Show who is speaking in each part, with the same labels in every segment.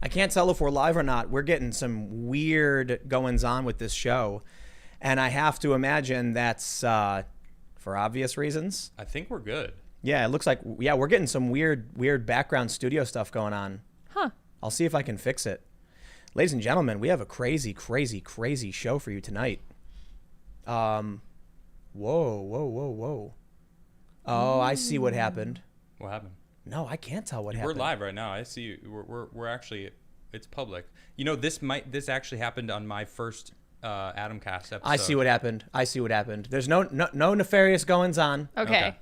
Speaker 1: I can't tell if we're live or not. We're getting some weird goings on with this show. And I have to imagine that's for obvious reasons.
Speaker 2: I think we're good.
Speaker 1: Yeah, it looks like, we're getting some weird background studio stuff going on.
Speaker 3: Huh.
Speaker 1: I'll see if I can fix it. Ladies and gentlemen, we have a crazy show for you tonight. Whoa. Oh, I see what happened.
Speaker 2: What happened?
Speaker 1: No, I can't tell what happened.
Speaker 2: We're live right now. I see you. We're actually, it's public. You know, this actually happened on my first Adamcast episode.
Speaker 1: I see what happened. There's no nefarious goings on.
Speaker 3: Okay.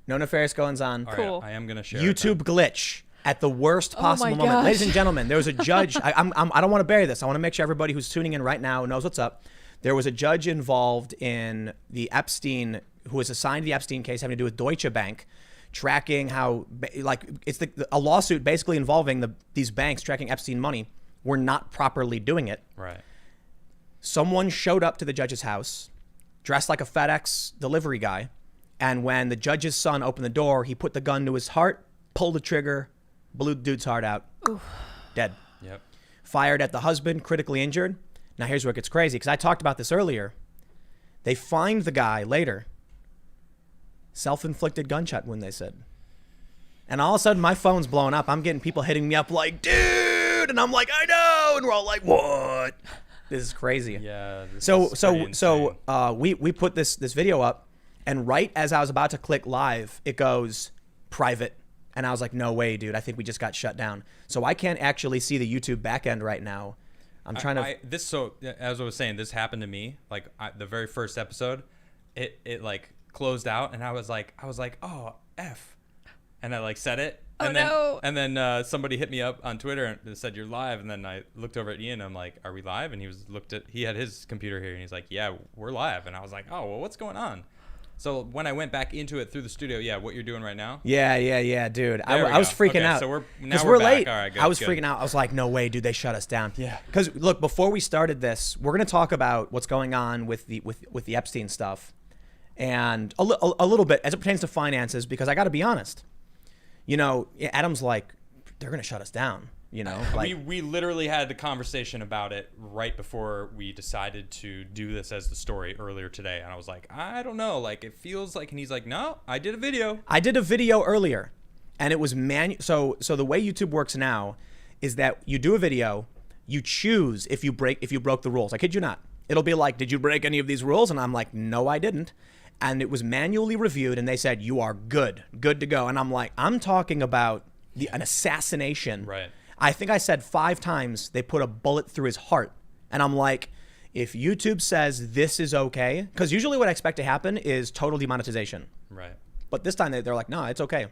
Speaker 1: No nefarious goings on.
Speaker 2: All
Speaker 3: Cool.
Speaker 2: right, I am gonna share
Speaker 1: YouTube glitch at the worst possible
Speaker 3: my
Speaker 1: moment.
Speaker 3: gosh.
Speaker 1: Ladies and gentlemen, there was a judge. I don't want to bury this. I want to make sure everybody who's tuning in right now knows what's up. There was a judge involved in the Epstein, who was assigned the Epstein case having to do with Deutsche Bank, tracking how, like, it's a lawsuit basically involving these banks tracking Epstein money were not properly doing it.
Speaker 2: Right.
Speaker 1: Someone showed up to the judge's house dressed like a FedEx delivery guy. And when the judge's son opened the door, he put the gun to his heart, pulled the trigger, blew the dude's heart out. Oof. Dead.
Speaker 2: Yep.
Speaker 1: Fired at the husband, critically injured. Now here's where it gets crazy, because I talked about this earlier. They find the guy later. Self-inflicted gunshot wound, they said. And all of a sudden, my phone's blowing up. I'm getting people hitting me up like, dude! And I'm like, I know! And we're all like, what? This is crazy.
Speaker 2: Yeah.
Speaker 1: So we put this video up, and right as I was about to click live, it goes private. And I was like, no way, dude. I think we just got shut down. So I can't actually see the YouTube backend right now. I'm trying to...
Speaker 2: as I was saying, this happened to me. Like, the very first episode, it like closed out, and I was like, oh, F. And I like said it. And then somebody hit me up on Twitter and said, you're live. And then I looked over at Ian, and I'm like, are we live? And he had his computer here, and he's like, yeah, we're live. And I was like, oh, well, what's going on? So when I went back into it through the studio, what you're doing right now?
Speaker 1: Yeah, dude. I was freaking out.
Speaker 2: So we're
Speaker 1: back.
Speaker 2: late. All right, good,
Speaker 1: I was freaking out. I was like, no way, dude, they shut us down.
Speaker 2: Yeah.
Speaker 1: Because look, before we started this, we're gonna talk about what's going on with the Epstein stuff, and a little bit as it pertains to finances. Because I got to be honest, you know, Adam's like, they're gonna shut us down. You know, like
Speaker 2: we literally had a conversation about it right before we decided to do this as the story earlier today, and I was like, I don't know, like it feels like, and he's like, no, I did a video earlier, and it was so the way YouTube works now is that you do a video, you choose if you broke the rules. I kid you not. It'll be like, did you break any of these rules? And I'm like, no, I didn't. And it was manually reviewed, and they said, you are good to go. And I'm like, I'm talking about an assassination. Right.
Speaker 1: I think I said 5 times they put a bullet through his heart. And I'm like, if YouTube says this is okay, because usually what I expect to happen is total demonetization.
Speaker 2: Right.
Speaker 1: But this time they're like, no, it's okay.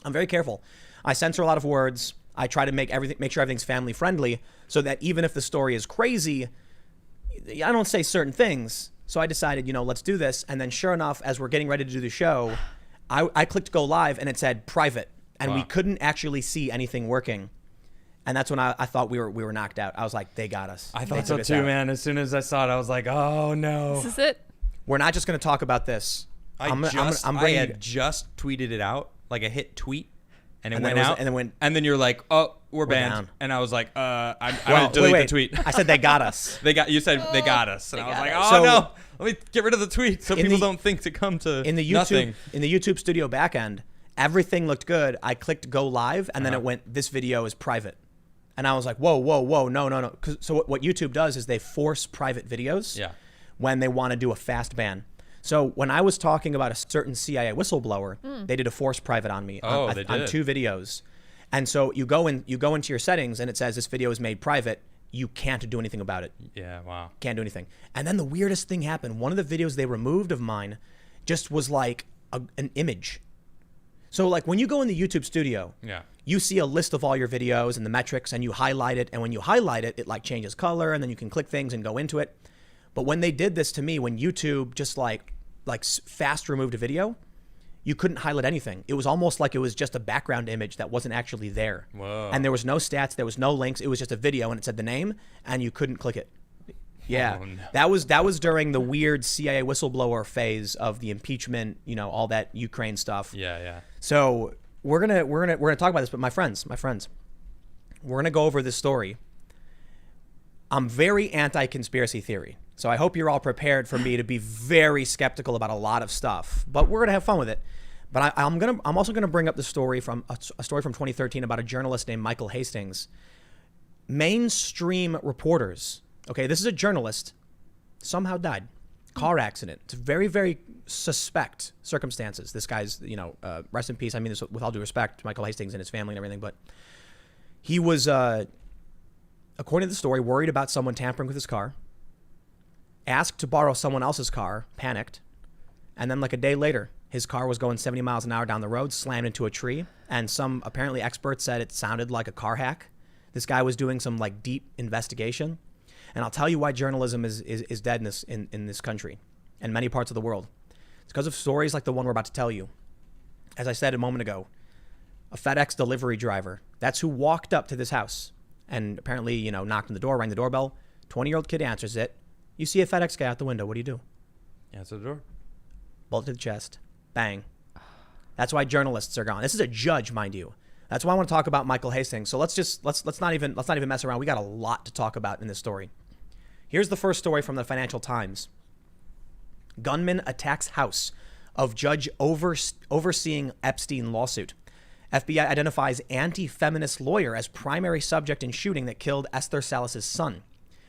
Speaker 1: I'm very careful. I censor a lot of words. I try to make sure everything's family friendly, so that even if the story is crazy, I don't say certain things. So I decided, let's do this. And then sure enough, as we're getting ready to do the show, I clicked go live, and it said private, and we couldn't actually see anything working. And that's when I thought we were knocked out. I was like, they got us.
Speaker 2: I thought so too, man. As soon as I saw it, I was like, oh no.
Speaker 3: This is it.
Speaker 1: We're not just going to talk about this.
Speaker 2: I had just tweeted it out. Like I hit tweet, and it went out. And then you're like, oh, we're banned.
Speaker 1: Down.
Speaker 2: And I was like, I'm going to delete the tweet.
Speaker 1: I said they got us.
Speaker 2: You said they got us. And I was like, oh no. Let me get rid of the tweet so people don't think to come to nothing.
Speaker 1: In the YouTube studio backend, everything looked good. I clicked go live, and then it went, this video is private. And I was like, whoa, no. So what YouTube does is they force private videos when they want to do a fast ban. So when I was talking about a certain CIA whistleblower, they did a force private on me on 2 videos. And so you go into your settings, and it says this video is made private. You can't do anything about it.
Speaker 2: Yeah, wow.
Speaker 1: Can't do anything. And then the weirdest thing happened. One of the videos they removed of mine just was like an image. So like when you go in the YouTube studio, you see a list of all your videos and the metrics, and you highlight it. And when you highlight it, it like changes color, and then you can click things and go into it. But when they did this to me, when YouTube just like fast removed a video, you couldn't highlight anything. It was almost like it was just a background image that wasn't actually there.
Speaker 2: Whoa.
Speaker 1: And there was no stats, there was no links. It was just a video, and it said the name, and you couldn't click it. Yeah, that was during the weird CIA whistleblower phase of the impeachment, all that Ukraine stuff.
Speaker 2: Yeah.
Speaker 1: So we're gonna talk about this. But my friends, We're going to go over this story. I'm very anti-conspiracy theory. So I hope you're all prepared for me to be very skeptical about a lot of stuff. But we're going to have fun with it. But I'm also going to bring up the story from a story from 2013 about a journalist named Michael Hastings. Mainstream reporters, okay, this is a journalist, somehow died. Car accident. It's very, very suspect circumstances. This guy's, rest in peace. I mean this with all due respect to Michael Hastings and his family and everything, but he was, according to the story, worried about someone tampering with his car, asked to borrow someone else's car, panicked, and then like a day later, his car was going 70 miles an hour down the road, slammed into a tree, and some apparently experts said it sounded like a car hack. This guy was doing some like deep investigation. And I'll tell you why journalism is dead in this country and many parts of the world. It's because of stories like the one we're about to tell you. As I said a moment ago, a FedEx delivery driver, that's who walked up to this house and apparently, knocked on the door, rang the doorbell. 20-year-old kid answers it. You see a FedEx guy out the window. What do? Answer the door. Bullet to the chest. Bang. That's why journalists are gone. This is a judge, mind you. That's why I want to talk about Michael Hastings. So let's not even mess around. We got a lot to talk about in this story. Here's the first story from the Financial Times. Gunman attacks house of judge overseeing Epstein lawsuit. FBI identifies anti-feminist lawyer as primary subject in shooting that killed Esther Salas's son.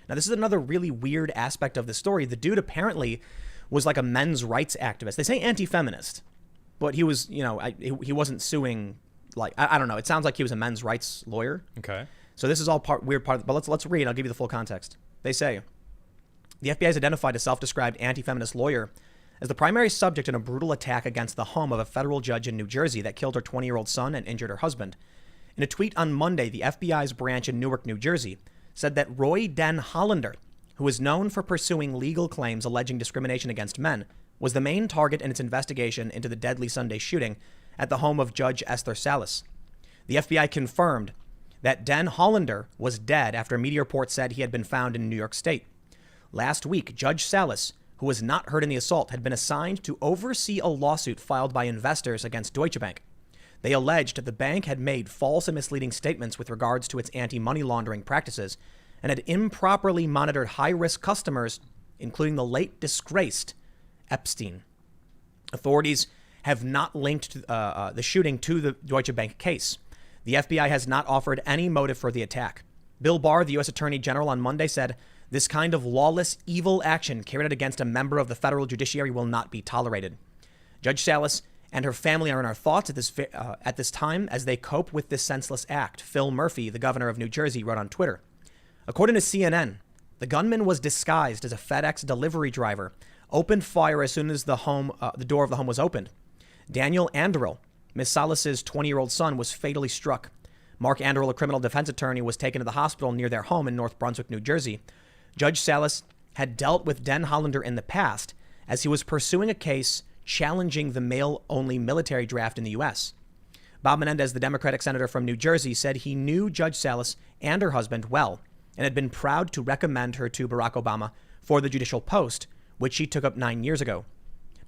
Speaker 1: Now, this is another really weird aspect of the story. The dude apparently was like a men's rights activist. They say anti-feminist, but he was, he wasn't suing. Like, I don't know. It sounds like he was a men's rights lawyer.
Speaker 2: Okay.
Speaker 1: So this is all weird part. But let's read. I'll give you the full context. They say, the FBI has identified a self-described anti-feminist lawyer as the primary subject in a brutal attack against the home of a federal judge in New Jersey that killed her 20-year-old son and injured her husband. In a tweet on Monday, the FBI's branch in Newark, New Jersey, said that Roy Den Hollander, who is known for pursuing legal claims alleging discrimination against men, was the main target in its investigation into the deadly Sunday shooting at the home of Judge Esther Salas. The FBI confirmed that Den Hollander was dead after a media report said he had been found in New York State. Last week, Judge Salas, who was not hurt in the assault, had been assigned to oversee a lawsuit filed by investors against Deutsche Bank. They alleged that the bank had made false and misleading statements with regards to its anti-money laundering practices and had improperly monitored high-risk customers, including the late disgraced Epstein. Authorities have not linked the shooting to the Deutsche Bank case. The FBI has not offered any motive for the attack. Bill Barr, the U.S. Attorney General, on Monday said, "This kind of lawless, evil action carried out against a member of the federal judiciary will not be tolerated." Judge Salas and her family are in our thoughts at this time as they cope with this senseless act, Phil Murphy, the governor of New Jersey, wrote on Twitter. According to CNN, the gunman was disguised as a FedEx delivery driver, opened fire as soon as the door of the home was opened. Daniel Anderl, Miss Salas's 20-year-old son, was fatally struck. Mark Anderl, a criminal defense attorney, was taken to the hospital near their home in North Brunswick, New Jersey. Judge Salas had dealt with Den Hollander in the past as he was pursuing a case challenging the male-only military draft in the U.S. Bob Menendez, the Democratic senator from New Jersey, said he knew Judge Salas and her husband well and had been proud to recommend her to Barack Obama for the judicial post, which she took up 9 years ago.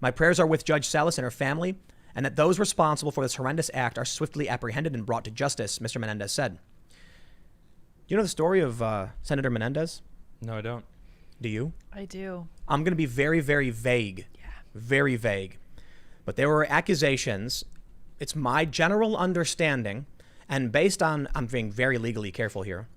Speaker 1: My prayers are with Judge Salas and her family, and that those responsible for this horrendous act are swiftly apprehended and brought to justice, Mr. Menendez said. Do you know the story of Senator Menendez?
Speaker 2: No, I don't.
Speaker 1: Do you?
Speaker 3: I do.
Speaker 1: I'm going to be very, very vague.
Speaker 3: Yeah.
Speaker 1: Very vague. But there were accusations. It's my general understanding, and based on, I'm being very legally careful here,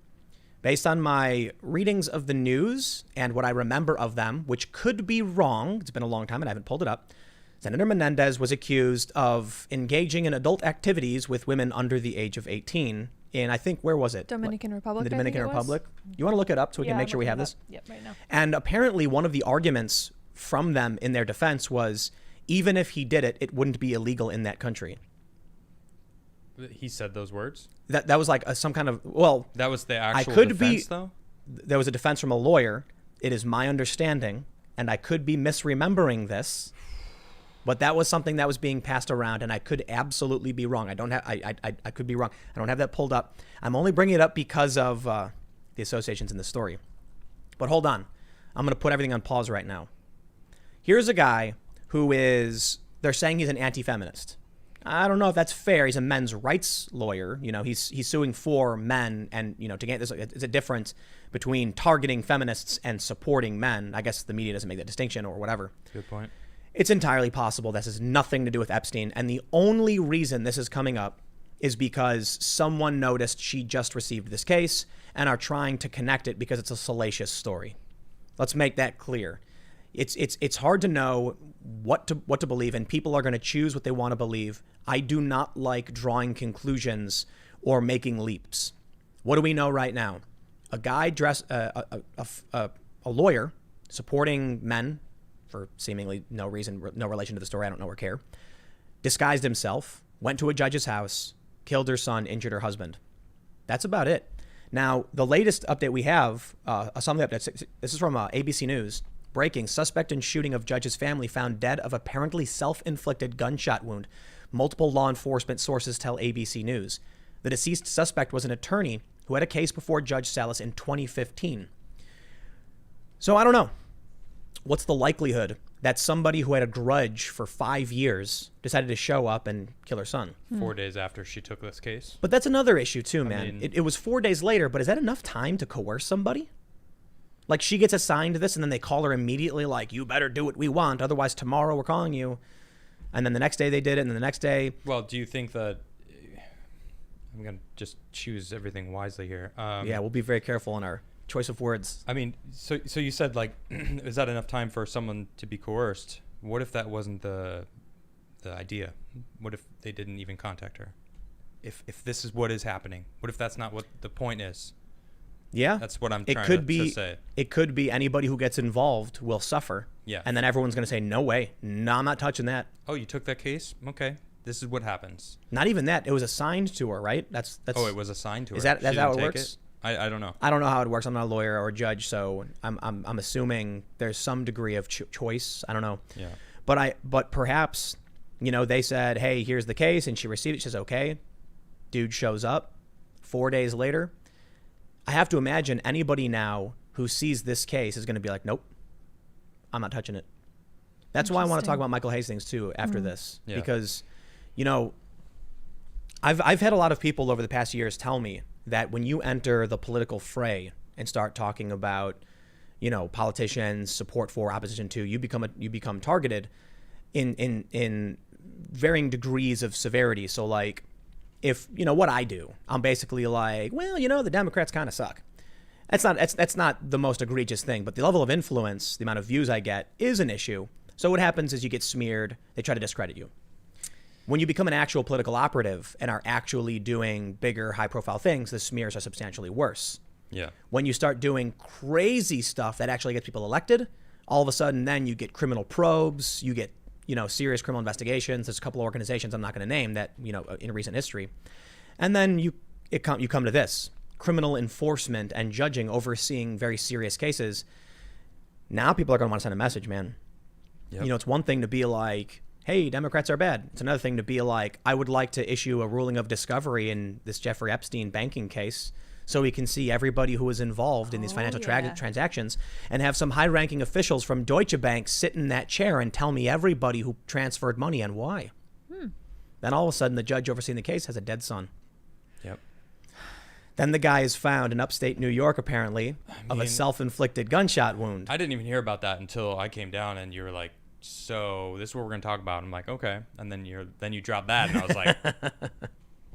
Speaker 1: based on my readings of the news and what I remember of them, which could be wrong, it's been a long time and I haven't pulled it up, Senator Menendez was accused of engaging in adult activities with women under the age of 18 in, I think, where was it?
Speaker 3: Dominican Republic.
Speaker 1: In the Dominican Republic. You want to look it up so we can make sure we have this?
Speaker 3: Yep, right now.
Speaker 1: And apparently one of the arguments from them in their defense was, even if he did it, it wouldn't be illegal in that country.
Speaker 2: He said those words?
Speaker 1: That was like some kind of, well...
Speaker 2: That was the actual defense, though?
Speaker 1: There was a defense from a lawyer. It is my understanding, and I could be misremembering this, but that was something that was being passed around, and I could absolutely be wrong. I could be wrong. I don't have that pulled up. I'm only bringing it up because of the associations in the story. But hold on. I'm going to put everything on pause right now. Here's a guy who is, they're saying he's an anti-feminist. I don't know if that's fair. He's a men's rights lawyer. You know, he's suing for men, and you know, to get this, it's a difference between targeting feminists and supporting men. I guess the media doesn't make that distinction or whatever.
Speaker 2: Good point.
Speaker 1: It's entirely possible this has nothing to do with Epstein, and the only reason this is coming up is because someone noticed she just received this case and are trying to connect it because it's a salacious story. Let's make that clear. It's hard to know what to believe, and people are going to choose what they want to believe. I do not like drawing conclusions or making leaps. What do we know right now? A guy a lawyer supporting men for seemingly no reason, no relation to the story, I don't know or care, disguised himself, went to a judge's house, killed her son, injured her husband. That's about it. Now, the latest update we have, something update. This is from ABC News. Breaking: suspect in shooting of judge's family found dead of apparently self-inflicted gunshot wound. Multiple law enforcement sources tell ABC News. The deceased suspect was an attorney who had a case before Judge Salas in 2015. So I don't know. What's the likelihood that somebody who had a grudge for 5 years decided to show up and kill her son?
Speaker 2: 4 days after she took this case.
Speaker 1: But that's another issue too, man. It was 4 days later, but is that enough time to coerce somebody? Like, she gets assigned this and then they call her immediately like, you better do what we want, otherwise tomorrow we're calling you. And then the next day they did it, and then the next day.
Speaker 2: Well, do you think that, I'm going to just choose everything wisely here.
Speaker 1: Yeah, we'll be very careful in our choice of words.
Speaker 2: I mean, so you said, like, is that enough time for someone to be coerced? What if that wasn't the idea? What if they didn't even contact her? If this is what is happening, what if that's not what the point is?
Speaker 1: Yeah,
Speaker 2: that's what I'm trying to say.
Speaker 1: It could be anybody who gets involved will suffer.
Speaker 2: Yeah.
Speaker 1: And then everyone's going to say, no way. No, I'm not touching that.
Speaker 2: Oh, you took that case? Okay. This is what happens.
Speaker 1: Not even that. It was assigned to her, right? That's.
Speaker 2: Oh, it was assigned to her.
Speaker 1: That's how it works?
Speaker 2: I don't know.
Speaker 1: I don't know how it works. I'm not a lawyer or a judge, so I'm assuming there's some degree of choice. I don't know.
Speaker 2: Yeah.
Speaker 1: But perhaps, you know, they said, hey, here's the case, and she received it. She says, okay. Dude shows up 4 days later. I have to imagine anybody now who sees this case is going to be like, nope, I'm not touching it. That's why I want to talk about Michael Hastings too after this, because, you know, I've had a lot of people over the past years tell me that when you enter the political fray and start talking about, you know, politicians, support for, opposition to, you become targeted in varying degrees of severity. So like, if, you know, what I do, I'm basically like, well, you know, the Democrats kind of suck. That's not the most egregious thing, but the level of influence, the amount of views I get is an issue. So what happens is you get smeared. They try to discredit you. When you become an actual political operative and are actually doing bigger, high-profile things, the smears are substantially worse.
Speaker 2: Yeah.
Speaker 1: When you start doing crazy stuff that actually gets people elected, all of a sudden then you get criminal probes, you get, you know, serious criminal investigations. There's a couple of organizations I'm not going to name that, you know, in recent history. And then you come to this. Criminal enforcement and judging, overseeing very serious cases. Now people are going to want to send a message, man. Yep. You know, it's one thing to be like, hey, Democrats are bad. It's another thing to be like, I would like to issue a ruling of discovery in this Jeffrey Epstein banking case so we can see everybody who was involved in these financial transactions, and have some high-ranking officials from Deutsche Bank sit in that chair and tell me everybody who transferred money and why. Then all of a sudden, the judge overseeing the case has a dead son.
Speaker 2: Yep.
Speaker 1: Then the guy is found in upstate New York, apparently, of a self-inflicted gunshot wound.
Speaker 2: I didn't even hear about that until I came down, and you were like, so this is what we're going to talk about. I'm like, okay. And then you dropped that, and I was like,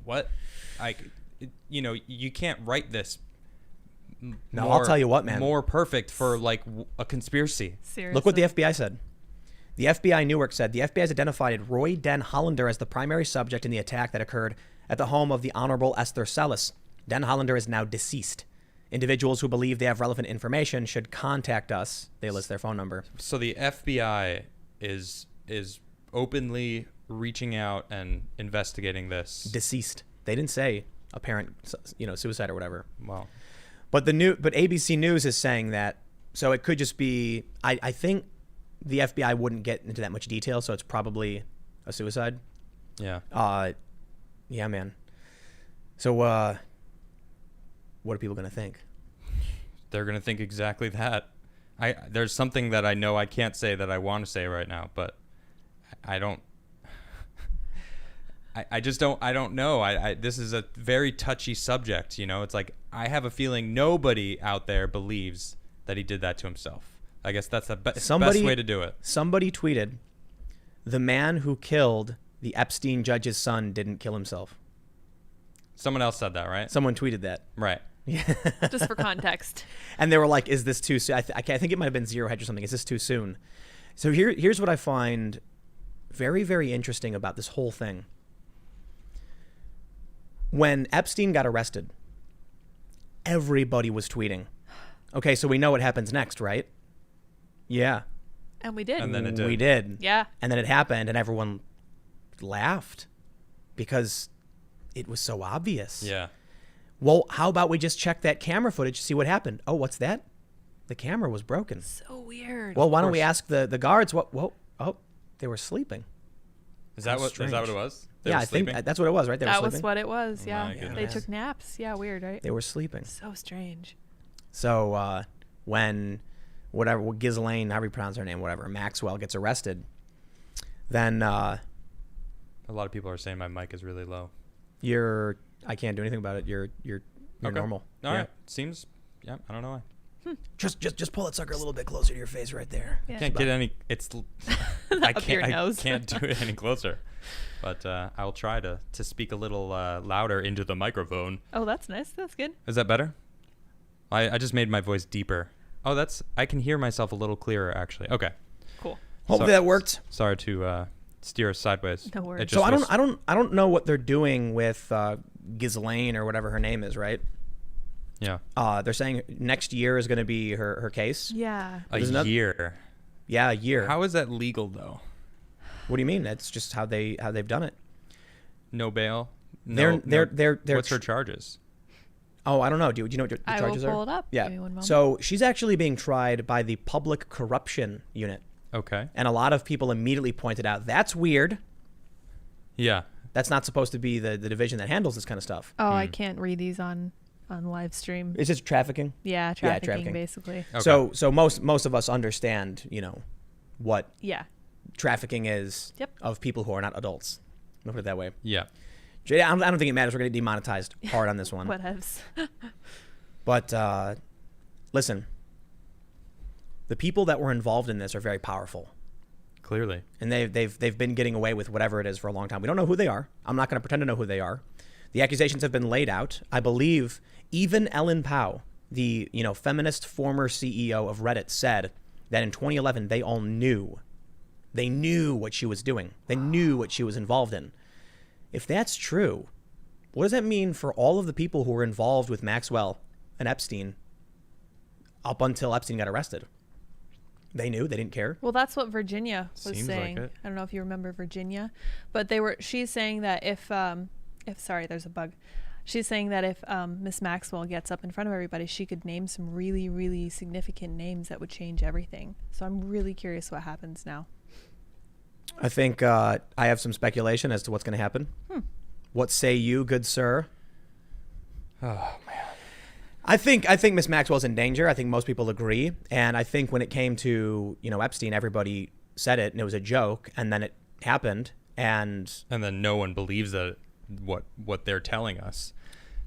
Speaker 2: what? You know, you can't write this.
Speaker 1: No, I'll tell you what, man.
Speaker 2: More perfect for like a conspiracy.
Speaker 3: Seriously?
Speaker 1: Look what the FBI said. The FBI Newark said the FBI has identified Roy Den Hollander as the primary subject in the attack that occurred at the home of the Honorable Esther Salas. Den Hollander is now deceased. Individuals who believe they have relevant information should contact us. They list their phone number. So
Speaker 2: the FBI is openly reaching out and investigating this.
Speaker 1: Deceased. They didn't say apparent, you know, suicide or whatever.
Speaker 2: Wow.
Speaker 1: But ABC News is saying that, so it could just be, I think the FBI wouldn't get into that much detail, so it's probably a suicide.
Speaker 2: Yeah.
Speaker 1: Yeah, man. So what are people going to think?
Speaker 2: They're going to think exactly that. There's something that I know I can't say that I want to say right now, but I don't. I just don't know. This is a very touchy subject, you know. It's like I have a feeling nobody out there believes that he did that to himself. I guess that's the best way to do it.
Speaker 1: Somebody tweeted, the man who killed the Epstein judge's son didn't kill himself.
Speaker 2: Someone else said that, right?
Speaker 1: Someone tweeted that.
Speaker 2: Right.
Speaker 1: Yeah.
Speaker 3: Just for context.
Speaker 1: And they were like, is this too soon? I think it might have been Zero Hedge or something. Is this too soon? So here's what I find very, very interesting about this whole thing. When Epstein got arrested, everybody was tweeting. Okay, so we know what happens next, right? Yeah.
Speaker 3: And we did.
Speaker 2: And then it did.
Speaker 1: We did.
Speaker 3: Yeah.
Speaker 1: And then it happened, and everyone laughed because it was so obvious.
Speaker 2: Yeah.
Speaker 1: Well, how about we just check that camera footage to see what happened? Oh, what's that? The camera was broken.
Speaker 3: So weird.
Speaker 1: Well, why don't we ask the guards what? Whoa, oh, they were sleeping.
Speaker 2: Is that what it was? They
Speaker 1: I think that's what it was, right? They were sleeping.
Speaker 3: That was what it was. Yeah.
Speaker 2: My
Speaker 3: They took naps. Yeah, weird, right?
Speaker 1: They were sleeping.
Speaker 3: So strange.
Speaker 1: So when Ghislaine, however you pronounce her name, whatever, Maxwell gets arrested, then
Speaker 2: a lot of people are saying my mic is really low.
Speaker 1: I can't do anything about it. You're
Speaker 2: okay.
Speaker 1: normal.
Speaker 2: All right. Seems. Yeah. I don't know why.
Speaker 1: Just pull that sucker a little bit closer to your face right there.
Speaker 3: Yeah.
Speaker 2: Can't get any. It's. I
Speaker 3: your nose.
Speaker 2: can't do it any closer. But I will try to speak a little louder into the microphone.
Speaker 3: Oh, that's nice. That's good.
Speaker 2: Is that better? I just made my voice deeper. Oh, I can hear myself a little clearer actually. Okay.
Speaker 3: Cool.
Speaker 1: Hopefully that worked.
Speaker 2: Sorry to steer us sideways.
Speaker 3: No worries.
Speaker 1: So I don't know what they're doing with Ghislaine or whatever her name is, right?
Speaker 2: Yeah.
Speaker 1: They're saying next year is going to be her case.
Speaker 3: Yeah.
Speaker 2: A year.
Speaker 1: Yeah, a year.
Speaker 2: How is that legal though?
Speaker 1: What do you mean? That's just how they've done it.
Speaker 2: No bail.
Speaker 1: They're
Speaker 2: What's her charges?
Speaker 1: Oh, I don't know. Do you know what the charges are?
Speaker 3: I will pull it up.
Speaker 1: Yeah.
Speaker 3: Give me one moment.
Speaker 1: So she's actually being tried by the Public Corruption Unit.
Speaker 2: Okay.
Speaker 1: And a lot of people immediately pointed out, that's weird.
Speaker 2: Yeah.
Speaker 1: That's not supposed to be the division that handles this kind of stuff.
Speaker 3: Oh, I can't read these on live stream.
Speaker 1: It's just trafficking?
Speaker 3: Yeah, trafficking. Basically.
Speaker 1: Okay. So most of us understand, what trafficking is of people who are not adults. I'll put it that way.
Speaker 2: Yeah.
Speaker 1: I don't think it matters. We're going to get demonetized hard on this one.
Speaker 3: Whatevs.
Speaker 1: But listen, the people that were involved in this are very powerful.
Speaker 2: Clearly.
Speaker 1: And they've been getting away with whatever it is for a long time. We don't know who they are. I'm not going to pretend to know who they are. The accusations have been laid out. I believe even Ellen Pao, the feminist former CEO of Reddit, said that in 2011 they all knew. They knew what she was doing. They knew what she was involved in. If that's true, what does that mean for all of the people who were involved with Maxwell and Epstein up until Epstein got arrested? They knew. They didn't care.
Speaker 3: Well, that's what Virginia was
Speaker 2: Seems
Speaker 3: saying.
Speaker 2: like it.
Speaker 3: I don't know if you remember Virginia, but she's saying that if there's a bug. She's saying that if Miss Maxwell gets up in front of everybody, she could name some really, really significant names that would change everything. So I'm really curious what happens now.
Speaker 1: I think I have some speculation as to what's going to happen. What say you, good sir?
Speaker 2: Oh, man.
Speaker 1: I think Miss Maxwell's in danger. I think most people agree. And I think when it came to, Epstein, everybody said it and it was a joke. And then it happened. And
Speaker 2: then no one believes that what they're telling us.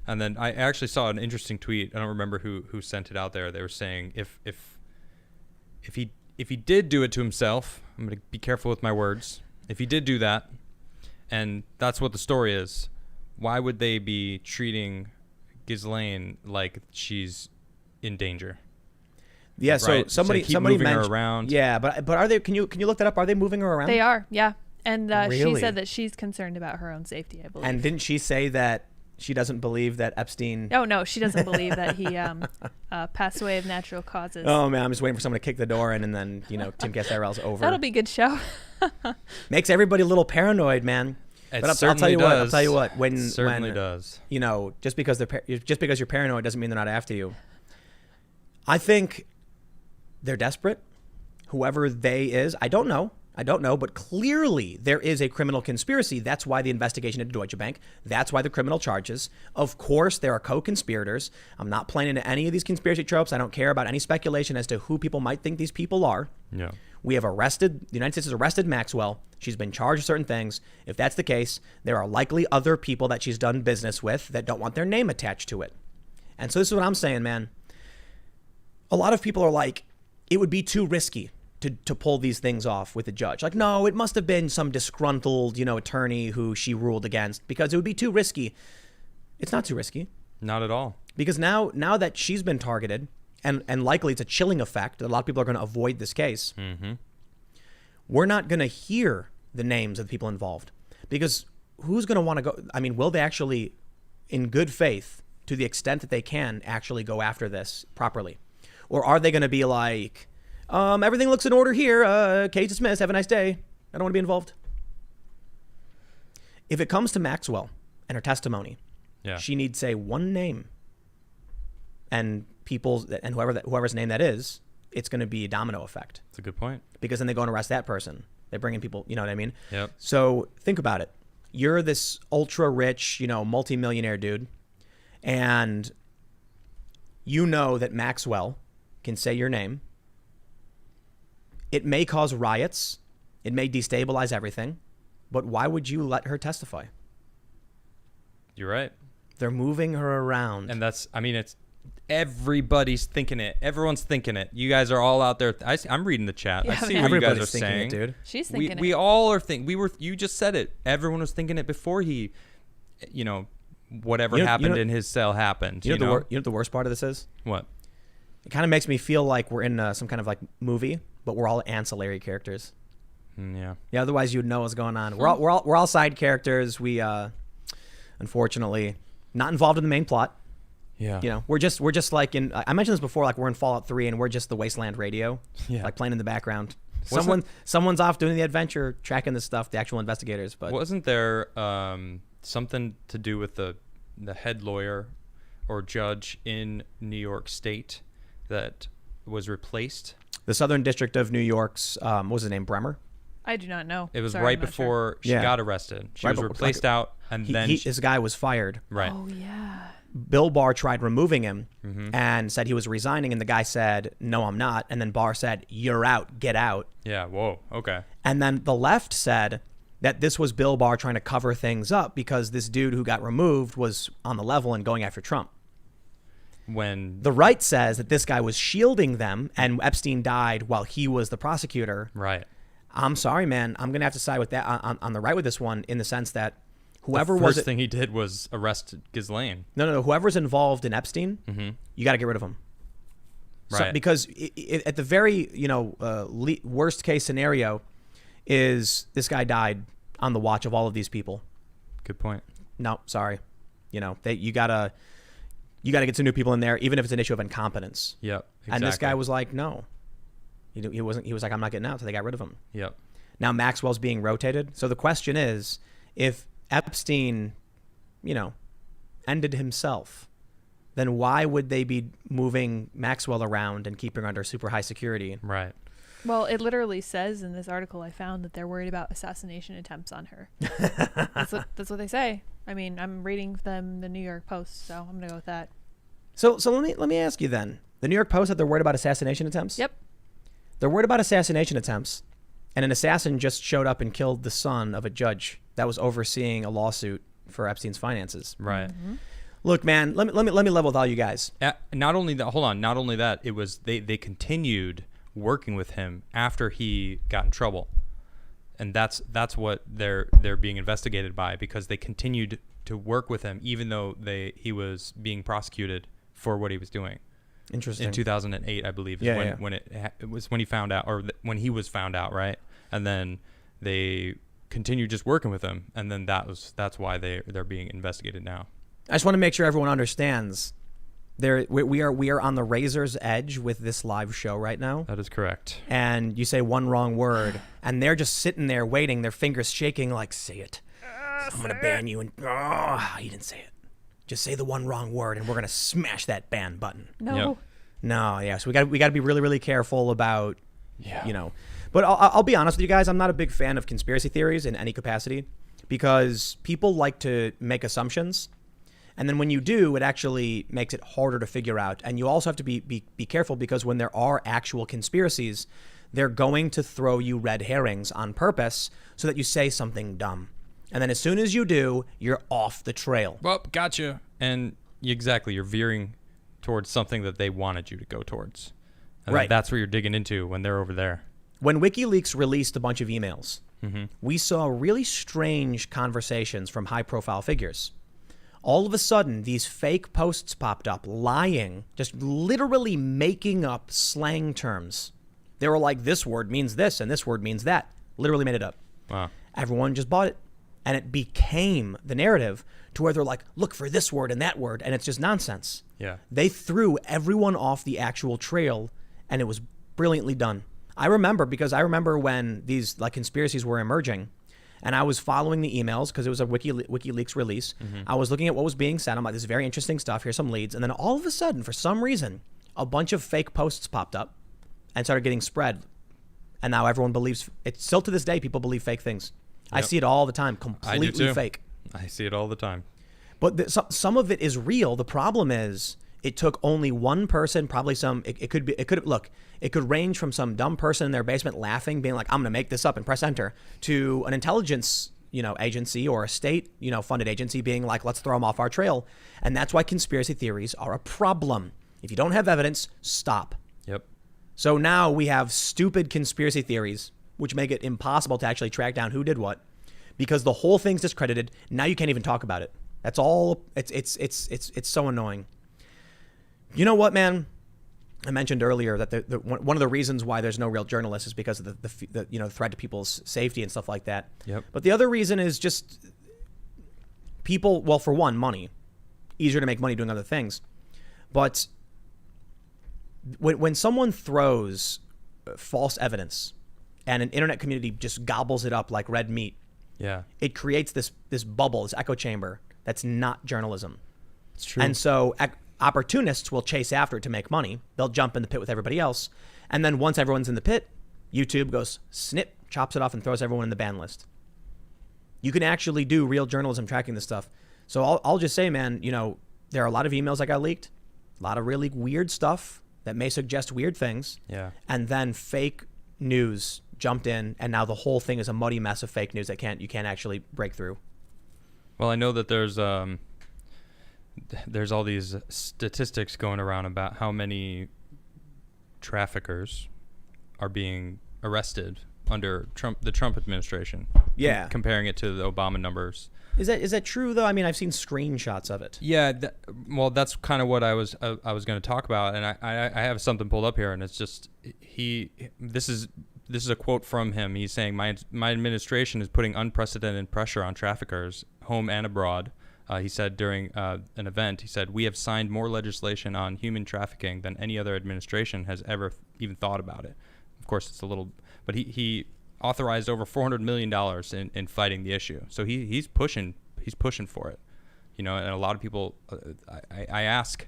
Speaker 2: And then I actually saw an interesting tweet. I don't remember who sent it out there. They were saying if he did do it to himself, I'm going to be careful with my words. If he did do that, and that's what the story is, why would they be treating Ghislaine like she's in danger?
Speaker 1: Yeah,
Speaker 2: right?
Speaker 1: so somebody
Speaker 2: moving
Speaker 1: mentioned
Speaker 2: her around.
Speaker 1: Yeah, but are they? Can you look that up? Are they moving her around?
Speaker 3: They are, yeah. And
Speaker 1: Really?
Speaker 3: she said that she's concerned about her own safety, I believe.
Speaker 1: And didn't she say that she doesn't believe that Epstein?
Speaker 3: Oh no, she doesn't believe that he passed away of natural causes.
Speaker 1: Oh man, I'm just waiting for someone to kick the door in, and then Timcast IRL's over.
Speaker 3: That'll be a good show.
Speaker 1: Makes everybody a little paranoid, man.
Speaker 2: But
Speaker 1: I'll tell you what. I'll tell you what. When
Speaker 2: certainly does.
Speaker 1: Just because you're paranoid doesn't mean they're not after you. I think they're desperate. Whoever they is, I don't know, but clearly there is a criminal conspiracy. That's why the investigation into Deutsche Bank. That's why the criminal charges. Of course, there are co-conspirators. I'm not playing into any of these conspiracy tropes. I don't care about any speculation as to who people might think these people are.
Speaker 2: Yeah.
Speaker 1: The United States has arrested Maxwell. She's been charged with certain things. If that's the case, there are likely other people that she's done business with that don't want their name attached to it. And so this is what I'm saying, man. A lot of people are like, it would be too risky to pull these things off with the judge. Like, no, it must have been some disgruntled, attorney who she ruled against because it would be too risky. It's not too risky.
Speaker 2: Not at all.
Speaker 1: Because now that she's been targeted, and likely it's a chilling effect, a lot of people are going to avoid this case.
Speaker 2: Mm-hmm.
Speaker 1: We're not going to hear the names of the people involved because who's going to want to go? I mean, will they actually, in good faith, to the extent that they can, actually go after this properly? Or are they going to be like, everything looks in order here. Case dismissed. Have a nice day. I don't want to be involved. If it comes to Maxwell and her testimony, she needs to say one name, and whoever's name that is, it's going to be a domino effect.
Speaker 2: That's a good point.
Speaker 1: Because then they go and arrest that person. They bring in people. You know what I mean?
Speaker 2: Yep.
Speaker 1: So think about it. You're this ultra rich, multimillionaire dude, and you know that Maxwell can say your name. It may cause riots. It may destabilize everything. But why would you let her testify?
Speaker 2: You're right.
Speaker 1: They're moving her around.
Speaker 2: And it's everybody's thinking it. Everyone's thinking it. You guys are all out there. I'm reading the chat. I see what you guys are saying.
Speaker 1: It, dude.
Speaker 3: She's thinking it.
Speaker 2: We all are thinking. You just said it. Everyone was thinking it before he, whatever happened in his cell happened.
Speaker 1: You know what the worst part of this is?
Speaker 2: What?
Speaker 1: It kind of makes me feel like we're in some kind of like movie, but we're all ancillary characters.
Speaker 2: Yeah.
Speaker 1: Yeah. Otherwise, you'd know what's going on. We're all side characters. We, unfortunately, not involved in the main plot.
Speaker 2: Yeah.
Speaker 1: We're just like in. I mentioned this before. Like we're in Fallout 3, and we're just the Wasteland radio. Yeah. Like playing in the background. Someone's off doing the adventure, tracking this stuff. The actual investigators. But
Speaker 2: wasn't there something to do with the head lawyer or judge in New York State that was replaced?
Speaker 1: The Southern District of New York's, what was his name, Bremer?
Speaker 3: I do not know.
Speaker 2: It was right before she got arrested. She was replaced out, and then
Speaker 1: this guy was fired.
Speaker 2: Right.
Speaker 3: Oh, yeah.
Speaker 1: Bill Barr tried removing him and said he was resigning, and the guy said, no, I'm not. And then Barr said, you're out, get out.
Speaker 2: Yeah, whoa, okay.
Speaker 1: And then the left said that this was Bill Barr trying to cover things up because this dude who got removed was on the level and going after Trump.
Speaker 2: When
Speaker 1: the right says that this guy was shielding them and Epstein died while he was the prosecutor.
Speaker 2: Right.
Speaker 1: I'm sorry, man. I'm going to have to side with that on the right with this one in the sense that whoever
Speaker 2: the first thing he did was arrest Ghislaine.
Speaker 1: No. Whoever's involved in Epstein, you got to get rid of him.
Speaker 2: Right.
Speaker 1: So, because at the very, worst case scenario is this guy died on the watch of all of these people.
Speaker 2: Good point.
Speaker 1: No, sorry. You got to get some new people in there, even if it's an issue of incompetence.
Speaker 2: Yep. Exactly.
Speaker 1: And this guy was like, no. He was like, I'm not getting out, so they got rid of him.
Speaker 2: Yep.
Speaker 1: Now Maxwell's being rotated. So the question is, if Epstein, ended himself, then why would they be moving Maxwell around and keeping her under super high security?
Speaker 2: Right.
Speaker 3: Well, it literally says in this article I found that they're worried about assassination attempts on her. That's what they say. I mean, I'm reading them the New York Post, so I'm gonna go with that.
Speaker 1: So let me ask you then. The New York Post said they're worried about assassination attempts?
Speaker 3: Yep.
Speaker 1: They're worried about assassination attempts, and an assassin just showed up and killed the son of a judge that was overseeing a lawsuit for Epstein's finances.
Speaker 2: Right.
Speaker 3: Mm-hmm.
Speaker 1: Look, man, let me level with all you guys.
Speaker 2: Not only that, it was they continued working with him after he got in trouble, and that's what they're being investigated by, because they continued to work with him even though he was being prosecuted for what he was doing.
Speaker 1: Interesting.
Speaker 2: In 2008, I believe, is when it was when he found out, or when he was found out, right? And then they continued just working with him, and then that's why they're being investigated now.
Speaker 1: I just want to make sure everyone understands. We are on the razor's edge with this live show right now.
Speaker 2: That is correct.
Speaker 1: And you say one wrong word, and they're just sitting there waiting, their fingers shaking like, say it. I'm going to ban you. And you didn't say it. Just say the one wrong word, and we're going to smash that ban button.
Speaker 3: No.
Speaker 2: Yep.
Speaker 1: No, yeah. So we got to be really, really careful about, But I'll be honest with you guys. I'm not a big fan of conspiracy theories in any capacity, because people like to make assumptions. And then when you do, it actually makes it harder to figure out. And you also have to be careful, because when there are actual conspiracies, they're going to throw you red herrings on purpose so that you say something dumb. And then as soon as you do, you're off the trail.
Speaker 2: Well, gotcha. And exactly, you're veering towards something that they wanted you to go towards. And
Speaker 1: right.
Speaker 2: That's where you're digging into when they're over there.
Speaker 1: When WikiLeaks released a bunch of emails, we saw really strange conversations from high-profile figures. All of a sudden, these fake posts popped up, lying, just literally making up slang terms. They were like, this word means this, and this word means that. Literally made it up.
Speaker 2: Wow.
Speaker 1: Everyone just bought it. And it became the narrative to where they're like, look for this word and that word, and it's just nonsense.
Speaker 2: Yeah.
Speaker 1: They threw everyone off the actual trail, and it was brilliantly done. I remember when these like conspiracies were emerging, and I was following the emails because it was a WikiLeaks release. I was looking at what was being said. I'm like, this is very interesting stuff. Here's some leads. And then all of a sudden, for some reason, a bunch of fake posts popped up and started getting spread. And now everyone believes, it's still to this day, people believe fake things. Yep. I see it all the time, completely fake.
Speaker 2: I see it all the time.
Speaker 1: But some of it is real. The problem is it took only one person, probably it could range from some dumb person in their basement laughing, being like, I'm going to make this up and press enter, to an intelligence, agency or a state, funded agency being like, let's throw them off our trail. And that's why conspiracy theories are a problem. If you don't have evidence, stop.
Speaker 2: Yep.
Speaker 1: So now we have stupid conspiracy theories, which make it impossible to actually track down who did what, because the whole thing's discredited. Now you can't even talk about it. That's all. It's so annoying. You know what, man? I mentioned earlier that one of the reasons why there's no real journalists is because of the threat to people's safety and stuff like that.
Speaker 2: Yep.
Speaker 1: But the other reason is just people. Well, for one, money. Easier to make money doing other things. But when someone throws false evidence and an internet community just gobbles it up like red meat, it creates this bubble, this echo chamber that's not journalism.
Speaker 2: It's true.
Speaker 1: And so opportunists will chase after it to make money. They'll jump in the pit with everybody else. And then once everyone's in the pit, YouTube goes snip, chops it off, and throws everyone in the ban list. You can actually do real journalism tracking this stuff. So I'll just say, man, there are a lot of emails that got leaked, a lot of really weird stuff that may suggest weird things.
Speaker 2: Yeah.
Speaker 1: And then fake news jumped in, and now the whole thing is a muddy mess of fake news that you can't actually break through.
Speaker 2: Well, I know that there's all these statistics going around about how many traffickers are being arrested under the Trump administration.
Speaker 1: Yeah.
Speaker 2: Comparing it to the Obama numbers.
Speaker 1: Is that true though? I mean, I've seen screenshots of it.
Speaker 2: Yeah. Well, that's kind of what I was going to talk about, and I have something pulled up here, and it's just this is a quote from him. He's saying, my administration is putting unprecedented pressure on traffickers, home and abroad. He said during an event, he said, we have signed more legislation on human trafficking than any other administration has ever even thought about it. Of course, it's a little, but he authorized over $400 million in fighting the issue. So he's pushing for it, and a lot of people, I asked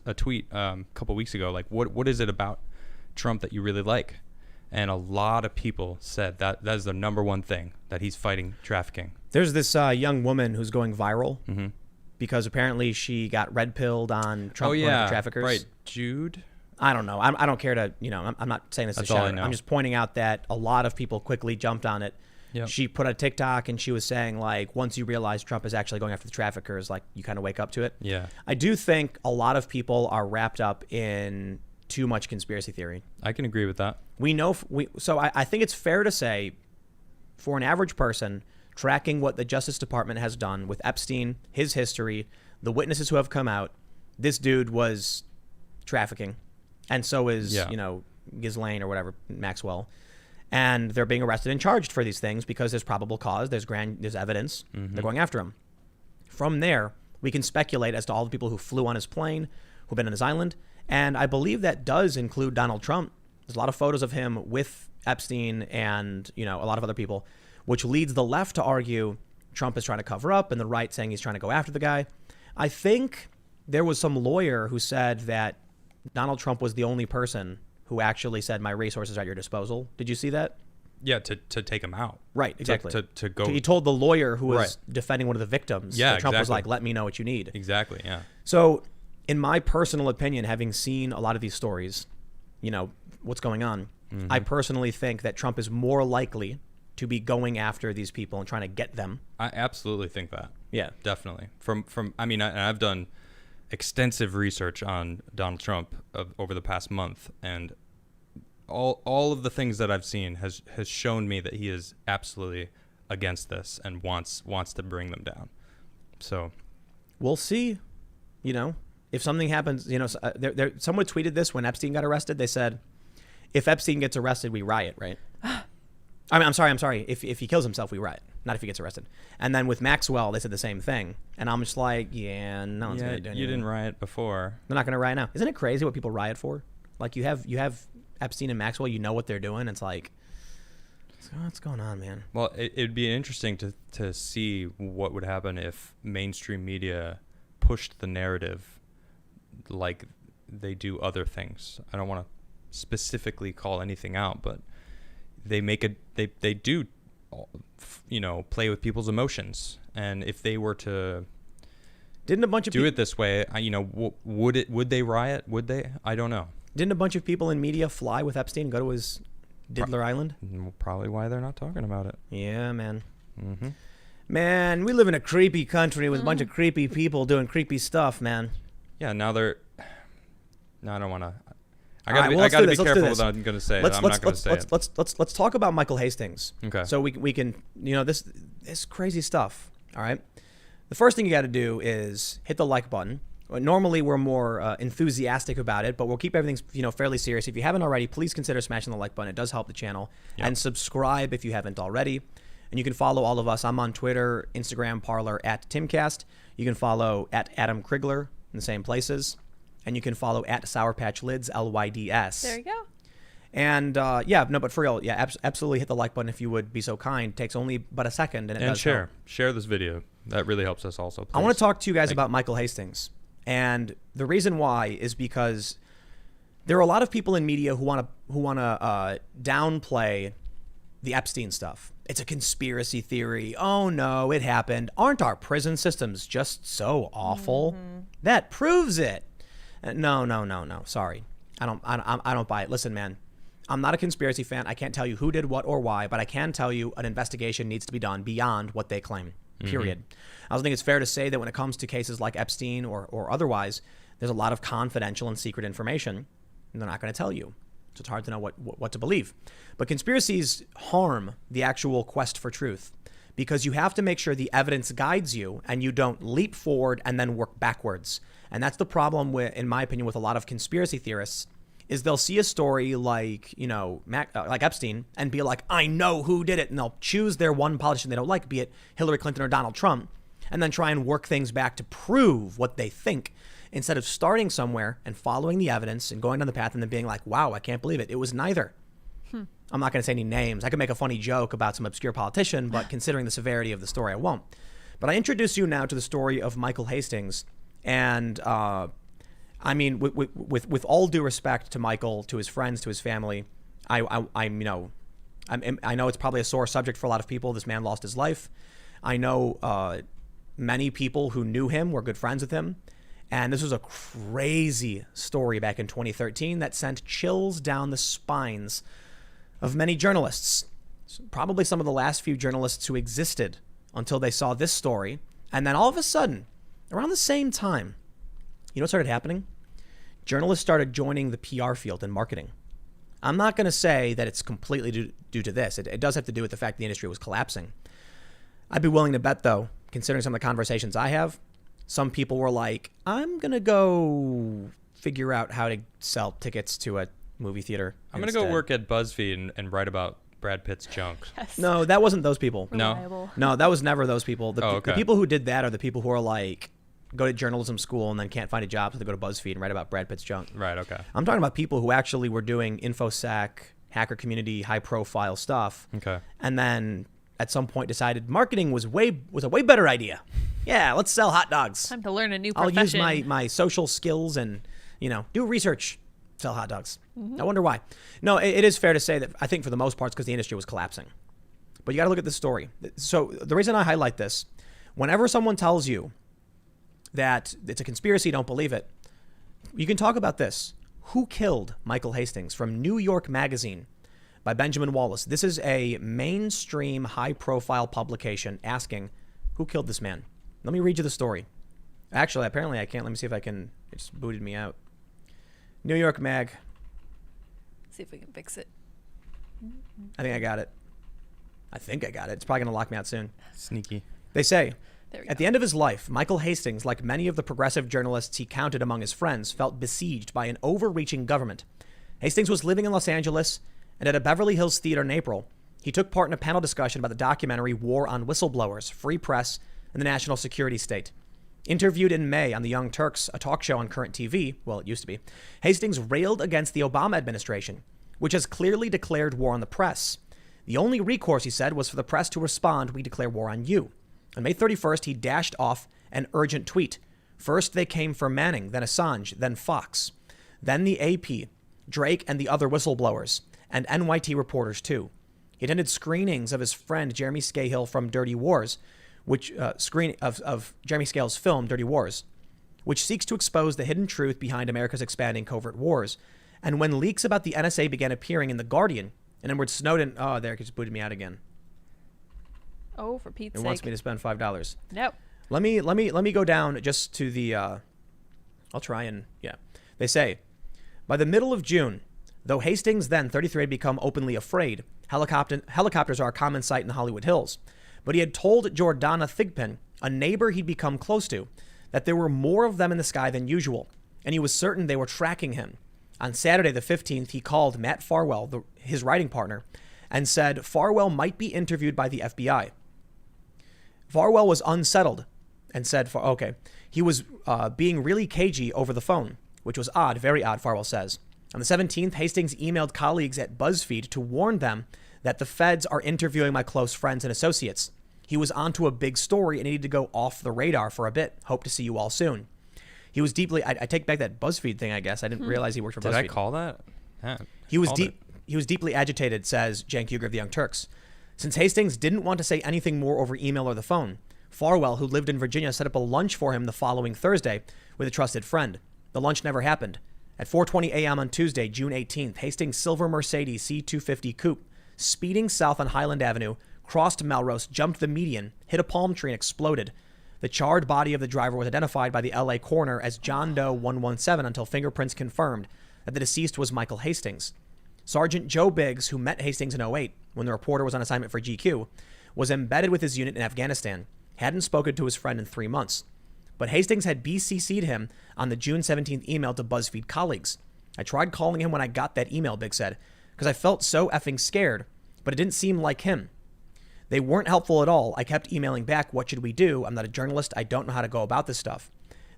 Speaker 2: a tweet a couple weeks ago, like, what is it about Trump that you really like? And a lot of people said that is the number one thing, that he's fighting trafficking.
Speaker 1: There's this young woman who's going viral because apparently she got red pilled on Trump one of the traffickers.
Speaker 2: Right, Jude.
Speaker 1: I don't know. I don't care to, I'm not saying this to shout. I'm just pointing out that a lot of people quickly jumped on it.
Speaker 2: Yep.
Speaker 1: She put a TikTok and she was saying, like, once you realize Trump is actually going after the traffickers, like, you kind of wake up to it.
Speaker 2: Yeah.
Speaker 1: I do think a lot of people are wrapped up in too much conspiracy theory.
Speaker 2: I can agree with that.
Speaker 1: So I think it's fair to say, for an average person, tracking what the Justice Department has done with Epstein, his history, the witnesses who have come out, this dude was trafficking. And so is, Ghislaine or whatever, Maxwell. And they're being arrested and charged for these things because there's probable cause, there's evidence, they're going after him. From there, we can speculate as to all the people who flew on his plane, who've been on his island. And I believe that does include Donald Trump. There's a lot of photos of him with Epstein and, a lot of other people, which leads the left to argue Trump is trying to cover up and the right saying he's trying to go after the guy. I think there was some lawyer who said that Donald Trump was the only person who actually said my resources are at your disposal. Did you see that?
Speaker 2: Yeah, to take him out.
Speaker 1: Right, exactly.
Speaker 2: To go.
Speaker 1: He told the lawyer who was defending one of the victims.
Speaker 2: Yeah,
Speaker 1: that Trump was
Speaker 2: exactly.
Speaker 1: like, let me know what you need.
Speaker 2: Exactly, yeah.
Speaker 1: So in my personal opinion, having seen a lot of these stories, what's going on, I personally think that Trump is more likely to be going after these people and trying to get them.
Speaker 2: I absolutely think that.
Speaker 1: Yeah,
Speaker 2: definitely. I mean, I've done extensive research on Donald Trump over the past month, and all of the things that I've seen has shown me that he is absolutely against this and wants to bring them down. So
Speaker 1: we'll see. You know, if something happens, you know, someone tweeted this when Epstein got arrested. They said, if Epstein gets arrested, we riot, right? I mean, I'm sorry. If he kills himself, we riot. Not if he gets arrested. And then with Maxwell, they said the same thing. And I'm just like, yeah, no one's going to do anything.
Speaker 2: You didn't riot before.
Speaker 1: They're not going to riot now. Isn't it crazy what people riot for? Like you have Epstein and Maxwell, you know what they're doing. It's like, what's going on, man?
Speaker 2: Well, it'd be interesting to see what would happen if mainstream media pushed the narrative like they do other things. I don't want to specifically call anything out, but they do, you know, play with people's emotions. And if they were to
Speaker 1: do
Speaker 2: it this way, you know, would they riot? Would they? I don't know.
Speaker 1: Didn't a bunch of people in media fly with Epstein and go to his Diddler Island?
Speaker 2: Probably why they're not talking about it.
Speaker 1: Yeah, man. Mm-hmm. Man, we live in a creepy country with a bunch of creepy people doing creepy stuff, man.
Speaker 2: Yeah, now they're... No, I don't want to... I gotta be careful what I'm going to say. I'm not going to say it.
Speaker 1: Let's talk about Michael Hastings.
Speaker 2: Okay.
Speaker 1: So we can, you know, this crazy stuff, all right? The first thing you got to do is hit the like button. Normally, we're more enthusiastic about it, but we'll keep everything, you know, fairly serious. If you haven't already, please consider smashing the like button. It does help the channel. Yep. And subscribe if you haven't already. And you can follow all of us. I'm on Twitter, Instagram, Parler, @Timcast. You can follow @Adam Krigler in the same places. And you can follow @Sour Patch Lids, LYDS.
Speaker 3: There you go.
Speaker 1: And but for real, absolutely hit the like button if you would be so kind. It takes only but a second. And
Speaker 2: share this video. That really helps us also. Please.
Speaker 1: I want to talk to you guys about Michael Hastings. And the reason why is because there are a lot of people in media who want to downplay the Epstein stuff. It's a conspiracy theory. Oh no, it happened. Aren't our prison systems just so awful? Mm-hmm. That proves it. No. Sorry, I don't buy it. Listen, man, I'm not a conspiracy fan. I can't tell you who did what or why, but I can tell you an investigation needs to be done beyond what they claim. Period. I also think it's fair to say that when it comes to cases like Epstein or otherwise, there's a lot of confidential and secret information, and they're not going to tell you. So it's hard to know what to believe. But conspiracies harm the actual quest for truth because you have to make sure the evidence guides you and you don't leap forward and then work backwards. And that's the problem with, in my opinion, with a lot of conspiracy theorists is they'll see a story like, you know, like Epstein and be like, I know who did it. And they'll choose their one politician they don't like, be it Hillary Clinton or Donald Trump, and then try and work things back to prove what they think instead of starting somewhere and following the evidence and going down the path and then being like, wow, I can't believe it. It was neither. I'm not going to say any names. I could make a funny joke about some obscure politician, but considering the severity of the story, I won't. But I introduce you now to the story of Michael Hastings. And I mean, with all due respect to Michael, to his friends, to his family, I know it's probably a sore subject for a lot of people. This man lost his life. I know many people who knew him were good friends with him. And this was a crazy story back in 2013 that sent chills down the spines of many journalists. Probably some of the last few journalists who existed until they saw this story. And then all of a sudden, around the same time, you know what started happening? Journalists started joining the PR field and marketing. I'm not going to say that it's completely due to this. It does have to do with the fact the industry was collapsing. I'd be willing to bet, though, considering some of the conversations I have, some people were like, I'm going to go figure out how to sell tickets to a movie theater.
Speaker 2: I'm going to go work at BuzzFeed and write about Brad Pitt's junk.
Speaker 3: Yes.
Speaker 1: No, that wasn't those people.
Speaker 3: Reliable.
Speaker 1: No, that was never those people.
Speaker 2: Okay.
Speaker 1: The people who did that are the people who are like, go to journalism school and then can't find a job, so they go to BuzzFeed and write about Brad Pitt's junk.
Speaker 2: Right, okay.
Speaker 1: I'm talking about people who actually were doing InfoSec, hacker community, high-profile stuff.
Speaker 2: Okay.
Speaker 1: And then at some point decided marketing was a way better idea. Yeah, let's sell hot dogs.
Speaker 3: Time to learn a new profession.
Speaker 1: I'll use my social skills and, you know, do research, sell hot dogs. Mm-hmm. I wonder why. No, it is fair to say that I think for the most part it's because the industry was collapsing. But you got to look at this story. So the reason I highlight this, whenever someone tells you that it's a conspiracy, don't believe it, you can talk about this. Who killed Michael Hastings from New York Magazine by Benjamin Wallace. This is a mainstream, high-profile publication asking, who killed this man? Let me read you the story. Actually, apparently I can't. Let me see if I can. It just booted me out. New York Mag.
Speaker 3: See if we can fix it.
Speaker 1: I think I got it. It's probably going to lock me out soon.
Speaker 2: Sneaky.
Speaker 1: They say,
Speaker 3: At
Speaker 1: the end of his life, Michael Hastings, like many of the progressive journalists he counted among his friends, felt besieged by an overreaching government. Hastings was living in Los Angeles, and at a Beverly Hills theater in April, he took part in a panel discussion about the documentary War on Whistleblowers, Free Press, and the National Security State. Interviewed in May on The Young Turks, a talk show on Current TV, well, it used to be, Hastings railed against the Obama administration, which has clearly declared war on the press. The only recourse, he said, was for the press to respond, we declare war on you. On May 31st, he dashed off an urgent tweet. First, they came for Manning, then Assange, then Fox, then the AP, Drake and the other whistleblowers, and NYT reporters, too. He attended screenings of his friend Jeremy Scahill from Dirty Wars, which of Jeremy Scahill's film, Dirty Wars, which seeks to expose the hidden truth behind America's expanding covert wars. And when leaks about the NSA began appearing in The Guardian, and Edward Snowden, there, it just booted me out again.
Speaker 3: Oh, for Pete's
Speaker 1: sake.
Speaker 3: sake.
Speaker 1: It wants me to spend $5.
Speaker 3: Nope.
Speaker 1: Let me go down just to the, I'll try and, yeah. They say, by the middle of June, though Hastings, then 33, had become openly afraid, helicopters are a common sight in the Hollywood Hills. But he had told Jordana Thigpen, a neighbor he'd become close to, that there were more of them in the sky than usual, and he was certain they were tracking him. On Saturday, the 15th, he called Matt Farwell, his writing partner, and said Farwell might be interviewed by the FBI. Farwell was unsettled and said, he was being really cagey over the phone, which was odd, very odd, Farwell says. On the 17th, Hastings emailed colleagues at BuzzFeed to warn them that the feds are interviewing my close friends and associates. He was onto a big story and needed to go off the radar for a bit. Hope to see you all soon. He was deeply, I take back that BuzzFeed thing, I guess. I didn't realize he worked for BuzzFeed.
Speaker 2: Did I call that? Yeah,
Speaker 1: he was deeply agitated, says Cenk Uygur of the Young Turks. Since Hastings didn't want to say anything more over email or the phone, Farwell, who lived in Virginia, set up a lunch for him the following Thursday with a trusted friend. The lunch never happened. At 4:20 a.m. on Tuesday, June 18th, Hastings' silver Mercedes C250 coupe, speeding south on Highland Avenue, crossed Melrose, jumped the median, hit a palm tree, and exploded. The charred body of the driver was identified by the LA coroner as John Doe 117 until fingerprints confirmed that the deceased was Michael Hastings. Sergeant Joe Biggs, who met Hastings in 2008 when the reporter was on assignment for GQ, was embedded with his unit in Afghanistan, hadn't spoken to his friend in 3 months. But Hastings had BCC'd him on the June 17th email to BuzzFeed colleagues. I tried calling him when I got that email, Biggs said, because I felt so effing scared, but it didn't seem like him. They weren't helpful at all. I kept emailing back, what should we do? I'm not a journalist. I don't know how to go about this stuff.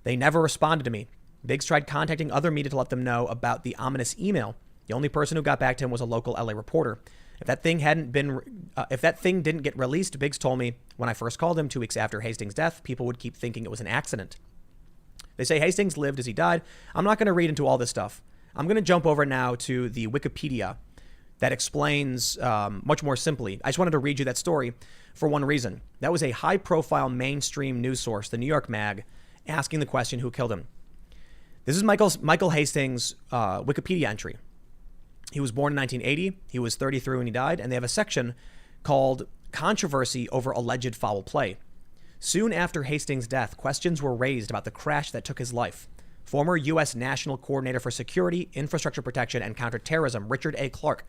Speaker 1: They never responded to me. Biggs tried contacting other media to let them know about the ominous email. The only person who got back to him was a local LA reporter. If that thing didn't get released, Biggs told me when I first called him 2 weeks after Hastings' death, people would keep thinking it was an accident. They say Hastings lived as he died. I'm not going to read into all this stuff. I'm going to jump over now to the Wikipedia that explains much more simply. I just wanted to read you that story for one reason. That was a high-profile mainstream news source, the New York Mag, asking the question, who killed him? This is Michael Hastings' Wikipedia entry. He was born in 1980. He was 33 when he died, and they have a section called Controversy Over Alleged Foul Play. Soon after Hastings' death, questions were raised about the crash that took his life. Former U.S. National Coordinator for Security, Infrastructure Protection, and Counterterrorism, Richard A. Clark,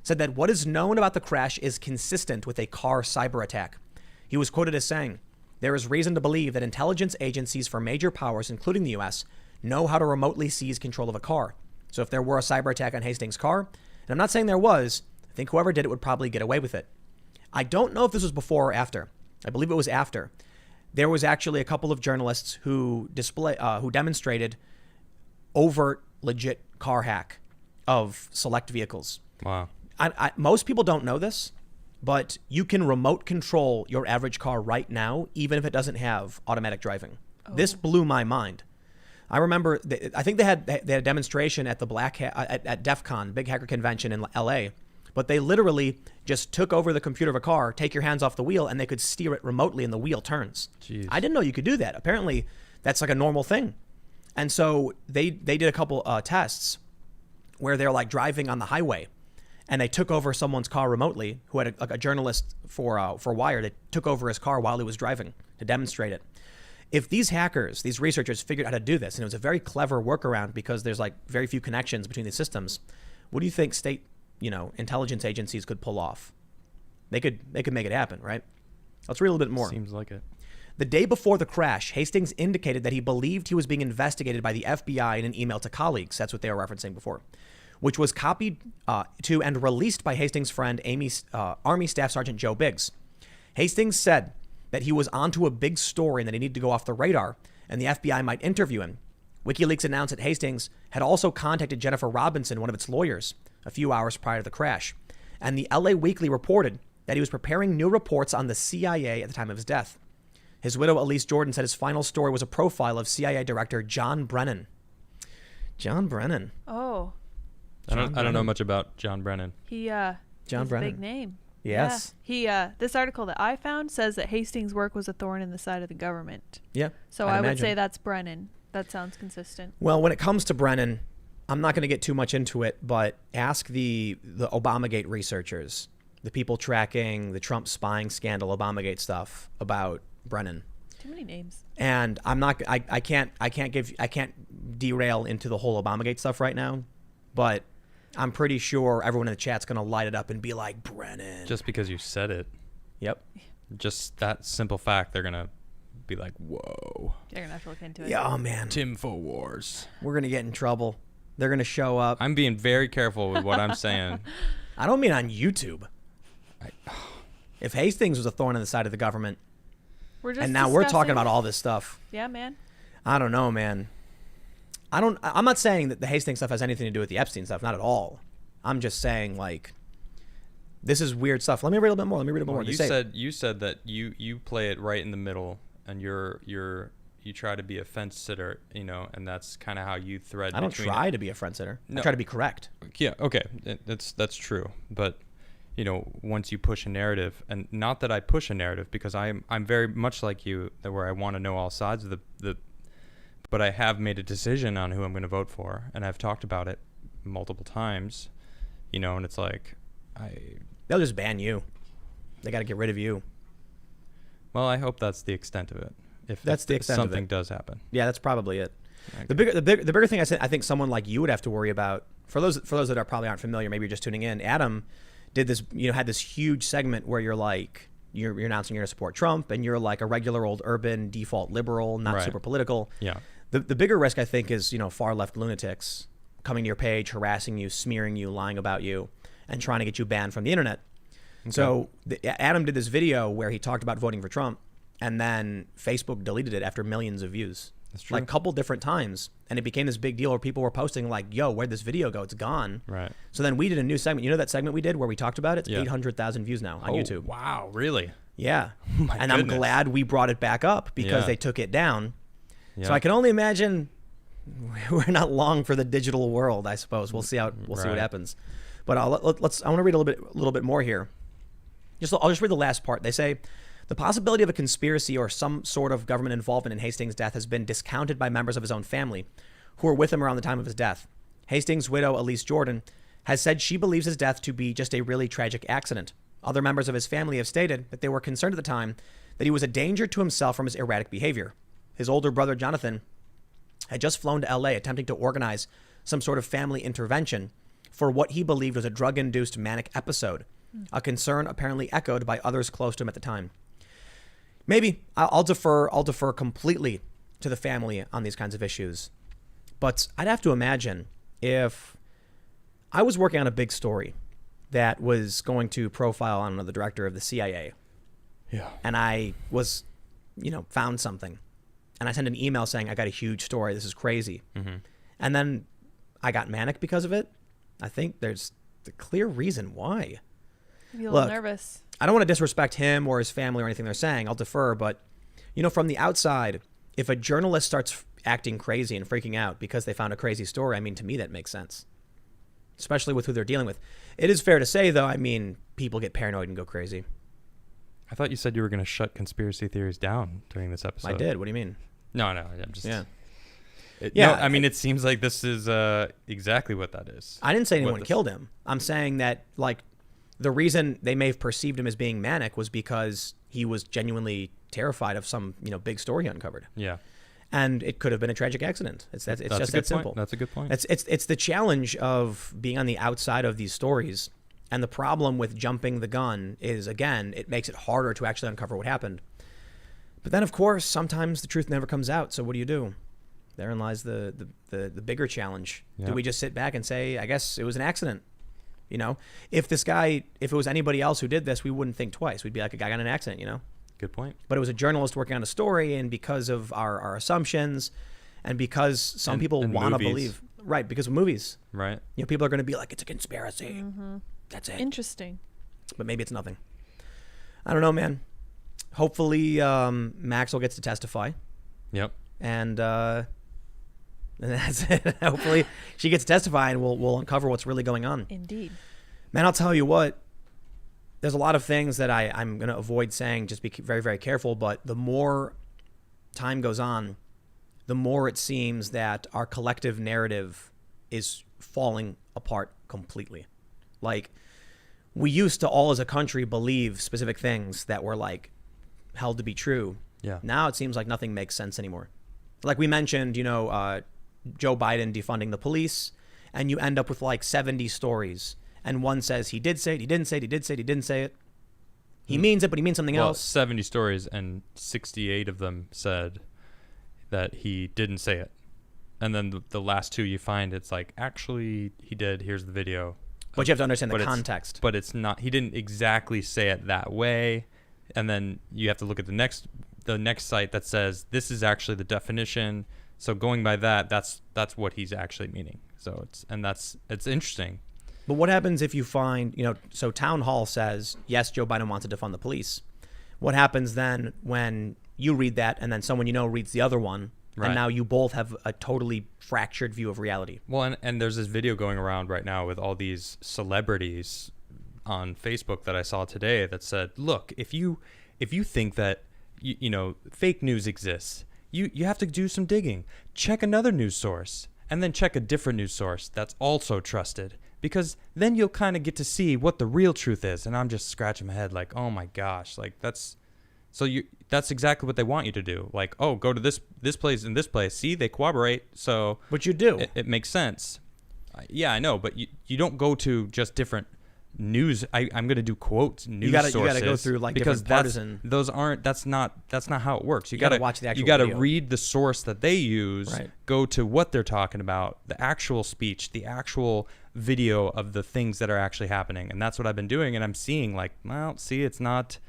Speaker 1: said that what is known about the crash is consistent with a car cyber attack. He was quoted as saying, "There is reason to believe that intelligence agencies for major powers, including the U.S., know how to remotely seize control of a car. So if there were a cyber attack on Hastings' car, and I'm not saying there was, I think whoever did it would probably get away with it." I don't know if this was before or after. I believe it was after. There was actually a couple of journalists who demonstrated overt, legit car hack of select vehicles.
Speaker 2: Wow.
Speaker 1: Most people don't know this, but you can remote control your average car right now, even if it doesn't have automatic driving. Oh. This blew my mind. I remember, I think they had a demonstration at the at DEF CON, Big Hacker Convention in LA, but they literally just took over the computer of a car, take your hands off the wheel, and they could steer it remotely and the wheel turns.
Speaker 2: Jeez.
Speaker 1: I didn't know you could do that. Apparently, that's like a normal thing. And so they did a couple tests where they're like driving on the highway, and they took over someone's car remotely who had a journalist for Wired that took over his car while he was driving to demonstrate it. If these hackers, these researchers figured out how to do this, and it was a very clever workaround because there's like very few connections between these systems, what do you think state, intelligence agencies could pull off? They could make it happen, right? Let's read a little bit more.
Speaker 2: Seems like it.
Speaker 1: The day before the crash, Hastings indicated that he believed he was being investigated by the FBI in an email to colleagues. That's what they were referencing before, which was copied to and released by Hastings' friend, Army Staff Sergeant Joe Biggs. Hastings said that he was onto a big story and that he needed to go off the radar, and the FBI might interview him. WikiLeaks announced that Hastings had also contacted Jennifer Robinson, one of its lawyers, a few hours prior to the crash. And the LA Weekly reported that he was preparing new reports on the CIA at the time of his death. His widow, Elise Jordan, said his final story was a profile of CIA Director John Brennan. John Brennan.
Speaker 3: Oh.
Speaker 2: I don't know much about John Brennan.
Speaker 1: John Brennan.
Speaker 3: Big name.
Speaker 1: Yes.
Speaker 3: Yeah. This article that I found says that Hastings' work was a thorn in the side of the government.
Speaker 1: Yeah.
Speaker 3: So I would say that's Brennan. That sounds consistent.
Speaker 1: Well, when it comes to Brennan, I'm not going to get too much into it, but ask the Obamagate researchers, the people tracking the Trump spying scandal, Obamagate stuff about Brennan.
Speaker 3: Too many names.
Speaker 1: And I can't derail into the whole Obamagate stuff right now, but I'm pretty sure everyone in the chat's going to light it up and be like, Brennan.
Speaker 2: Just because you said it.
Speaker 1: Yep.
Speaker 2: Just that simple fact, they're going to be like, whoa.
Speaker 3: You're going to have to look into it.
Speaker 1: Yeah, oh, man.
Speaker 2: Timfowars.
Speaker 1: We're going to get in trouble. They're going to show up.
Speaker 2: I'm being very careful with what I'm saying.
Speaker 1: I don't mean on YouTube. If Hastings was a thorn in the side of the government, and now we're talking about all this stuff.
Speaker 3: Yeah, man.
Speaker 1: I don't know, man. I'm not saying that the Hastings stuff has anything to do with the Epstein stuff. Not at all. I'm just saying, like, this is weird stuff. Let me read a little bit more.
Speaker 2: You said that you play it right in the middle, and you try to be a fence sitter, and that's kind of how you thread.
Speaker 1: I don't try to be a fence sitter. No. I try to be correct.
Speaker 2: Yeah. Okay. That's true. But once you push a narrative, and not that I push a narrative because I'm very much like you, where I want to know all sides of the. But I have made a decision on who I'm going to vote for, and I've talked about it multiple times, and it's like,
Speaker 1: they'll just ban you. They got to get rid of you.
Speaker 2: Well, I hope that's the extent of it. If something does happen. Yeah,
Speaker 1: that's probably it. Okay. The bigger thing I think someone like you would have to worry about, for those that are probably aren't familiar, maybe you're just tuning in. Adam did this, had this huge segment where you're like, you're announcing you're going to support Trump, and you're like a regular old urban default liberal, not super political.
Speaker 2: Yeah.
Speaker 1: The bigger risk, I think, is, far left lunatics coming to your page, harassing you, smearing you, lying about you, and trying to get you banned from the internet. Okay. So Adam did this video where he talked about voting for Trump, and then Facebook deleted it after millions of views.
Speaker 2: That's true.
Speaker 1: Like a couple different times. And it became this big deal where people were posting like, yo, where'd this video go? It's gone.
Speaker 2: Right.
Speaker 1: So then we did a new segment. You know that segment we did where we talked about it? It's 800,000 views now on YouTube.
Speaker 2: Wow, really?
Speaker 1: Yeah.
Speaker 2: And
Speaker 1: I'm glad we brought it back up because they took it down. Yeah. So I can only imagine we're not long for the digital world, I suppose. We'll see what happens. But I want to read a little bit more here. I'll just read the last part. They say, the possibility of a conspiracy or some sort of government involvement in Hastings' death has been discounted by members of his own family who were with him around the time of his death. Hastings' widow, Elise Jordan, has said she believes his death to be just a really tragic accident. Other members of his family have stated that they were concerned at the time that he was a danger to himself from his erratic behavior. His older brother, Jonathan, had just flown to LA attempting to organize some sort of family intervention for what he believed was a drug-induced manic episode, a concern apparently echoed by others close to him at the time. Maybe I'll defer completely to the family on these kinds of issues, but I'd have to imagine if I was working on a big story that was going to profile, I don't know, the director of the CIA, and I was, found something, and I sent an email saying I got a huge story, this is crazy, and then I got manic because of it. I think there's the clear reason why.
Speaker 3: Maybe a little nervous.
Speaker 1: I don't want to disrespect him or his family or anything they're saying. I'll defer. But, from the outside, if a journalist starts acting crazy and freaking out because they found a crazy story, I mean, to me, that makes sense, especially with who they're dealing with. It is fair to say, though, I mean, people get paranoid and go crazy.
Speaker 2: I thought you said you were going to shut conspiracy theories down during this episode.
Speaker 1: I did. What do you mean?
Speaker 2: No. I'm just...
Speaker 1: Yeah.
Speaker 2: No, I mean, it seems like this is exactly what that is.
Speaker 1: I didn't say anyone killed him. I'm saying that, like, the reason they may have perceived him as being manic was because he was genuinely terrified of some, big story he uncovered.
Speaker 2: Yeah.
Speaker 1: And it could have been a tragic accident. It's just that simple.
Speaker 2: That's a good point.
Speaker 1: It's the challenge of being on the outside of these stories. And the problem with jumping the gun is, again, it makes it harder to actually uncover what happened. But then, of course, sometimes the truth never comes out. So what do? Therein lies the bigger challenge. Yep. Do we just sit back and say, I guess it was an accident? If it was anybody else who did this, we wouldn't think twice. We'd be like, a guy got in an accident,
Speaker 2: Good point.
Speaker 1: But it was a journalist working on a story, and because of our assumptions, and because some people want to believe, right? Because of movies,
Speaker 2: right?
Speaker 1: People are going to be like, it's a conspiracy. Mm-hmm. That's it.
Speaker 3: Interesting.
Speaker 1: But maybe it's nothing. I don't know, man. Hopefully, Maxwell gets to testify.
Speaker 2: Yep.
Speaker 1: And that's it. Hopefully, she gets to testify, and we'll uncover what's really going on.
Speaker 3: Indeed.
Speaker 1: Man, I'll tell you what. There's a lot of things that I'm going to avoid saying, just be very, very careful. But the more time goes on, the more it seems that our collective narrative is falling apart completely. Like, we used to all as a country believe specific things that were like held to be true.
Speaker 2: Yeah.
Speaker 1: Now it seems like nothing makes sense anymore. Like we mentioned, Joe Biden defunding the police, and you end up with like 70 stories. And one says he did say it, he didn't say it, he did say it, he didn't say it. He means it, but he means something else.
Speaker 2: 70 stories, and 68 of them said that he didn't say it. And then the last 2 you find, it's like, actually, he did. Here's the video.
Speaker 1: But you have to understand the context.
Speaker 2: But it's not. He didn't exactly say it that way. And then you have to look at the next site that says this is actually the definition. So going by that, that's what he's actually meaning. So it's interesting.
Speaker 1: But what happens if you find, so Town Hall says, yes, Joe Biden wants to defund the police. What happens then when you read that and then someone reads the other one, right, and now you both have a totally fractured view of reality?
Speaker 2: Well, and there's this video going around right now with all these celebrities on Facebook that I saw today that said, look, if you think that, fake news exists, you have to do some digging. Check another news source, and then check a different news source that's also trusted. Because then you'll kind of get to see what the real truth is. And I'm just scratching my head like, oh my gosh, like that's exactly what they want you to do. Like, oh, go to this place and this place. See, they corroborate. So,
Speaker 1: but you do.
Speaker 2: It makes sense. Yeah, I know, but you don't go to just different news. I'm going to do quotes news sources. You got to
Speaker 1: go through like different partisan.
Speaker 2: That's not how it works. You
Speaker 1: got to watch the actual.
Speaker 2: You got to
Speaker 1: video.
Speaker 2: read the source that they use.
Speaker 1: Right.
Speaker 2: Go to what they're talking about, the actual speech, the actual video of the things that are actually happening, and that's what I've been doing. And I'm seeing like, well, see, it's not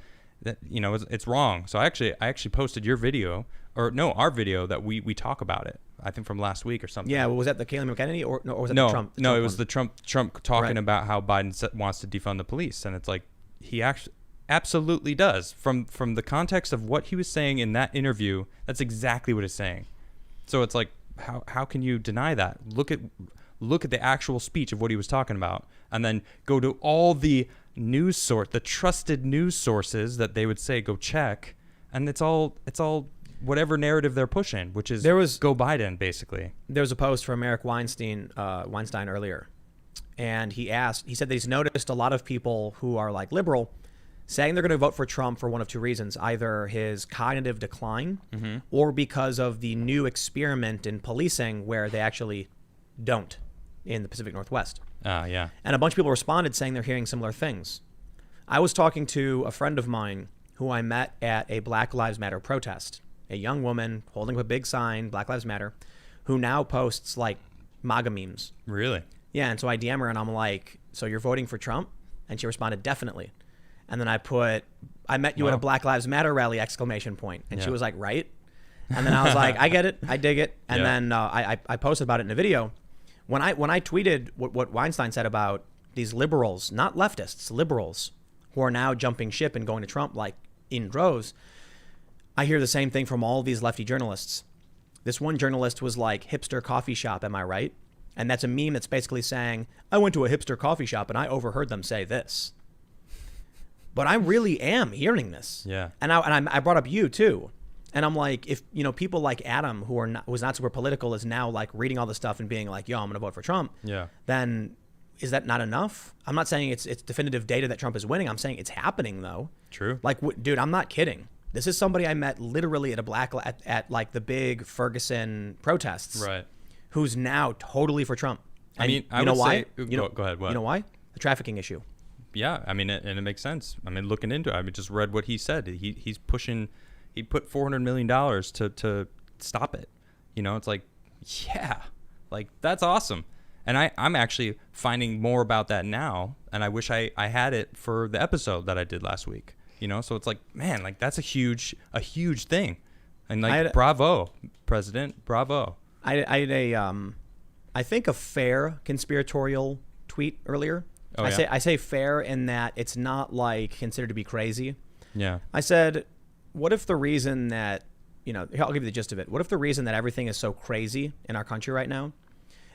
Speaker 2: that it's wrong. So I actually posted your video, or no, our video that we talk about it. I think from last week or something.
Speaker 1: Yeah, well, was that the Kayleigh McEnany or was that
Speaker 2: the
Speaker 1: Trump?
Speaker 2: No, it was the Trump talking
Speaker 1: right.
Speaker 2: about how Biden wants to defund the police, and it's like he actually absolutely does. From the context of what he was saying in that interview, that's exactly what it's saying. So it's like, how can you deny that? Look at the actual speech of what he was talking about, and then go to all the the trusted news sources that they would say go check, and it's all whatever narrative they're pushing, which is go Biden, basically.
Speaker 1: There was a post from Eric Weinstein earlier, and he said that he's noticed a lot of people who are like liberal saying they're going to vote for Trump for one of two reasons: either his cognitive decline, mm-hmm. or because of the new experiment in policing where they actually don't in the Pacific Northwest.
Speaker 2: Yeah.
Speaker 1: And a bunch of people responded saying they're hearing similar things. I was talking to a friend of mine who I met at a Black Lives Matter protest, a young woman holding up a big sign, Black Lives Matter, who now posts like MAGA memes.
Speaker 2: Really?
Speaker 1: Yeah, and so I DM her and I'm like, so you're voting for Trump? And she responded, definitely. And then I put, I met you at a Black Lives Matter rally, ! And she was like, right? And then I was like, I get it, I dig it. And then I posted about it in a video. When I tweeted what Weinstein said about these liberals, not leftists, liberals, who are now jumping ship and going to Trump like in droves, I hear the same thing from all these lefty journalists. This one journalist was like, hipster coffee shop, am I right? And that's a meme that's basically saying, I went to a hipster coffee shop and I overheard them say this. But I really am hearing this.
Speaker 2: Yeah.
Speaker 1: And I brought up you too. And I'm like, if, people like Adam, who's not super political, is now like reading all this stuff and being like, yo, I'm going to vote for Trump.
Speaker 2: Yeah.
Speaker 1: Then is that not enough? I'm not saying it's definitive data that Trump is winning. I'm saying it's happening though.
Speaker 2: True.
Speaker 1: Like, dude, I'm not kidding. This is somebody I met literally at like the big Ferguson protests.
Speaker 2: Right.
Speaker 1: Who's now totally for Trump. And
Speaker 2: I mean,
Speaker 1: you know why?
Speaker 2: Go ahead. What?
Speaker 1: You know why? The trafficking issue.
Speaker 2: Yeah, I mean, and it makes sense. I mean, looking into it, I just read what he said. He's pushing. He put $400 million to stop it. It's like, yeah, like that's awesome. And I'm actually finding more about that now, and I wish I had it for the episode that I did last week. So it's like, man, like that's a huge thing, and like bravo, President, bravo.
Speaker 1: I had I think a fair conspiratorial tweet earlier.
Speaker 2: Oh,
Speaker 1: I say fair in that it's not like considered to be crazy.
Speaker 2: Yeah.
Speaker 1: I said, what if the reason that, I'll give you the gist of it. What if the reason that everything is so crazy in our country right now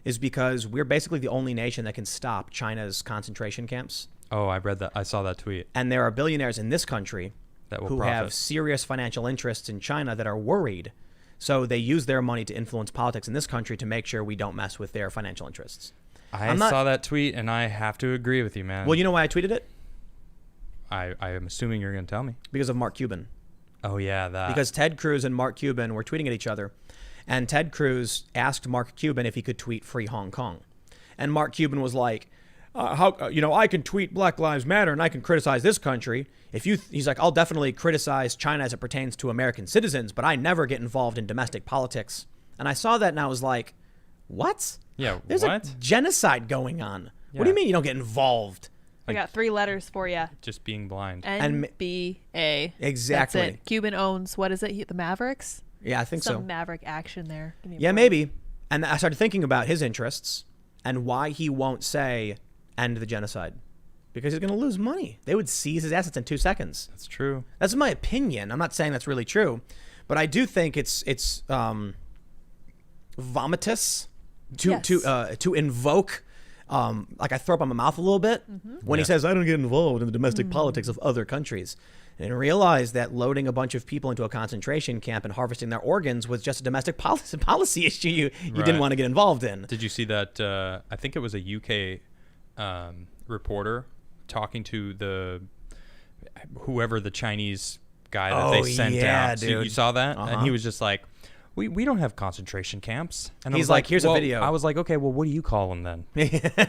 Speaker 1: is because we're basically the only nation that can stop China's concentration camps?
Speaker 2: Oh, I read that. I saw that tweet.
Speaker 1: And there are billionaires in this country who
Speaker 2: profit.
Speaker 1: have serious financial interests in China that are worried. So they use their money to influence politics in this country to make sure we don't mess with their financial interests.
Speaker 2: I saw that tweet, and I have to agree with you, man.
Speaker 1: Well, you know why I tweeted it?
Speaker 2: I am assuming you're going to tell me.
Speaker 1: Because of Mark Cuban.
Speaker 2: Oh, yeah, that.
Speaker 1: Because Ted Cruz and Mark Cuban were tweeting at each other. And Ted Cruz asked Mark Cuban if he could tweet Free Hong Kong. And Mark Cuban was like, I can tweet Black Lives Matter and I can criticize this country. He's like, I'll definitely criticize China as it pertains to American citizens, but I never get involved in domestic politics. And I saw that and I was like, what?
Speaker 2: Yeah,
Speaker 1: There's a genocide going on.
Speaker 2: Yeah.
Speaker 1: What do you mean you don't get involved?
Speaker 3: I got 3 letters for you.
Speaker 2: Just being blind.
Speaker 3: NBA.
Speaker 1: Exactly.
Speaker 3: That's it. Cuban owns, what is it? The Mavericks?
Speaker 1: Yeah, I think so.
Speaker 3: Some Maverick action there.
Speaker 1: Yeah, maybe. And I started thinking about his interests and why he won't say end the genocide. Because he's going to lose money. They would seize his assets in 2 seconds.
Speaker 2: That's true.
Speaker 1: That's my opinion. I'm not saying that's really true. But I do think it's vomitous to invoke, like I throw up in my mouth a little bit when he says, I don't get involved in the domestic politics of other countries. And realize that loading a bunch of people into a concentration camp and harvesting their organs was just a domestic policy issue you didn't want to get involved in.
Speaker 2: Did you see that? I think it was a UK reporter talking to whoever the Chinese guy that they sent down. So you saw that? And he was just like, we don't have concentration camps. And
Speaker 1: he's like, here's a video.
Speaker 2: I was like, okay, well, what do you call them then?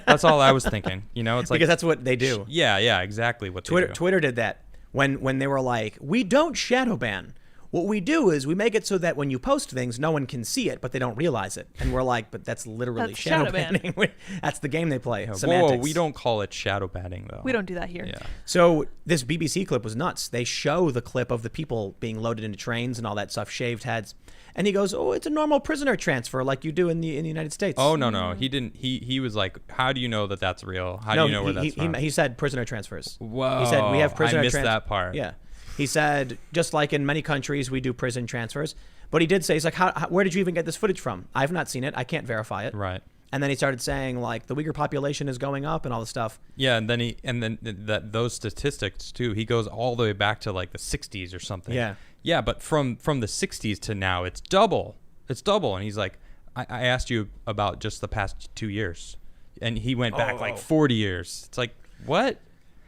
Speaker 2: That's all I was thinking. It's like,
Speaker 1: because that's what they do.
Speaker 2: Yeah, exactly what they do.
Speaker 1: Twitter did that when they were like, we don't shadow ban. What we do is we make it so that when you post things, no one can see it, but they don't realize it. And we're like, but that's literally shadow banning. That's the game they play. Semantics.
Speaker 2: Whoa, we don't call it shadow banning, though.
Speaker 3: We don't do that here.
Speaker 2: Yeah.
Speaker 1: So this BBC clip was nuts. They show the clip of the people being loaded into trains and all that stuff, shaved heads. And he goes, oh, it's a normal prisoner transfer like you do in the United States.
Speaker 2: Oh, no. He didn't. He was like, how do you know that that's real? How do you know where that's from?
Speaker 1: He said prisoner transfers.
Speaker 2: Whoa.
Speaker 1: He said we have prisoner transfers.
Speaker 2: I missed that part.
Speaker 1: Yeah. He said, just like in many countries, we do prison transfers. But he did say, he's like, where did you even get this footage from? I've not seen it. I can't verify it.
Speaker 2: Right.
Speaker 1: And then he started saying, like, the Uyghur population is going up and all this stuff.
Speaker 2: Yeah, and then those statistics, too, he goes all the way back to, like, the 60s or something.
Speaker 1: Yeah.
Speaker 2: Yeah, but from the 60s to now, it's double. It's double. And he's like, I asked you about just the past 2 years. And he went back like 40 years. It's like, what?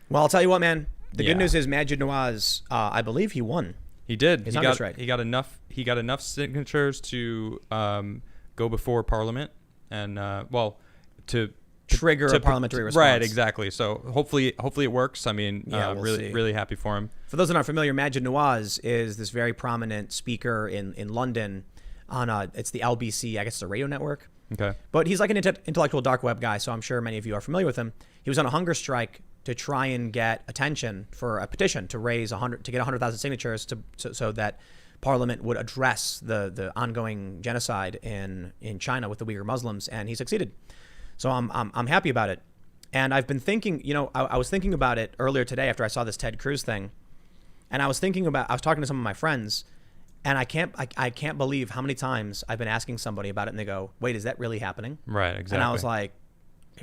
Speaker 1: Well, I'll tell you what, man. The good news is Maajid Nawaz, I believe he won.
Speaker 2: He did.
Speaker 1: His right.
Speaker 2: He got enough signatures to go before Parliament and to
Speaker 1: trigger a parliamentary response.
Speaker 2: Right, exactly. So hopefully it works. I mean,
Speaker 1: we'll
Speaker 2: really happy for him.
Speaker 1: For those that aren't familiar, Maajid Nawaz is this very prominent speaker in London on it's the LBC, I guess it's a radio network.
Speaker 2: Okay.
Speaker 1: But he's like an intellectual dark web guy, so I'm sure many of you are familiar with him. He was on a hunger strike to try and get attention for a petition to raise 100,000 signatures so that Parliament would address the ongoing genocide in China with the Uyghur Muslims, and he succeeded. So I'm happy about it. And I've been thinking, I was thinking about it earlier today after I saw this Ted Cruz thing, and I was talking to some of my friends, and I can't believe how many times I've been asking somebody about it, and they go, "Wait, is that really happening?"
Speaker 2: Right, exactly.
Speaker 1: And I was like,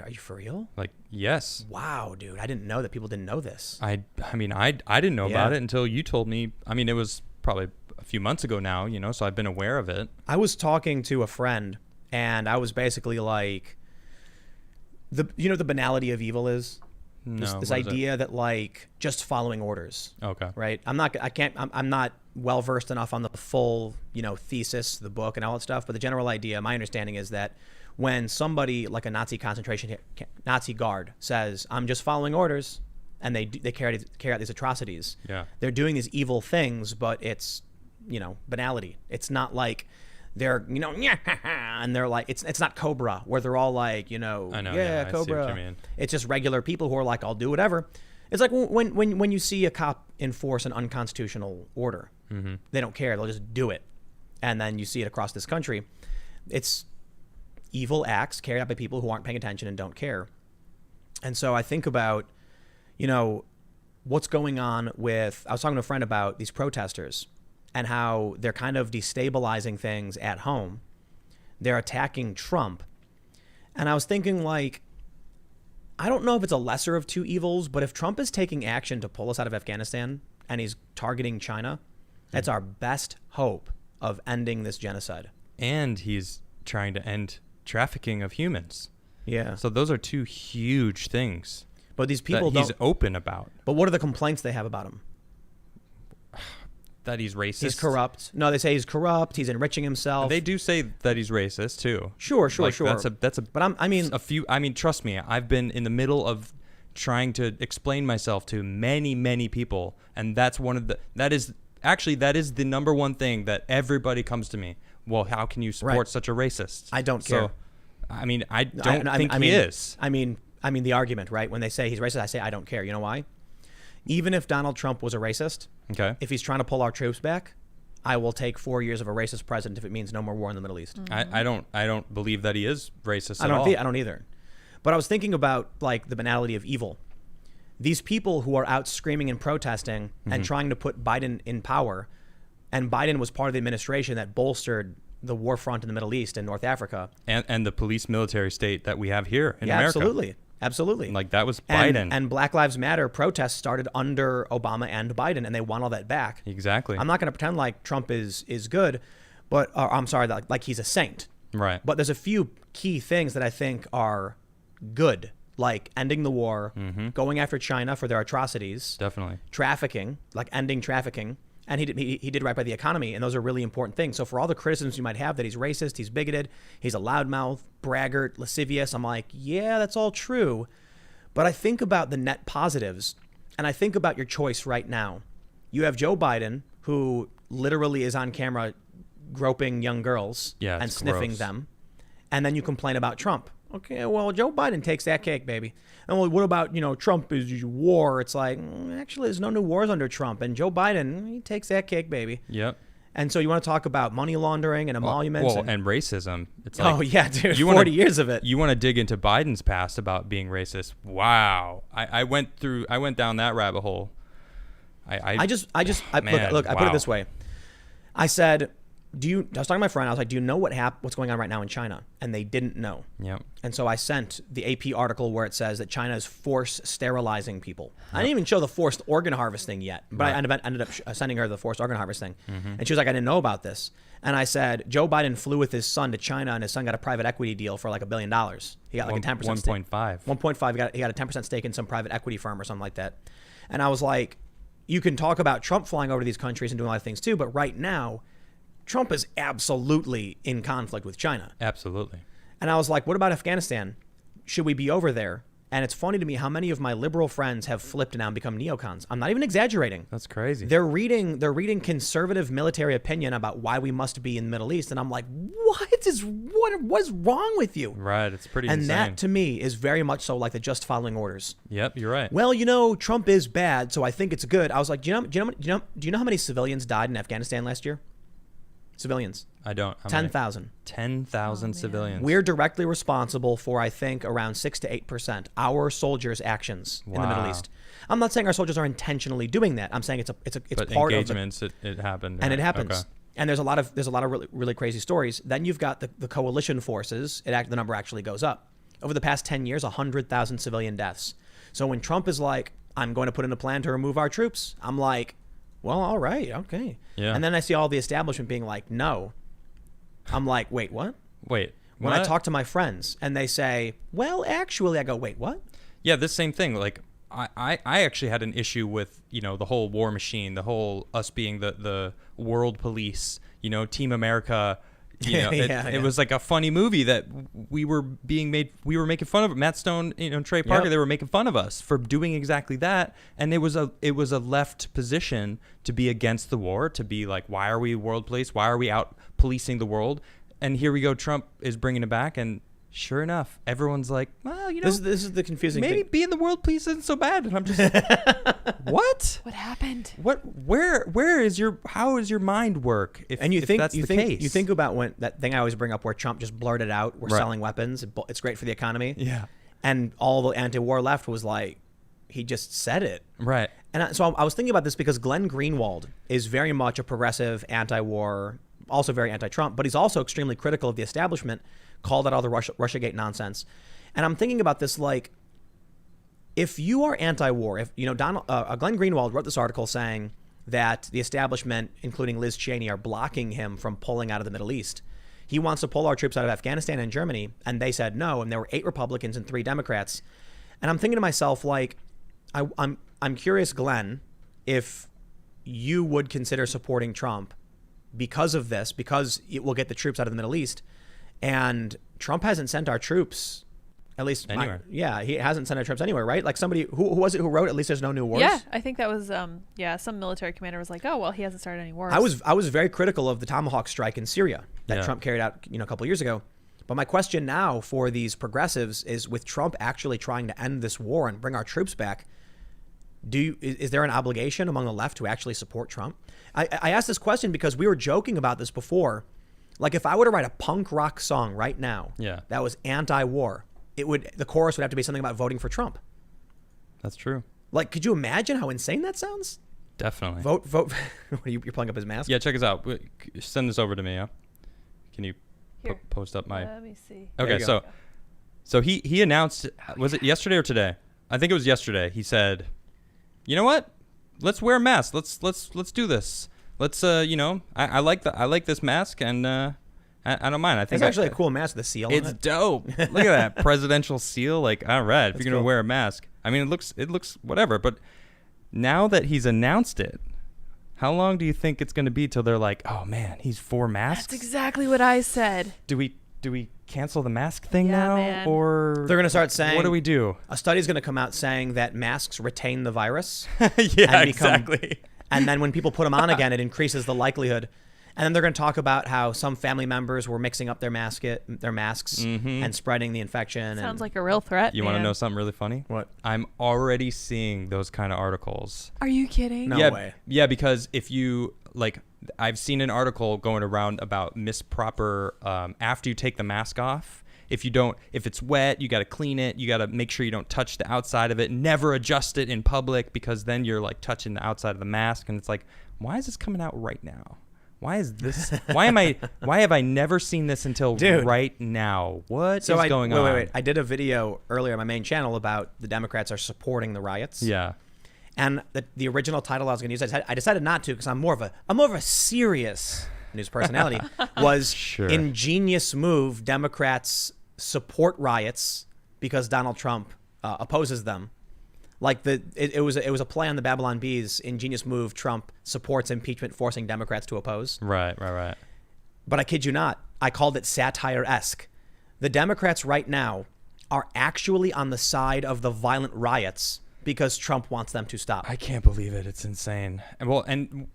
Speaker 1: "Are you for real?"
Speaker 2: Like, yes.
Speaker 1: Wow, dude, I didn't know that people didn't know this.
Speaker 2: I mean, I didn't know about it until you told me. I mean, it was probably few months ago now, so I've been aware of it.
Speaker 1: I was talking to a friend, and I was basically like, the banality of evil is this idea that like just following orders.
Speaker 2: Okay.
Speaker 1: Right. I'm not well versed enough on the full, thesis, the book and all that stuff. But the general idea, my understanding is that when somebody like a Nazi guard says, I'm just following orders, and they carry out these atrocities.
Speaker 2: Yeah.
Speaker 1: They're doing these evil things, but it's, banality. It's not like they're, and they're like, it's not Cobra where they're all like,
Speaker 2: I know,
Speaker 1: yeah, Cobra.
Speaker 2: I see what you mean.
Speaker 1: It's just regular people who are like, I'll do whatever. It's like when you see a cop enforce an unconstitutional order, they don't care. They'll just do it. And then you see it across this country. It's evil acts carried out by people who aren't paying attention and don't care. And so I think about, what's going on with, I was talking to a friend about these protesters and how they're kind of destabilizing things at home. They're attacking Trump. And I was thinking like, I don't know if it's a lesser of two evils, but if Trump is taking action to pull us out of Afghanistan and he's targeting China, that's our best hope of ending this genocide.
Speaker 2: And he's trying to end trafficking of humans.
Speaker 1: Yeah.
Speaker 2: So those are two huge things.
Speaker 1: But these people
Speaker 2: that he's open about.
Speaker 1: But what are the complaints they have about him?
Speaker 2: That he's racist.
Speaker 1: He's corrupt. No, they say he's corrupt. He's enriching himself.
Speaker 2: They do say that he's racist too.
Speaker 1: Sure.
Speaker 2: That's a.
Speaker 1: But
Speaker 2: I mean, trust me. I've been in the middle of trying to explain myself to many people, and that's that is the number one thing that everybody comes to me. Well, how can you support such a racist?
Speaker 1: I don't care.
Speaker 2: So, I mean, I don't think he is.
Speaker 1: I mean, the argument, right? When they say he's racist, I say I don't care. You know why? Even if Donald Trump was a racist,
Speaker 2: okay,
Speaker 1: if he's trying to pull our troops back, I will take 4 years of a racist president if it means no more war in the Middle East.
Speaker 2: I don't believe that he is racist at all.
Speaker 1: I don't either. But I was thinking about like the banality of evil. These people who are out screaming and protesting and trying to put Biden in power, and Biden was part of the administration that bolstered the war front in the Middle East and North Africa.
Speaker 2: And the police military state that we have here in America.
Speaker 1: Absolutely.
Speaker 2: Like that was Biden.
Speaker 1: And Black Lives Matter protests started under Obama and Biden, and they want all that back.
Speaker 2: Exactly.
Speaker 1: I'm not going to pretend like Trump is good, but I'm sorry, like he's a saint.
Speaker 2: Right.
Speaker 1: But there's a few key things that I think are good, like ending the war, going after China for their atrocities.
Speaker 2: Definitely.
Speaker 1: Trafficking, like ending trafficking. And he did right by the economy, and those are really important things. So for all the criticisms you might have that he's racist, he's bigoted, he's a loudmouth, braggart, lascivious, I'm like, yeah, that's all true. But I think about the net positives, and I think about your choice right now. You have Joe Biden, who literally is on camera groping young girls and sniffing them, and then you complain about Trump. Okay, well, Joe Biden takes that cake, baby. And well, what about, Trump is war? It's like, actually, there's no new wars under Trump. And Joe Biden, he takes that cake, baby.
Speaker 2: Yep.
Speaker 1: And so you want to talk about money laundering and emoluments.
Speaker 2: And racism. It's like,
Speaker 1: oh, yeah, dude, 40 years of it.
Speaker 2: You want to dig into Biden's past about being racist. Wow. I went down that rabbit hole. I put it this way. I said, I was talking to my friend. I was like, do you know what's going on right now in China? And they didn't know. Yep.
Speaker 1: And so I sent the AP article where it says that China is force sterilizing people. I didn't even show the forced organ harvesting yet, but I ended up sending her the forced organ harvesting. And she was like, I didn't know about this. And I said, Joe Biden flew with his son to China, and his son got a private equity deal for like $1 billion. He got like a 10%
Speaker 2: 1.5.
Speaker 1: 1.5. He got a 10% stake in some private equity firm or something like that. And I was like, you can talk about Trump flying over to these countries and doing a lot of things too, but right now, Trump is absolutely in conflict with China.
Speaker 2: Absolutely.
Speaker 1: And I was like, what about Afghanistan? Should we be over there? And it's funny to me how many of my liberal friends have flipped now and become neocons. I'm not even exaggerating.
Speaker 2: That's crazy.
Speaker 1: They're reading conservative military opinion about why we must be in the Middle East. And I'm like, what is wrong with you?
Speaker 2: Right. It's pretty insane.
Speaker 1: And that to me is very much so like the just following orders.
Speaker 2: Yep, you're right.
Speaker 1: Well, Trump is bad, so I think it's good. I was like, do you know how many civilians died in Afghanistan last year? Civilians.
Speaker 2: I don't.
Speaker 1: 10,000.
Speaker 2: 10,000 civilians.
Speaker 1: We're directly responsible for, I think, around 6 to 8% our soldiers' actions in the Middle East. I'm not saying our soldiers are intentionally doing that. I'm saying it's
Speaker 2: but
Speaker 1: part
Speaker 2: engagements,
Speaker 1: of
Speaker 2: it happened.
Speaker 1: And it happens.
Speaker 2: Okay.
Speaker 1: And there's a lot of really, really crazy stories. Then you've got the coalition forces. The number actually goes up. Over the past 10 years, 100,000 civilian deaths. So when Trump is like, I'm going to put in a plan to remove our troops, I'm like, well, all right, okay.
Speaker 2: Yeah.
Speaker 1: And then I see all the establishment being like, no. I'm like, wait, what?
Speaker 2: Wait.
Speaker 1: When I talk to my friends and they say, well, actually, I go, wait, what?
Speaker 2: Yeah, this same thing. Like, I actually had an issue with, the whole war machine, the whole us being the world police, Team America. It was like a funny movie that we were making fun of. Matt Stone, Trey Parker, they were making fun of us for doing exactly that. And it was a left position to be against the war, to be like, why are we world police? Why are we out policing the world? And here we go. Trump is bringing it back. And sure enough, everyone's like, well,
Speaker 1: this is the confusing
Speaker 2: maybe
Speaker 1: thing.
Speaker 2: being the world police isn't so bad. And I'm just like, what?
Speaker 3: What happened?
Speaker 2: How is your mind work? If that's the case?
Speaker 1: You think about when that thing I always bring up where Trump just blurted out, we're selling weapons. It's great for the economy.
Speaker 2: Yeah.
Speaker 1: And all the anti-war left was like, he just said it.
Speaker 2: Right.
Speaker 1: And so I was thinking about this because Glenn Greenwald is very much a progressive anti-war, also very anti-Trump, but he's also extremely critical of the establishment, called out all the Russiagate nonsense. And I'm thinking about this, like, if you are anti-war, if, Glenn Greenwald wrote this article saying that the establishment, including Liz Cheney, are blocking him from pulling out of the Middle East. He wants to pull our troops out of Afghanistan and Germany, and they said no, and there were 8 Republicans and 3 Democrats. And I'm thinking to myself, like, I'm curious, Glenn, if you would consider supporting Trump because of this, because it will get the troops out of the Middle East. And Trump hasn't sent our troops, at least
Speaker 2: anywhere.
Speaker 1: He hasn't sent our troops anywhere, right? Like somebody who was it who wrote, at least there's no new wars?
Speaker 3: Yeah, I think that was some military commander was like, oh well, he hasn't started any wars.
Speaker 1: I was very critical of the Tomahawk strike in Syria that Trump carried out a couple years ago. But my question now for these progressives is, with Trump actually trying to end this war and bring our troops back, is there an obligation among the left to actually support Trump? I asked this question because we were joking about this before. Like, if I were to write a punk rock song right now that was anti-war, the chorus would have to be something about voting for Trump.
Speaker 2: That's true.
Speaker 1: Like, could you imagine how insane that sounds?
Speaker 2: Definitely.
Speaker 1: Vote. You're pulling up his mask?
Speaker 2: Yeah, check us out. Send this over to me, yeah? Can you post up my...
Speaker 3: Let me see.
Speaker 2: Okay, so he announced, was it yesterday or today? I think it was yesterday. He said, you know what? Let's wear masks. Let's do this. Let's I like this mask, and I don't mind. I think
Speaker 1: it's actually a cool mask, the seal on it.
Speaker 2: It's dope. Look at that presidential seal. Like, all right, if you're gonna wear a mask. I mean, it looks whatever. But now that he's announced it, how long do you think it's gonna be till they're like, oh man, he's for masks?
Speaker 3: That's exactly what I said.
Speaker 2: Do we cancel the mask thing now,
Speaker 3: man.
Speaker 2: or
Speaker 1: they're gonna start saying,
Speaker 2: what do we do?
Speaker 1: A study's gonna come out saying that masks retain the virus.
Speaker 2: Yeah, exactly.
Speaker 1: And then when people put them on again, it increases the likelihood. And then they're going to talk about how some family members were mixing up their masks and spreading the infection.
Speaker 3: Sounds like a real threat.
Speaker 2: You want to know something really funny?
Speaker 1: What?
Speaker 2: I'm already seeing those kind of articles.
Speaker 3: Are you kidding?
Speaker 1: No way.
Speaker 2: Yeah, because if you, like, I've seen an article going around about misproper, after you take the mask off, if it's wet, you got to clean it. You got to make sure you don't touch the outside of it. Never adjust it in public, because then you're like touching the outside of the mask. And it's like, why is this coming out right now? Why is this? why have I never seen this until right now? What is going on?
Speaker 1: Wait. I did a video earlier on my main channel about the Democrats are supporting the riots.
Speaker 2: Yeah.
Speaker 1: And the original title I was going to use, I decided not to, because I'm more of a serious news personality, was ingenious move. Democrats support riots because Donald Trump opposes them. Like it was a play on the Babylon Bees. Ingenious move. Trump supports impeachment, forcing Democrats to oppose.
Speaker 2: Right.
Speaker 1: But I kid you not, I called it satire-esque. The Democrats right now are actually on the side of the violent riots because Trump wants them to stop.
Speaker 2: I can't believe it. It's insane. And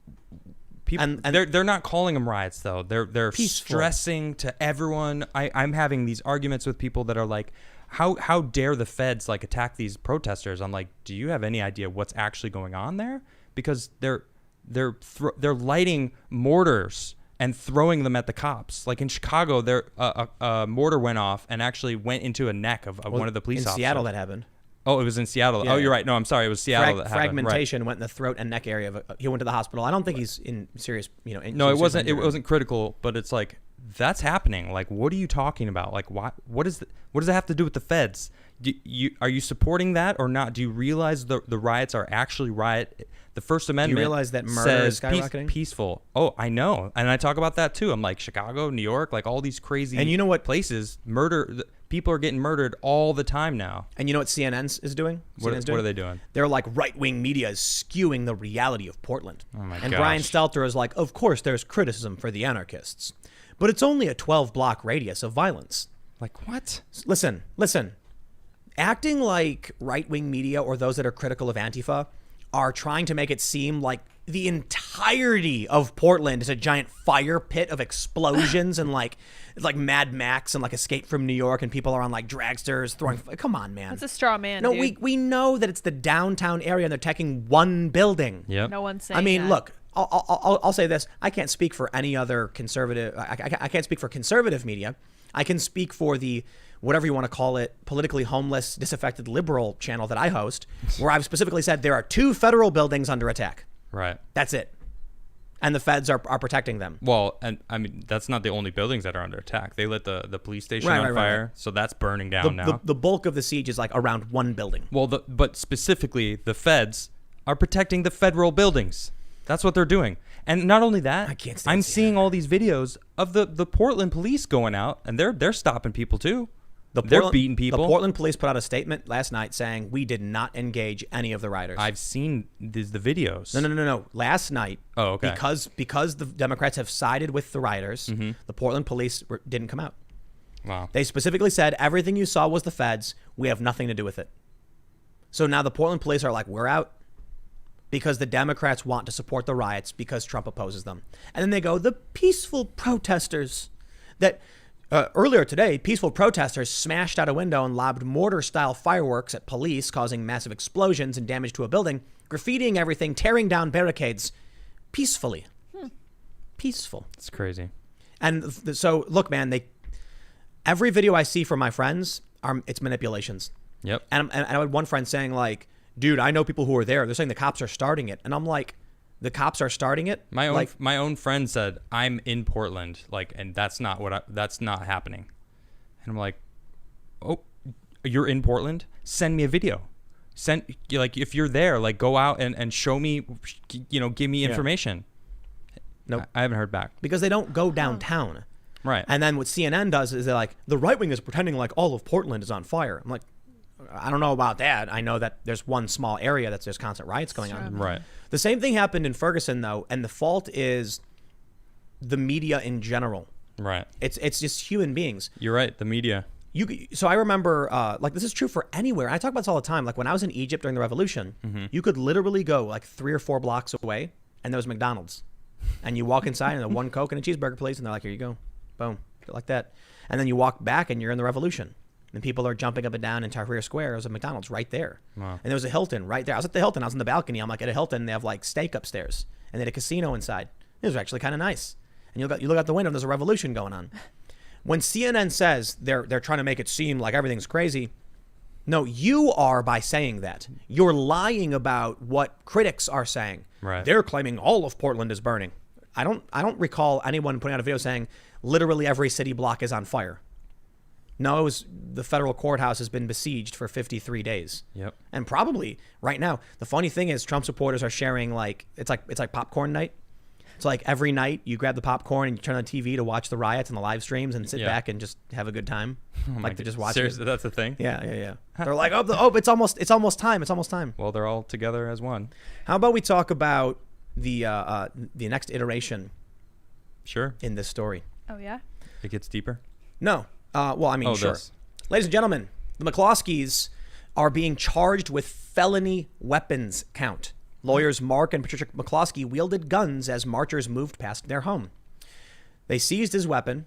Speaker 2: people, and they're not calling them riots though. They're stressing to everyone. I'm having these arguments with people that are like, how dare the feds like attack these protesters? I'm like, do you have any idea what's actually going on there? Because they're lighting mortars and throwing them at the cops. Like in Chicago, a mortar went off and actually went into a neck of one of the police officers.
Speaker 1: In Seattle, that happened.
Speaker 2: Oh, it was in Seattle.
Speaker 1: Yeah,
Speaker 2: you're right. No, I'm sorry. It was Seattle that happened.
Speaker 1: Fragmentation went in the throat and neck area. He went to the hospital. I don't think he's in serious,
Speaker 2: No, it wasn't. It wasn't critical, but it's like, that's happening. Like, what are you talking about? Like, what does it have to do with the feds? Are you supporting that or not? Do you realize the riots are actually The First Amendment.
Speaker 1: Do you realize that murder is skyrocketing?
Speaker 2: Peaceful. Oh, I know, and I talk about that too. I'm like Chicago, New York, like all these crazy.
Speaker 1: And you know what?
Speaker 2: Places people are getting murdered all the time now.
Speaker 1: And you know what CNN is doing?
Speaker 2: What are they doing?
Speaker 1: They're like, right-wing media is skewing the reality of Portland.
Speaker 2: Oh my
Speaker 1: and
Speaker 2: gosh.
Speaker 1: Brian Stelter is like, of course there's criticism for the anarchists, but it's only a 12-block radius of violence.
Speaker 2: Like what?
Speaker 1: Listen. Acting like right-wing media or those that are critical of Antifa are trying to make it seem like the entirety of Portland is a giant fire pit of explosions and like Mad Max and like Escape from New York and people are on like dragsters throwing. Come on, man.
Speaker 3: That's a straw man.
Speaker 1: No,
Speaker 3: dude.
Speaker 1: we know that it's the downtown area and they're taking one building.
Speaker 2: Yep.
Speaker 3: No one's saying.
Speaker 1: I mean,
Speaker 3: that.
Speaker 1: look. I'll say this. I can't speak for any other conservative. I can't speak for conservative media. I can speak for the whatever you want to call it, politically homeless, disaffected liberal channel that I host, where I've specifically said there are 2 federal buildings under attack.
Speaker 2: Right.
Speaker 1: That's it. And the feds are protecting them.
Speaker 2: Well, and I mean, that's not the only buildings that are under attack. They lit the police station on fire, right. So that's burning down now.
Speaker 1: The bulk of the siege is like around one building.
Speaker 2: Well, but specifically, the feds are protecting the federal buildings. That's what they're doing. And not only that, I'm seeing all these videos of the Portland police going out, and they're stopping people too. They're beating people.
Speaker 1: The Portland police put out a statement last night saying we did not engage any of the rioters.
Speaker 2: I've seen the videos.
Speaker 1: No. Last night,
Speaker 2: oh, okay.
Speaker 1: Because the Democrats have sided with the rioters, the Portland police didn't come out.
Speaker 2: Wow.
Speaker 1: They specifically said everything you saw was the feds. We have nothing to do with it. So now the Portland police are like, we're out. Because the Democrats want to support the riots because Trump opposes them. And then they go, the peaceful protesters that earlier today, peaceful protesters smashed out a window and lobbed mortar-style fireworks at police, causing massive explosions and damage to a building, graffitiing everything, tearing down barricades peacefully. Peaceful.
Speaker 2: It's crazy.
Speaker 1: And so, look, man, every video I see from my friends, it's manipulations.
Speaker 2: Yep.
Speaker 1: And I had one friend saying like, dude, I know people who are there. They're saying the cops are starting it. And I'm like, the cops are starting it?
Speaker 2: My own friend said, I'm in Portland, like, and that's not happening. And I'm like, oh, you're in Portland? Send me a video. If you're there, like, go out and show me, give me information.
Speaker 1: Nope.
Speaker 2: I haven't heard back.
Speaker 1: Because they don't go downtown.
Speaker 2: Right.
Speaker 1: And then what CNN does is they're like, the right wing is pretending like all of Portland is on fire. I'm like, I don't know about that. I know that there's one small area there's constant riots going on.
Speaker 2: Right.
Speaker 1: The same thing happened in Ferguson, though, and the fault is the media in general.
Speaker 2: Right.
Speaker 1: It's just human beings.
Speaker 2: You're right. The media.
Speaker 1: So I remember, this is true for anywhere. I talk about this all the time. Like when I was in Egypt during the revolution, you could literally go like 3 or 4 blocks away, and there was McDonald's, and you walk inside and the 1 Coke and a cheeseburger, please, and they're like, here you go, boom, like that. And then you walk back and you're in the revolution. And people are jumping up and down in Tahrir Square. There's a McDonald's right there. Wow. And there was a Hilton right there. I was at the Hilton. I was in the balcony. I'm like, at a Hilton, they have like steak upstairs. And they had a casino inside. It was actually kind of nice. And you look out the window and there's a revolution going on. When CNN says they're trying to make it seem like everything's crazy, no, you are by saying that. You're lying about what critics are saying.
Speaker 2: Right.
Speaker 1: They're claiming all of Portland is burning. I don't recall anyone putting out a video saying literally every city block is on fire. No, the federal courthouse has been besieged for 53 days.
Speaker 2: Yep.
Speaker 1: And probably right now, the funny thing is Trump supporters are sharing it's like popcorn night. It's like every night you grab the popcorn and you turn on TV to watch the riots and the live streams and sit back and just have a good time. Like to just watch
Speaker 2: Seriously,
Speaker 1: it.
Speaker 2: that's the thing?
Speaker 1: Yeah. They're like, it's almost time.
Speaker 2: Well, they're all together as one.
Speaker 1: How about we talk about the next iteration?
Speaker 2: Sure.
Speaker 1: In this story.
Speaker 3: Oh yeah.
Speaker 2: It gets deeper?
Speaker 1: No. Sure.
Speaker 2: This.
Speaker 1: Ladies and gentlemen, the McCloskeys are being charged with felony weapons count. Lawyers Mark and Patricia McCloskey wielded guns as marchers moved past their home. They seized his weapon.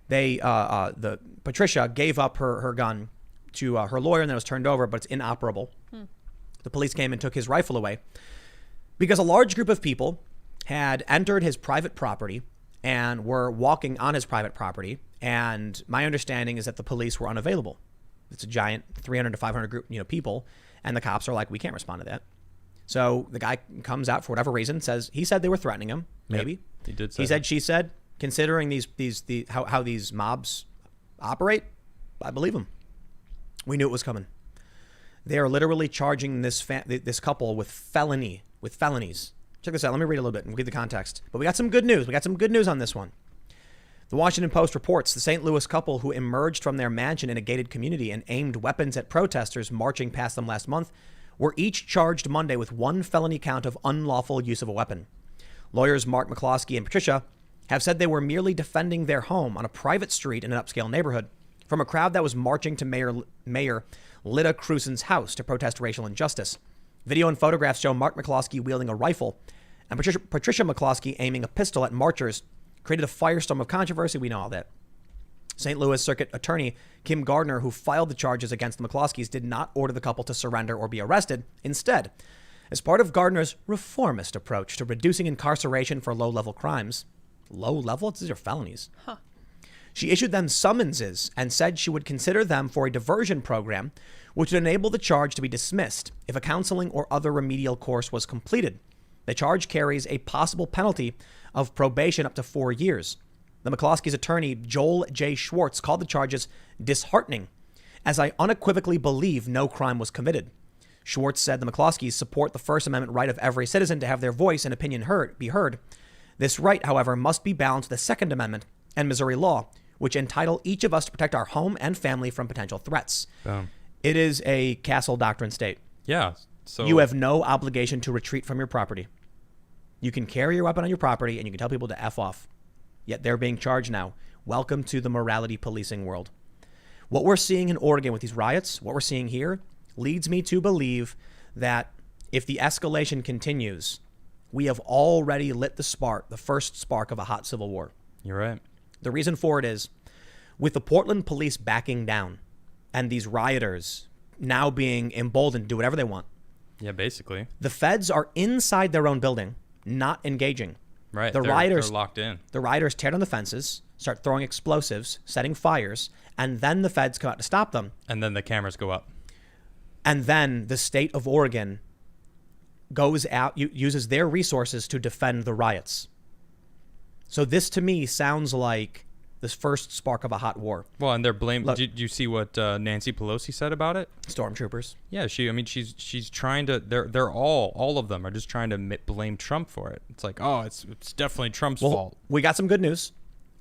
Speaker 1: Patricia gave up her gun to her lawyer, and then it was turned over, but it's inoperable. The police came and took his rifle away because a large group of people had entered his private property and were walking on his private property. And my understanding is that the police were unavailable. It's a giant 300 to 500 group, people. And the cops are like, we can't respond to that. So the guy comes out for whatever reason, he said they were threatening him. Maybe.
Speaker 2: Yep, he did say
Speaker 1: He said, she said, considering how these mobs operate, I believe him. We knew it was coming. They are literally charging this couple with felonies. Check this out. Let me read a little bit and we'll give the context. But we got some good news. We got some good news on this one. The Washington Post reports the St. Louis couple who emerged from their mansion in a gated community and aimed weapons at protesters marching past them last month were each charged Monday with one felony count of unlawful use of a weapon. Lawyers Mark McCloskey and Patricia have said they were merely defending their home on a private street in an upscale neighborhood from a crowd that was marching to Mayor Lyda Krewson's house to protest racial injustice. Video and photographs show Mark McCloskey wielding a rifle and Patricia McCloskey aiming a pistol at marchers created a firestorm of controversy. We know all that. St. Louis Circuit Attorney Kim Gardner, who filed the charges against the McCloskeys, did not order the couple to surrender or be arrested. Instead, as part of Gardner's reformist approach to reducing incarceration for low-level crimes, low-level? These are felonies. Huh. She issued them summonses and said she would consider them for a diversion program, which would enable the charge to be dismissed if a counseling or other remedial course was completed. The charge carries a possible penalty of probation up to 4 years. The McCloskey's attorney, Joel J. Schwartz, called the charges disheartening, as I unequivocally believe no crime was committed. Schwartz said the McCloskeys support the First Amendment right of every citizen to have their voice and opinion be heard. This right, however, must be balanced with the Second Amendment and Missouri law, which entitle each of us to protect our home and family from potential threats. It is a castle doctrine state.
Speaker 2: Yeah. So
Speaker 1: you have no obligation to retreat from your property. You can carry your weapon on your property and you can tell people to F off. Yet they're being charged now. Welcome to the morality policing world. What we're seeing in Oregon with these riots, what we're seeing here, leads me to believe that if the escalation continues, we have already lit the first spark of a hot civil war.
Speaker 2: You're right.
Speaker 1: The reason for it is, with the Portland police backing down and these rioters now being emboldened to do whatever they want.
Speaker 2: Yeah, basically.
Speaker 1: The feds are inside their own building, not engaging.
Speaker 2: Right.
Speaker 1: They're
Speaker 2: locked in.
Speaker 1: The rioters tear down the fences, start throwing explosives, setting fires, and then the feds come out to stop them.
Speaker 2: And then the cameras go up.
Speaker 1: And then the state of Oregon goes out, uses their resources to defend the riots. So this to me sounds like this first spark of a hot war.
Speaker 2: Well, and they're blamed. Did you see what Nancy Pelosi said about it?
Speaker 1: Stormtroopers.
Speaker 2: Yeah, she's trying to. They're all of them are just trying to blame Trump for it. It's like, oh, it's definitely Trump's fault.
Speaker 1: We got some good news.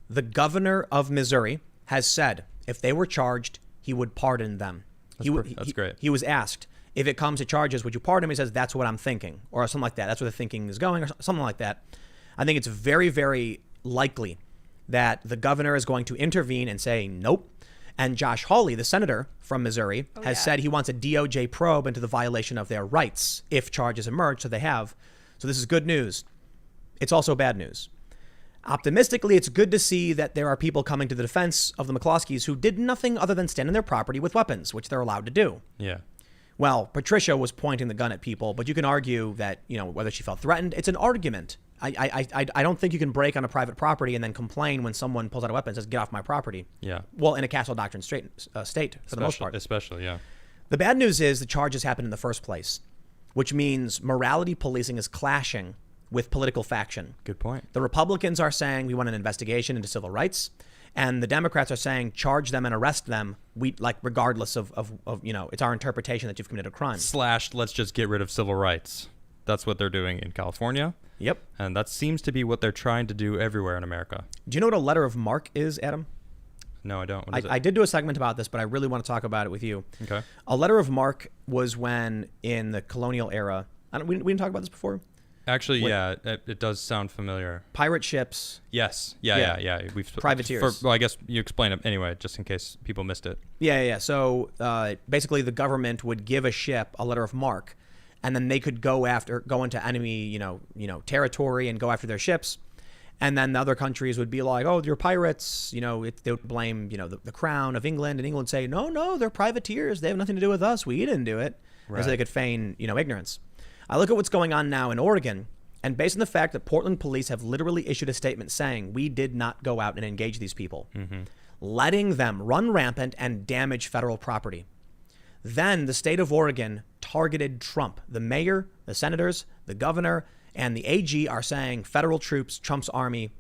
Speaker 1: The governor of Missouri has said if they were charged, he would pardon them.
Speaker 2: That's great.
Speaker 1: He was asked, if it comes to charges, would you pardon him? He says, that's what I'm thinking, or something like that. That's where the thinking is going, or something like that. I think it's very, very likely that the governor is going to intervene and say nope. And Josh Hawley, the senator from Missouri, has said he wants a DOJ probe into the violation of their rights if charges emerge. So they have. So this is good news. It's also bad news. Optimistically, it's good to see that there are people coming to the defense of the McCloskeys who did nothing other than stand on their property with weapons, which they're allowed to do.
Speaker 2: Yeah.
Speaker 1: Well, Patricia was pointing the gun at people, but you can argue that, whether she felt threatened, it's an argument. I don't think you can break on a private property and then complain when someone pulls out a weapon and says, get off my property.
Speaker 2: Yeah.
Speaker 1: Well, in a castle doctrine state for the most part.
Speaker 2: Especially, yeah.
Speaker 1: The bad news is the charges happened in the first place, which means morality policing is clashing with political faction.
Speaker 2: Good point.
Speaker 1: The Republicans are saying we want an investigation into civil rights, and the Democrats are saying charge them and arrest them. Regardless of it's our interpretation that you've committed a crime.
Speaker 2: / let's just get rid of civil rights. That's what they're doing in California.
Speaker 1: Yep.
Speaker 2: And that seems to be what they're trying to do everywhere in America.
Speaker 1: Do you know what a letter of marque is, Adam?
Speaker 2: No, I don't. What is it?
Speaker 1: I did do a segment about this, but I really want to talk about it with you.
Speaker 2: Okay.
Speaker 1: A letter of marque was when, in the colonial era, we didn't talk about this before?
Speaker 2: Actually, yeah, it does sound familiar.
Speaker 1: Pirate ships.
Speaker 2: Yes. Yeah. We've
Speaker 1: privateers.
Speaker 2: I guess you explain it anyway, just in case people missed it.
Speaker 1: Yeah. So basically, the government would give a ship a letter of marque, and then they could go into enemy, territory and go after their ships. And then the other countries would be like, oh, you're pirates. They would blame, the crown of England, and England would say, no, they're privateers. They have nothing to do with us. We didn't do it. Right. So they could feign, ignorance. I look at what's going on now in Oregon, and based on the fact that Portland police have literally issued a statement saying we did not go out and engage these people, letting them run rampant and damage federal property. Then the state of Oregon targeted Trump. The mayor, the senators, the governor, and the AG are saying federal troops, Trump's army.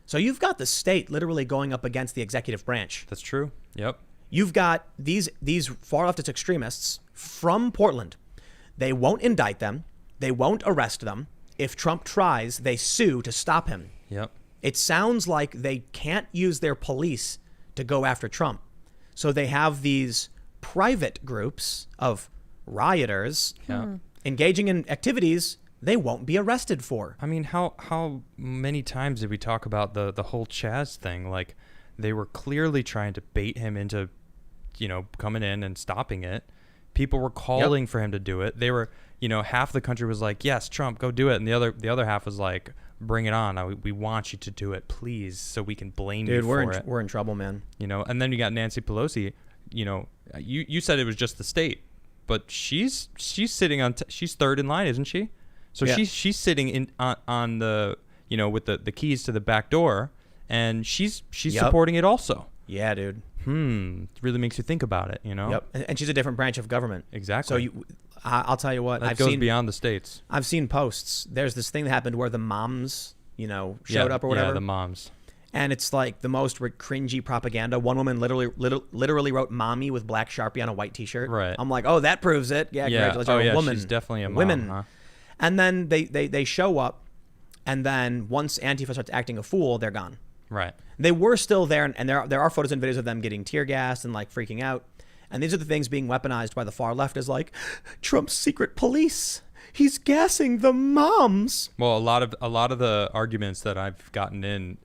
Speaker 1: So you've got the state literally going up against the executive branch.
Speaker 2: That's true. Yep.
Speaker 1: You've got these far leftist extremists from Portland. They won't indict them. They won't arrest them. If Trump tries, they sue to stop him.
Speaker 2: Yep.
Speaker 1: It sounds like they can't use their police to go after Trump. So they have these private groups of rioters engaging in activities they won't be arrested for.
Speaker 2: I mean, how many times did we talk about the whole Chaz thing? Like, they were clearly trying to bait him into, coming in and stopping it. People were calling for him to do it. They were, half the country was like, yes, Trump, go do it. And the other half was like, bring it on. We want you to do it, please, so we can blame you for it.
Speaker 1: Dude, we're in trouble, man.
Speaker 2: And then you got Nancy Pelosi. You said it was just the state, but she's sitting on she's third in line, isn't she? So she's sitting on the with the keys to the back door, and she's supporting it also.
Speaker 1: Yeah, dude.
Speaker 2: It really makes you think about it,
Speaker 1: Yep. And she's a different branch of government.
Speaker 2: Exactly.
Speaker 1: So I'll tell you what.
Speaker 2: That goes beyond the states.
Speaker 1: I've seen posts. There's this thing that happened where the moms, showed up or whatever.
Speaker 2: Yeah, the moms.
Speaker 1: And it's like the most cringy propaganda. One woman literally wrote "mommy" with black Sharpie on a white T-shirt.
Speaker 2: Right.
Speaker 1: I'm like, oh, that proves it. Yeah, congratulations.
Speaker 2: Oh, yeah,
Speaker 1: woman.
Speaker 2: She's definitely a mom.
Speaker 1: Women.
Speaker 2: Huh?
Speaker 1: And then they show up, and then once Antifa starts acting a fool, they're gone.
Speaker 2: Right.
Speaker 1: They were still there, and there are photos and videos of them getting tear gassed and like freaking out. And these are the things being weaponized by the far left as like Trump's secret police. He's gassing the moms.
Speaker 2: Well, a lot of the arguments that I've gotten in,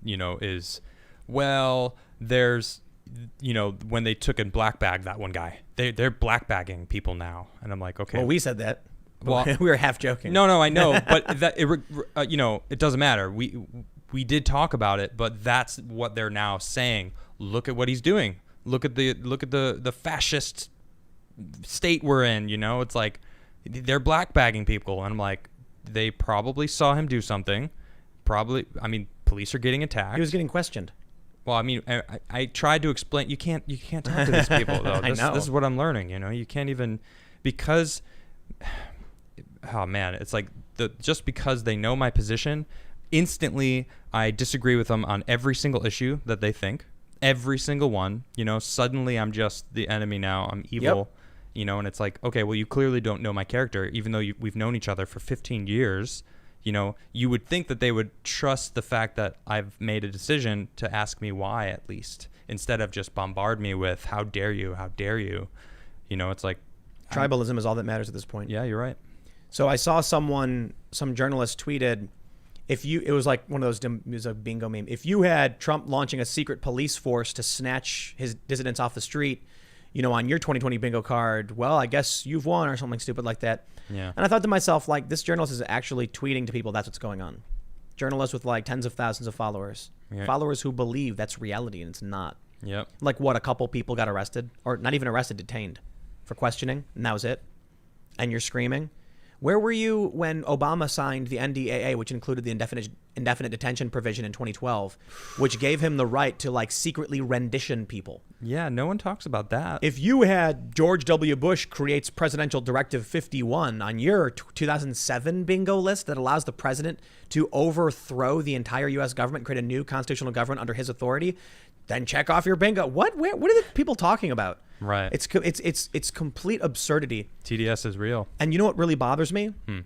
Speaker 2: is, well, there's, when they took and black bagged that one guy, they're black bagging people now, and I'm like, okay.
Speaker 1: Well, we said that.
Speaker 2: Well,
Speaker 1: we were half joking.
Speaker 2: No, I know, but that it doesn't matter. We did talk about it, but that's what they're now saying. Look at what he's doing. Look at the fascist state we're in. It's like they're black bagging people, and I'm like, they probably saw him do something. Probably, I mean, police are getting attacked.
Speaker 1: He was getting questioned.
Speaker 2: Well, I mean, I tried to explain. You can't talk to these people though.
Speaker 1: I know.
Speaker 2: This is what I'm learning. You can't even, because. Oh man, it's like just because they know my position, instantly I disagree with them on every single issue that they think, every single one. Suddenly I'm just the enemy now. I'm evil. Yep. And it's like, okay, well, you clearly don't know my character, even though we've known each other for 15 years. You would think that they would trust the fact that I've made a decision to ask me why, at least, instead of just bombard me with how dare you. It's like
Speaker 1: tribalism is all that matters at this point.
Speaker 2: Yeah, you're right.
Speaker 1: So I saw some journalist tweeted, it was like one of those, it was a bingo meme. If you had Trump launching a secret police force to snatch his dissidents off the street, on your 2020 bingo card, well, I guess you've won, or something stupid like that.
Speaker 2: Yeah.
Speaker 1: And I thought to myself, like, this journalist is actually tweeting to people that's what's going on. Journalists with like tens of thousands of followers. Yeah. Followers who believe that's reality and it's not.
Speaker 2: Yep.
Speaker 1: Like what, a couple people got arrested, or not even arrested, detained for questioning, and that was it. And you're screaming. Where were you when Obama signed the NDAA, which included the indefinite detention provision in 2012, which gave him the right to like secretly rendition people?
Speaker 2: Yeah, no one talks about that.
Speaker 1: If you had George W. Bush creates Presidential Directive 51 on your 2007 bingo list that allows the president to overthrow the entire U.S. government and create a new constitutional government under his authority, then check off your bingo. What are the people talking about?
Speaker 2: Right.
Speaker 1: It's complete absurdity.
Speaker 2: TDS is real.
Speaker 1: And you know what really bothers me? When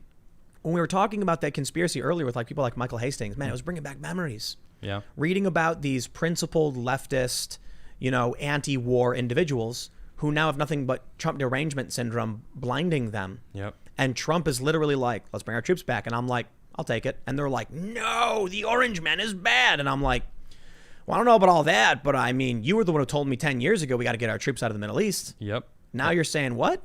Speaker 1: we were talking about that conspiracy earlier with like people like Michael Hastings, man, it was bringing back memories.
Speaker 2: Yeah.
Speaker 1: Reading about these principled leftist, anti-war individuals who now have nothing but Trump derangement syndrome blinding them.
Speaker 2: Yep.
Speaker 1: And Trump is literally like, let's bring our troops back. And I'm like, I'll take it. And they're like, no, the orange man is bad. And I'm like, well, I don't know about all that, but I mean, you were the one who told me 10 years ago we got to get our troops out of the Middle East.
Speaker 2: Yep.
Speaker 1: Now you're saying what?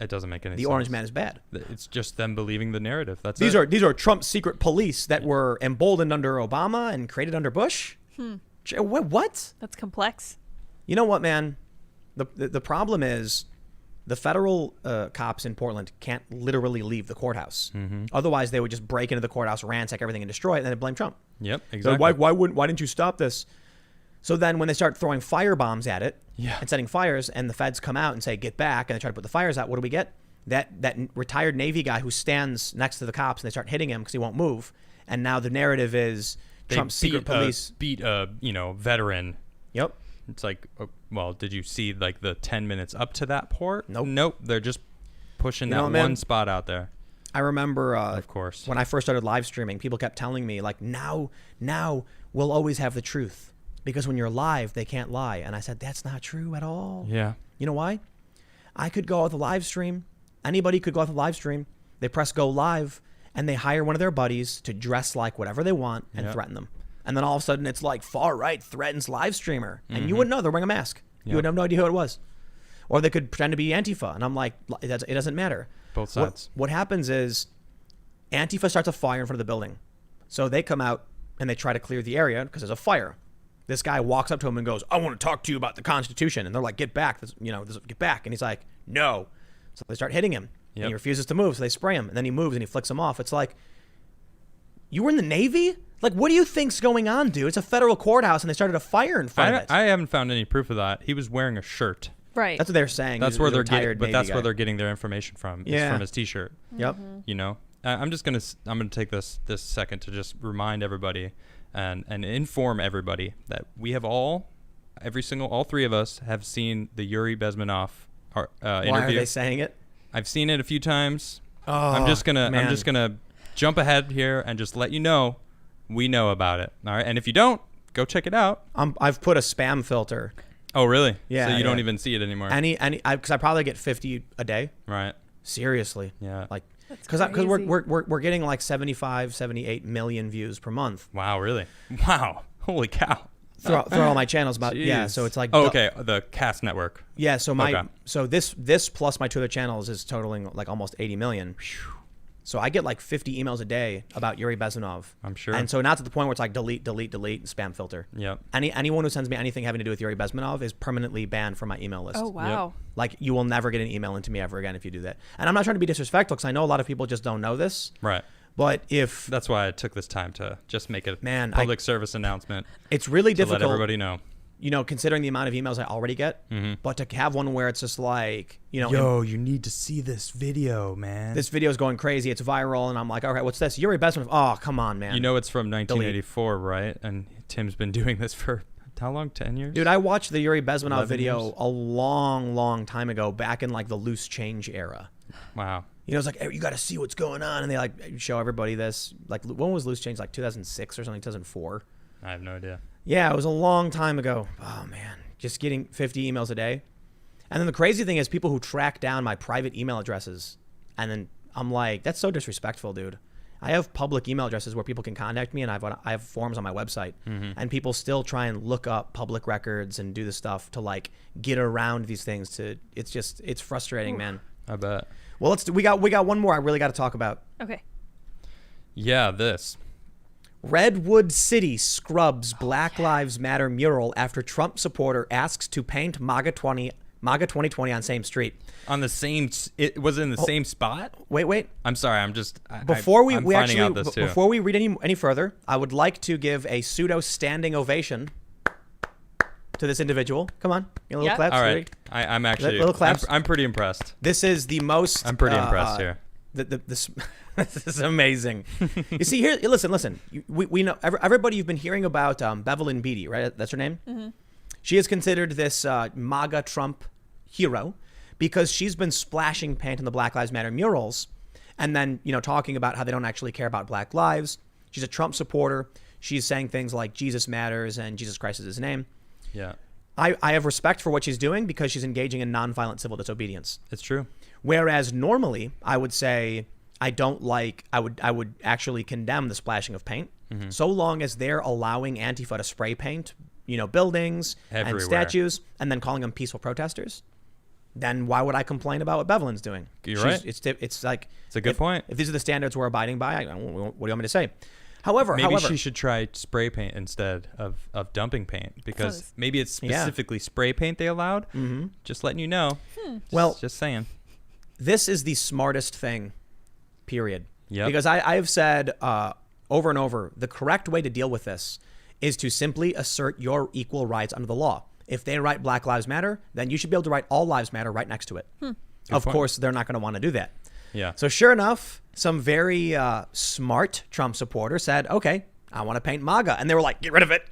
Speaker 2: It doesn't make any sense.
Speaker 1: The orange man is bad.
Speaker 2: It's just them believing the narrative.
Speaker 1: These are Trump's secret police that were emboldened under Obama and created under Bush. What?
Speaker 3: That's complex.
Speaker 1: You know what, man? The problem is the federal cops in Portland can't literally leave the courthouse. Mm-hmm. Otherwise, they would just break into the courthouse, ransack everything, and destroy it, and then blame Trump.
Speaker 2: Yep, exactly.
Speaker 1: So why didn't you stop this? So then when they start throwing fire bombs at it and setting fires, and the feds come out and say, get back, and they try to put the fires out, what do we get? That retired Navy guy who stands next to the cops, and they start hitting him because he won't move. And now the narrative is Trump's secret police
Speaker 2: beat a veteran.
Speaker 1: Yep.
Speaker 2: It's like, well, did you see like the 10 minutes up to that port?
Speaker 1: Nope.
Speaker 2: They're just pushing that one spot out there.
Speaker 1: I remember,
Speaker 2: of course,
Speaker 1: when I first started live streaming, people kept telling me like, now we'll always have the truth because when you're live, they can't lie. And I said, that's not true at all.
Speaker 2: Yeah.
Speaker 1: You know why? I could go out the live stream. Anybody could go out the live stream. They press go live and they hire one of their buddies to dress like whatever they want and threaten them. And then all of a sudden it's like far right threatens live streamer. And you wouldn't know. They're wearing a mask. You would have no idea who it was. Or they could pretend to be Antifa. And I'm like, it doesn't matter.
Speaker 2: Both sides.
Speaker 1: What happens is Antifa starts a fire in front of the building. So they come out and they try to clear the area because there's a fire. This guy walks up to him and goes, I want to talk to you about the Constitution. And they're like, get back. Get back. And he's like, no. So they start hitting him. Yep. And he refuses to move. So they spray him. And then he moves and he flicks him off. It's like, you were in the Navy? Like, what do you think's going on, dude? It's a federal courthouse and they started a fire in front of it.
Speaker 2: I haven't found any proof of that. He was wearing a shirt.
Speaker 3: Right.
Speaker 1: That's what they're saying.
Speaker 2: That's where they're getting, but that's where they're getting their information from. It's from his T-shirt.
Speaker 1: Yep.
Speaker 2: You know, I'm gonna take this second to just remind everybody and inform everybody that we have all three of us have seen the Yuri Bezmenov interview.
Speaker 1: Why are they saying it?
Speaker 2: I've seen it a few times.
Speaker 1: Oh,
Speaker 2: I'm just gonna jump ahead here and just let you know we know about it. All right, and if you don't, go check it out.
Speaker 1: I've put a spam filter.
Speaker 2: Oh, really?
Speaker 1: Yeah.
Speaker 2: So you don't even see it anymore.
Speaker 1: Because I probably get 50 a day.
Speaker 2: Right.
Speaker 1: Seriously.
Speaker 2: Yeah.
Speaker 1: Like, because we're getting like 75, 78 million views per month.
Speaker 2: Wow, really? Wow. Holy cow.
Speaker 1: Through all my channels, about so it's like
Speaker 2: okay, the Cast Network.
Speaker 1: Yeah, so this plus my two other channels is totaling like almost 80 million. So I get like 50 emails a day about Yuri Bezmenov.
Speaker 2: I'm sure.
Speaker 1: And so now to the point where it's like delete, spam filter.
Speaker 2: Yep.
Speaker 1: Anyone who sends me anything having to do with Yuri Bezmenov is permanently banned from my email list.
Speaker 3: Oh, wow.
Speaker 2: Yep.
Speaker 1: Like, you will never get an email into me ever again if you do that. And I'm not trying to be disrespectful because I know a lot of people just don't know this.
Speaker 2: Right.
Speaker 1: But if...
Speaker 2: That's why I took this time to just make a public service announcement.
Speaker 1: It's really difficult.
Speaker 2: To let everybody know.
Speaker 1: You know, considering the amount of emails I already get, but to have one where it's just like, you know,
Speaker 2: yo, you need to see this video, man.
Speaker 1: This video is going crazy. It's viral, and I'm like, all right, what's this? Yuri Bezmenov. Oh, come on, man.
Speaker 2: You know, it's from 1984, right? And Tim's been doing this for how long? 10 years?
Speaker 1: Dude, I watched the Yuri Bezmenov video a long, long time ago, back in like the loose change era.
Speaker 2: Wow.
Speaker 1: You know, it's like, hey, you got to see what's going on, and they like show everybody this. Like, when was loose change? Like 2006 or something? 2004.
Speaker 2: I have no idea.
Speaker 1: Yeah, it was a long time ago. Oh man. Just getting 50 emails a day. And then the crazy thing is people who track down my private email addresses. And then I'm like, that's so disrespectful, dude. I have public email addresses where people can contact me, and I have forms on my website. And people still try and look up public records and do the stuff to like get around these things. It's frustrating, man.
Speaker 2: I bet.
Speaker 1: Well, we got one more I really got to talk about.
Speaker 3: Okay.
Speaker 1: Yeah, this. Redwood City scrubs Black Lives Matter mural after Trump supporter asks to paint MAGA 2020 on same street.
Speaker 2: On the same, it was in the same spot.
Speaker 1: Wait.
Speaker 2: I'm sorry. I'm just
Speaker 1: before we
Speaker 2: finding out this too.
Speaker 1: Before we read any further, I would like to give a pseudo standing ovation to this individual. Come on, get a little claps.
Speaker 2: All right, I'm actually
Speaker 1: little claps.
Speaker 2: I'm pretty impressed.
Speaker 1: This is the most.
Speaker 2: I'm pretty impressed here.
Speaker 1: This is amazing. You see here, listen. We know everybody you've been hearing about Bevelyn Beatty, right? That's her name. Mm-hmm. She is considered this MAGA Trump hero because she's been splashing paint on the Black Lives Matter murals, and then talking about how they don't actually care about Black lives. She's a Trump supporter. She's saying things like Jesus matters and Jesus Christ is his name.
Speaker 2: Yeah.
Speaker 1: I have respect for what she's doing because she's engaging in nonviolent civil disobedience.
Speaker 2: It's true.
Speaker 1: Whereas normally I would say I would actually condemn the splashing of paint so long as they're allowing Antifa to spray paint, buildings
Speaker 2: everywhere
Speaker 1: and statues and then calling them peaceful protesters. Then why would I complain about what Bevelyn's doing?
Speaker 2: You're right.
Speaker 1: It's like
Speaker 2: it's a good point.
Speaker 1: If these are the standards we're abiding by, what do you want me to say? However,
Speaker 2: she should try spray paint instead of dumping paint because maybe it's specifically spray paint they allowed. Mm-hmm. Just letting you know. Just saying.
Speaker 1: This is the smartest thing, period.
Speaker 2: Yeah.
Speaker 1: Because I have said over and over, the correct way to deal with this is to simply assert your equal rights under the law. If they write Black Lives Matter, then you should be able to write All Lives Matter right next to it. Of course, they're not going to want to do that.
Speaker 2: Yeah.
Speaker 1: So sure enough, some very smart Trump supporter said, okay, I want to paint MAGA. And they were like, get rid of it,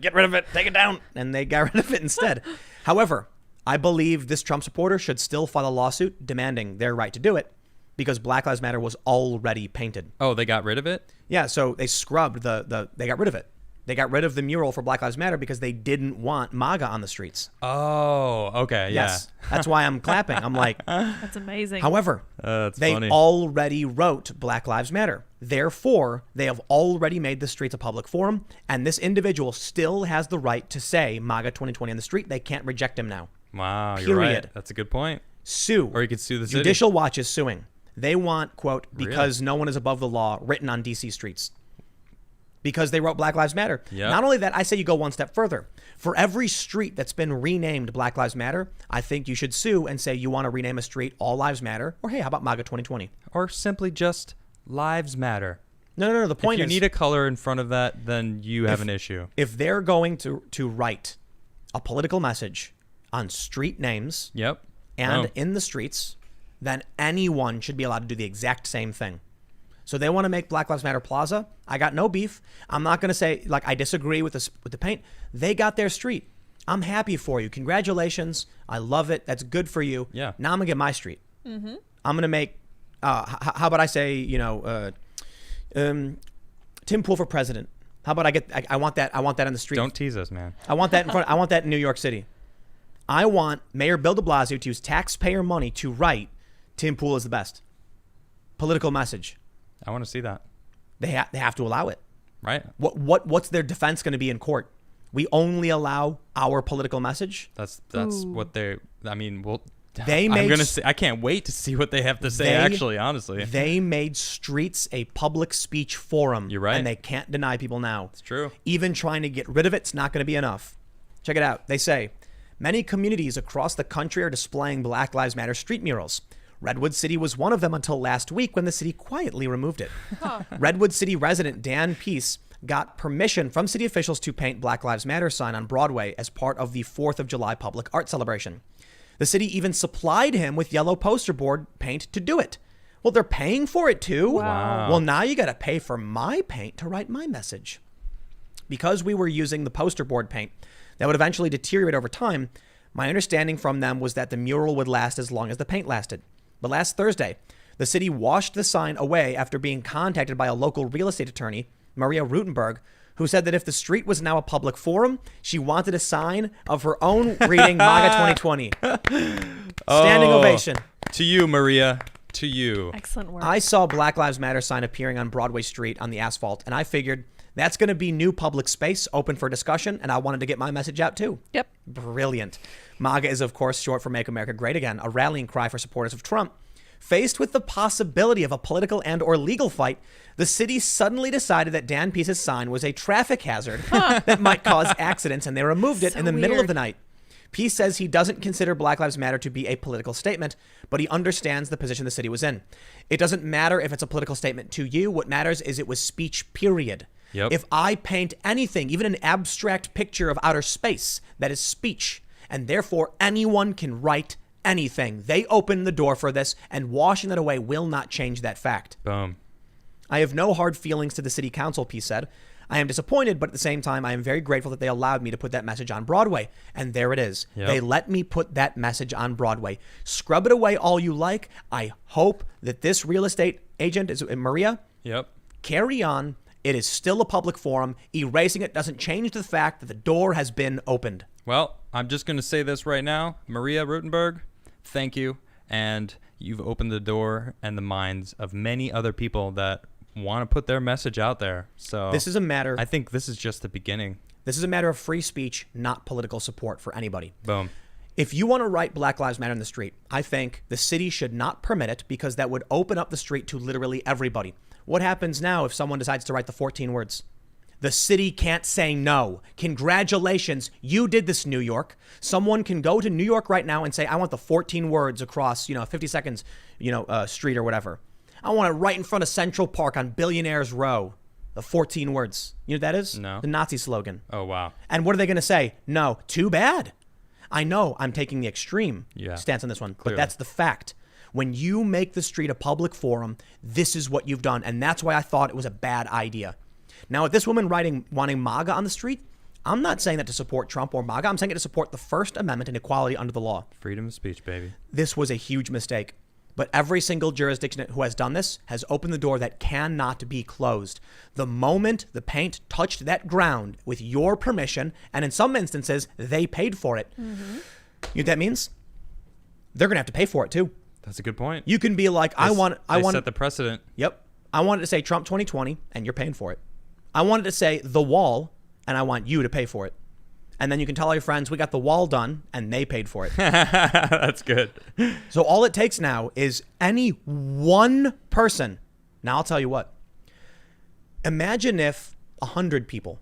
Speaker 1: take it down. And they got rid of it instead. However, I believe this Trump supporter should still file a lawsuit demanding their right to do it because Black Lives Matter was already painted.
Speaker 2: Oh, they got rid of it?
Speaker 1: Yeah, so they scrubbed they got rid of it. They got rid of the mural for Black Lives Matter because they didn't want MAGA on the streets.
Speaker 2: Oh, okay, yeah.
Speaker 1: Yes, that's why I'm clapping. I'm like,
Speaker 3: that's amazing.
Speaker 1: However, they already wrote Black Lives Matter. Therefore, they have already made the streets a public forum, and this individual still has the right to say MAGA 2020 on the street. They can't reject him now.
Speaker 2: Wow, you're right. That's a good point.
Speaker 1: Sue.
Speaker 2: Or you could sue the city.
Speaker 1: Judicial Watch is suing. They want, quote, because no one is above the law, written on D.C. streets. Because they wrote Black Lives Matter.
Speaker 2: Yep.
Speaker 1: Not only that, I say you go one step further. For every street that's been renamed Black Lives Matter, I think you should sue and say you want to rename a street All Lives Matter, or hey, how about MAGA 2020?
Speaker 2: Or simply just Lives Matter.
Speaker 1: No. The point is,
Speaker 2: if you need a color in front of that, then you have an issue.
Speaker 1: If they're going to write a political message on street names and in the streets, then anyone should be allowed to do the exact same thing. So they want to make Black Lives Matter Plaza. I got no beef. I'm not going to say, like, I disagree with the paint. They got their street. I'm happy for you. Congratulations. I love it. That's good for you.
Speaker 2: Yeah.
Speaker 1: Now I'm going to get my street. Mm-hmm. I'm going to make, how about I say, Tim Pool for president. How about I want that on the street.
Speaker 2: Don't tease us, man.
Speaker 1: I want that I want that in New York City. I want Mayor Bill de Blasio to use taxpayer money to write Tim Pool is the best. Political message.
Speaker 2: I want to see that.
Speaker 1: They have to allow it.
Speaker 2: Right.
Speaker 1: What's their defense going to be in court? We only allow our political message.
Speaker 2: That's what they're. I mean, I can't wait to see what they have to say. Actually, honestly,
Speaker 1: they made streets a public speech forum.
Speaker 2: You're right,
Speaker 1: and they can't deny people now.
Speaker 2: It's true.
Speaker 1: Even trying to get rid of it's not going to be enough. Check it out. They say many communities across the country are displaying Black Lives Matter street murals. Redwood City was one of them until last week when the city quietly removed it. Redwood City resident Dan Peace got permission from city officials to paint Black Lives Matter sign on Broadway as part of the 4th of July public art celebration. The city even supplied him with yellow poster board paint to do it. Well, they're paying for it too.
Speaker 3: Wow.
Speaker 1: Well, now you got to pay for my paint to write my message. Because we were using the poster board paint that would eventually deteriorate over time, my understanding from them was that the mural would last as long as the paint lasted. But last Thursday, the city washed the sign away after being contacted by a local real estate attorney, Maria Rutenberg, who said that if the street was now a public forum, she wanted a sign of her own reading MAGA 2020. Standing ovation.
Speaker 2: To you, Maria. To you.
Speaker 3: Excellent work.
Speaker 1: I saw Black Lives Matter sign appearing on Broadway Street on the asphalt, and I figured that's going to be new public space open for discussion, and I wanted to get my message out too.
Speaker 3: Yep.
Speaker 1: Brilliant. MAGA is, of course, short for Make America Great Again, a rallying cry for supporters of Trump. Faced with the possibility of a political and or legal fight, the city suddenly decided that Dan Peace's sign was a traffic hazard that might cause accidents, and they removed it in the middle of the night. Peace says he doesn't consider Black Lives Matter to be a political statement, but he understands the position the city was in. It doesn't matter if it's a political statement to you. What matters is it was speech, period.
Speaker 2: Yep.
Speaker 1: If I paint anything, even an abstract picture of outer space, that is speech, and therefore anyone can write anything. They opened the door for this, and washing that away will not change that fact.
Speaker 2: Boom.
Speaker 1: I have no hard feelings to the city council, Peace said. I am disappointed, but at the same time, I am very grateful that they allowed me to put that message on Broadway. And there it is.
Speaker 2: Yep.
Speaker 1: They let me put that message on Broadway. Scrub it away all you like. I hope that this real estate agent, is Maria, carry on. It is still a public forum. Erasing it doesn't change the fact that the door has been opened.
Speaker 2: Well, I'm just going to say this right now. Maria Rutenberg, thank you. And you've opened the door and the minds of many other people that want to put their message out there. So
Speaker 1: this is a matter.
Speaker 2: I think this is just the beginning.
Speaker 1: This is a matter of free speech, not political support for anybody.
Speaker 2: Boom.
Speaker 1: If you want to write Black Lives Matter in the street, I think the city should not permit it because that would open up the street to literally everybody. What happens now if someone decides to write the 14 words? The city can't say no. Congratulations, you did this, New York. Someone can go to New York right now and say, I want the 14 words across, 50 seconds, street or whatever. I want it right in front of Central Park on Billionaires Row. The 14 words. You know what that is?
Speaker 2: No.
Speaker 1: The Nazi slogan.
Speaker 2: Oh, wow.
Speaker 1: And what are they going to say? No, too bad. I know I'm taking the extreme stance on this one,
Speaker 2: Clearly.
Speaker 1: but that's the fact. When you make the street a public forum, this is what you've done. And that's why I thought it was a bad idea. Now, if this woman wanting MAGA on the street, I'm not saying that to support Trump or MAGA. I'm saying it to support the First Amendment and equality under the law.
Speaker 2: Freedom of speech, baby.
Speaker 1: This was a huge mistake. But every single jurisdiction who has done this has opened the door that cannot be closed. The moment the paint touched that ground with your permission, and in some instances, they paid for it. You know what that means? They're going to have to pay for it too.
Speaker 2: That's a good point.
Speaker 1: You can be like, I want
Speaker 2: set the precedent.
Speaker 1: Yep. I wanted to say Trump 2020, and you're paying for it. I wanted to say the wall, and I want you to pay for it. And then you can tell all your friends, we got the wall done, and they paid for it.
Speaker 2: That's good.
Speaker 1: So all it takes now is any one person. Now I'll tell you what. Imagine if 100 people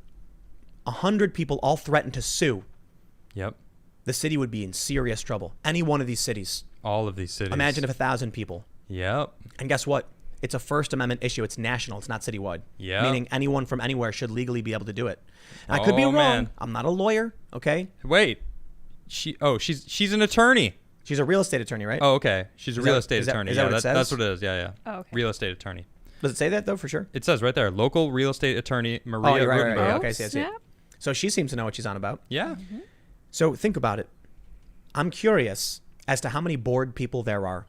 Speaker 1: all threatened to sue.
Speaker 2: Yep.
Speaker 1: The city would be in serious trouble. Any one of these cities.
Speaker 2: All of these cities.
Speaker 1: Imagine if 1,000 people.
Speaker 2: Yep.
Speaker 1: And guess what? It's a First Amendment issue. It's national. It's not citywide.
Speaker 2: Yeah.
Speaker 1: Meaning anyone from anywhere should legally be able to do it. And I could be wrong.
Speaker 2: Man.
Speaker 1: I'm not a lawyer. Okay.
Speaker 2: Wait. She's an attorney.
Speaker 1: She's a real estate attorney, right?
Speaker 2: Oh, okay. She's a real estate attorney.
Speaker 1: Is that what it says?
Speaker 2: That's what it is. Yeah.
Speaker 3: Oh, okay.
Speaker 2: Real estate attorney.
Speaker 1: Does it say that though, for sure?
Speaker 2: It says right there, local real estate attorney Maria.
Speaker 1: Oh, you're right.
Speaker 2: Rutenberg.
Speaker 1: Okay, I see it. So she seems to know what she's on about.
Speaker 2: Yeah.
Speaker 1: So think about it. I'm curious as to how many bored people there are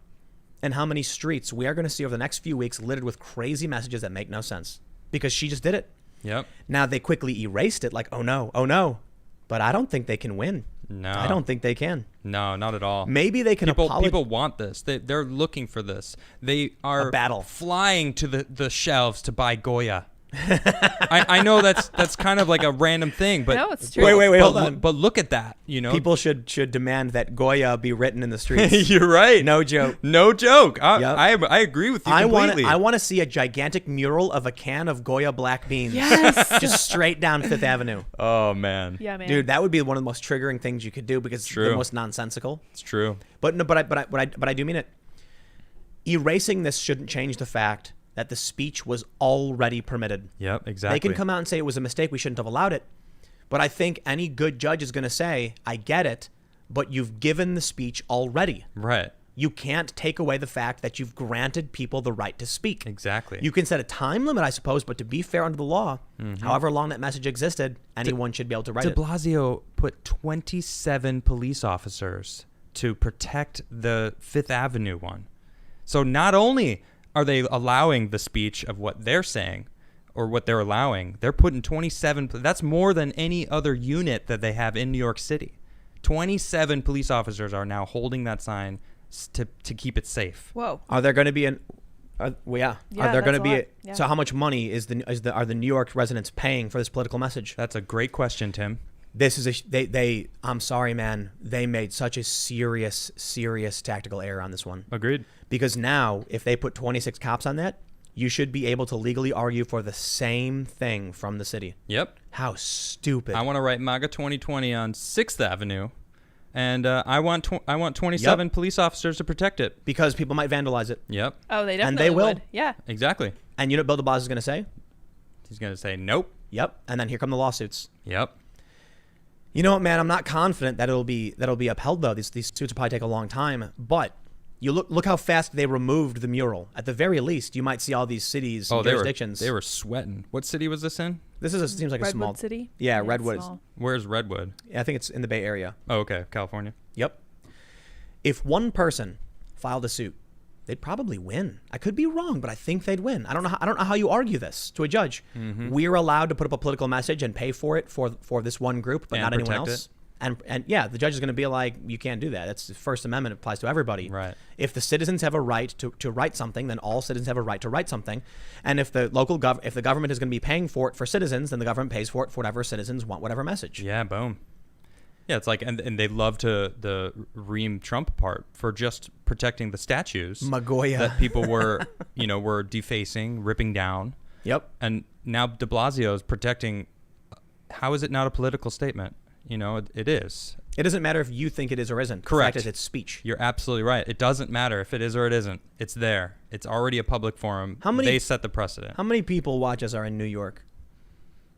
Speaker 1: and how many streets we are going to see over the next few weeks littered with crazy messages that make no sense because she just did it.
Speaker 2: Yep.
Speaker 1: Now they quickly erased it like, oh no. But I don't think they can win.
Speaker 2: No.
Speaker 1: I don't think they can.
Speaker 2: No, not at all.
Speaker 1: Maybe they can apologize.
Speaker 2: People want this. They're looking for this. They are
Speaker 1: a battle.
Speaker 2: Flying to the shelves to buy Goya. I know that's kind of like a random thing, but
Speaker 3: no, it's true.
Speaker 1: Wait, hold on.
Speaker 2: But look at that, you know.
Speaker 1: People should demand that Goya be written in the streets.
Speaker 2: You're right.
Speaker 1: No joke.
Speaker 2: No joke.
Speaker 1: Yep.
Speaker 2: I agree with you completely.
Speaker 1: I want to see a gigantic mural of a can of Goya black beans.
Speaker 3: Yes.
Speaker 1: Just straight down Fifth Avenue.
Speaker 2: Oh man.
Speaker 3: Yeah, man.
Speaker 1: Dude, that would be one of the most triggering things you could do because it's the most nonsensical.
Speaker 2: It's true.
Speaker 1: But I do mean it. Erasing this shouldn't change the fact that the speech was already permitted.
Speaker 2: Yep, exactly.
Speaker 1: They can come out and say it was a mistake. We shouldn't have allowed it. But I think any good judge is going to say, I get it, but you've given the speech already.
Speaker 2: Right.
Speaker 1: You can't take away the fact that you've granted people the right to speak.
Speaker 2: Exactly.
Speaker 1: You can set a time limit, I suppose, but to be fair under the law, however long that message existed, anyone should be able to write it.
Speaker 2: De Blasio put 27 police officers to protect the Fifth Avenue one. So not only are they allowing the speech of what they're saying or what they're allowing, they're putting 27. That's more than any other unit that they have in New York City. 27 police officers are now holding that sign to keep it safe.
Speaker 3: Whoa.
Speaker 1: Are there going to be are there going to be
Speaker 3: yeah.
Speaker 1: So how much money are the New York residents paying for this political message?
Speaker 2: That's a great question, Tim.
Speaker 1: This is I'm sorry, man. They made such a serious tactical error on this one.
Speaker 2: Agreed.
Speaker 1: Because now, if they put 26 cops on that, you should be able to legally argue for the same thing from the city.
Speaker 2: Yep.
Speaker 1: How stupid.
Speaker 2: I want to write MAGA 2020 on 6th Avenue, and I want 27 police officers to protect it.
Speaker 1: Because people might vandalize it.
Speaker 2: Yep.
Speaker 3: Oh, they definitely
Speaker 1: and they will.
Speaker 3: would. Yeah.
Speaker 2: Exactly.
Speaker 1: And you know what Bill de Blasio is going to say?
Speaker 2: He's going to say nope.
Speaker 1: Yep. And then here come the lawsuits.
Speaker 2: Yep.
Speaker 1: You know what, man? I'm not confident that it'll be upheld though. These suits will probably take a long time. But you look how fast they removed the mural. At the very least, you might see all these cities and jurisdictions.
Speaker 2: They were sweating. What city was this in?
Speaker 1: This seems like
Speaker 3: Redwood
Speaker 1: a small
Speaker 3: city.
Speaker 1: Yeah, Redwood.
Speaker 2: Where's Redwood?
Speaker 1: I think it's in the Bay Area.
Speaker 2: Oh, okay, California.
Speaker 1: Yep. If one person filed a suit, they'd probably win. I could be wrong, but I think they'd win. I don't know how you argue this to a judge. We're allowed to put up a political message and pay for it for this one group, but not anyone else. And yeah, the judge is going to be like, you can't do that. That's the First Amendment. It applies to everybody.
Speaker 2: Right.
Speaker 1: If the citizens have a right to write something, then all citizens have a right to write something. And if the if the government is going to be paying for it for citizens, then the government pays for it for whatever citizens want, whatever message.
Speaker 2: Yeah, boom. Yeah, it's like, and they love the ream Trump part for just protecting the statues.
Speaker 1: Magoya.
Speaker 2: That people were defacing, ripping down.
Speaker 1: Yep.
Speaker 2: And now de Blasio is protecting. How is it not a political statement? It is.
Speaker 1: It doesn't matter if you think it is or isn't.
Speaker 2: Correct.
Speaker 1: The fact is, it's speech.
Speaker 2: You're absolutely right. It doesn't matter if it is or it isn't. It's there. It's already a public forum. They set the precedent.
Speaker 1: How many people watch us are in New York?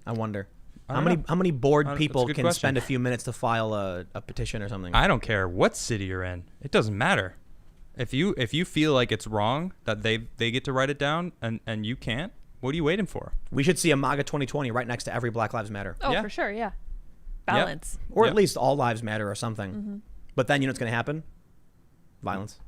Speaker 1: I wonder. How many bored people can spend a few minutes to file a petition or something?
Speaker 2: I don't care what city you're in. It doesn't matter. If you feel like it's wrong that they get to write it down and you can't, What are you waiting for?
Speaker 1: We should see a MAGA 2020 right next to every Black Lives Matter.
Speaker 3: Oh, for sure, yeah. Balance.
Speaker 1: Yep. Or at least all lives matter or something.
Speaker 3: Mm-hmm.
Speaker 1: But then you know what's going to happen? Violence.